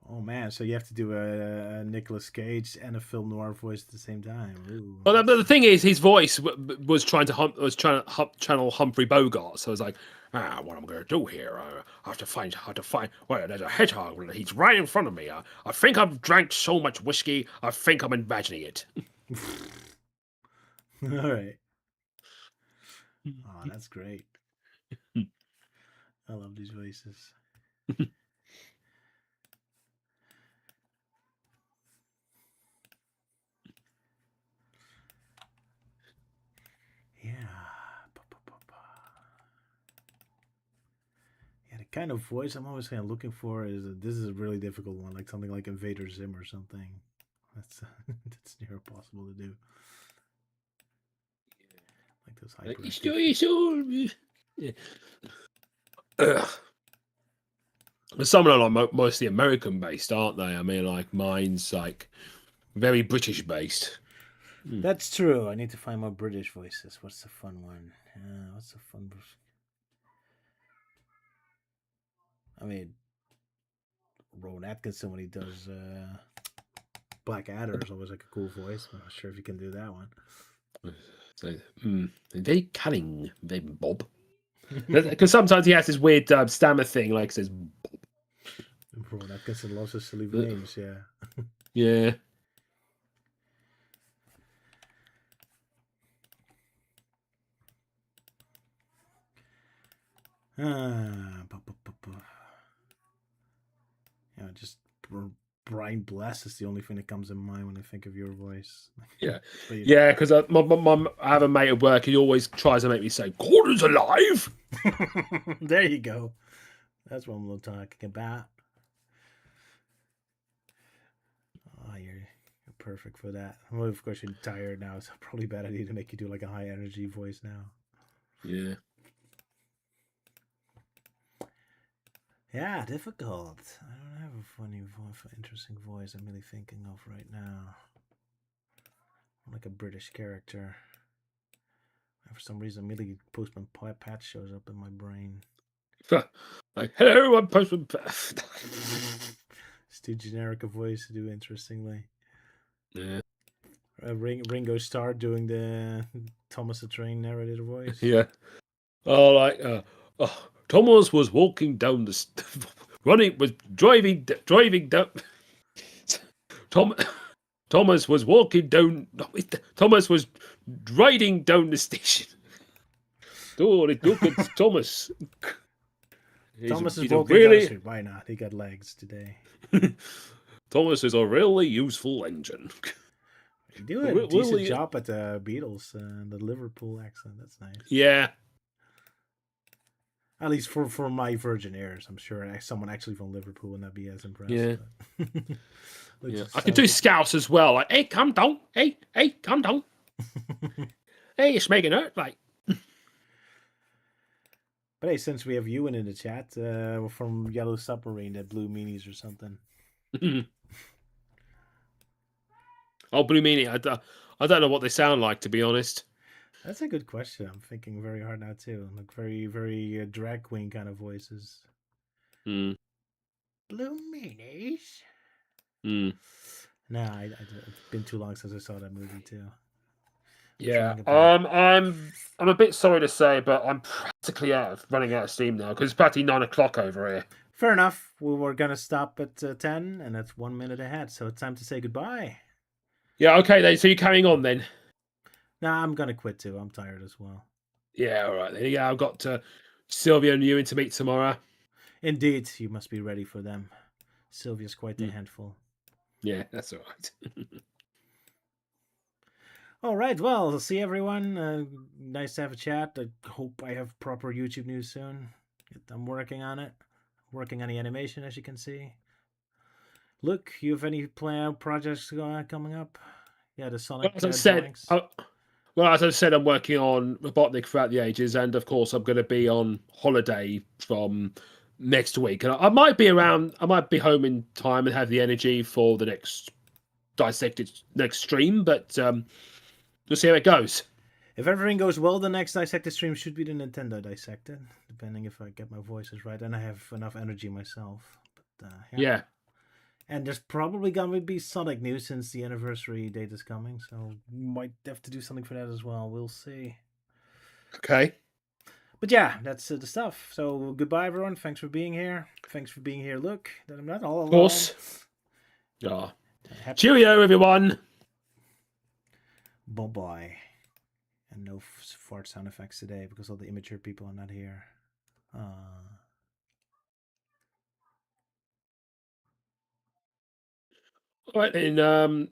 Oh man, so you have to do a Nicolas Cage and a film noir voice at the same time. Ooh, But the that's thing is, his voice was trying to channel Humphrey Bogart. So it's like, what I'm going to do here? I have to find. Well, there's a hedgehog. He's right in front of me. I think I've drank so much whiskey. I think I'm imagining it. all right. Oh, that's great. I love these voices. Yeah. Yeah, the kind of voice I'm always kind of looking for is this is a really difficult one, like something like Invader Zim or something. That's that's near impossible to do. Like those hyperactive. It's all. Yeah. Ugh. Some of them are mostly American based, aren't they? I mean, like mine's like very British based. That's true. I need to find more British voices. What's the fun one? What's the fun? I mean, Rowan Atkinson when he does Black Adder is always like a cool voice. I'm not sure if you can do that one. So, very cunning, very Bob. Because sometimes he has this weird stammer thing, like says, Rowan Atkinson loves his silly uh, names. Yeah. yeah. Yeah, just Brian Bless is the only thing that comes in mind when I think of your voice. Yeah, But yeah, because I have a mate at work. He always tries to make me say, "God is alive." there you go. That's what I'm talking about. Oh, you're perfect for that. Well, of course, you're tired now, so probably bad idea to make you do like a high energy voice now. Yeah. Yeah, difficult. I don't have a funny, interesting voice I'm really thinking of right now. Like a British character. For some reason, immediately Postman Pat shows up in my brain. Like, hello, I'm Postman. It's too generic a voice to do interestingly. Yeah. Ringo Starr doing the Thomas the Train narrated voice. Yeah. Oh, like, Thomas was walking down the, running, was driving down. Tom, Thomas was walking down. No, Thomas was riding down the station. Oh, look at Thomas. Thomas is He's a walking down the really street. Why not? He got legs today. Thomas is a really useful engine. You do a decent Really, job at the Beatles, the Liverpool accent. That's nice. yeah, At least for my virgin ears, I'm sure someone actually from Liverpool would not be as impressed. yeah, But yeah. I could do Scouse as well. Like, hey, calm down. Hey, calm down. Hey, it's making hurt. Like, But hey, since we have Ewan in the chat, we're from Yellow Submarine, that Blue Meanies or something. Oh, Blue Meanie. I don't know what they sound like, to be honest. That's a good question. I'm thinking very hard now too. Like very, very drag queen kind of voices. Hmm. Blue meanies. Hmm. Nah, it's been too long since I saw that movie too. I'm Yeah. trying it back. I'm a bit sorry to say, but I'm practically running out of steam now because it's practically 9 o'clock over here. Fair enough. We were gonna stop at 10, and that's 1 minute ahead. So it's time to say goodbye. Yeah. Okay. Then. So you're carrying on then. Nah, I'm gonna quit too. I'm tired as well. Yeah. All right. Then. Yeah. I've got Sylvia and Ewan to meet tomorrow. Indeed, you must be ready for them. Sylvia's quite the Hmm. handful. Yeah. That's all right. All right, well, see everyone. Nice to have a chat. I hope I have proper YouTube news soon. I'm working on it. Working on the animation, as you can see. Look, you have any projects coming up? Yeah, the Well, Sonic as I said, drawings. well, as I said, I'm working on Robotnik throughout the ages, and of course, I'm going to be on holiday from next week, and I might be around. I might be home in time and have the energy for the next dissected next stream, but we'll see how it goes. If everything goes well, the next Dissected stream should be the Nintendo Dissected, depending if I get my voices right and I have enough energy myself. But yeah. Yeah. And there's probably gonna be Sonic news since the anniversary date is coming, so might have to do something for that as well. We'll see. Okay. But yeah, that's the stuff. So goodbye, everyone. Thanks for being here. Thanks for being here. Look, that I'm not all Of alone. course. Ah. Happy. Cheerio, everyone. Bye bye. And no fart sound effects today because all the immature people are not here. All right, then.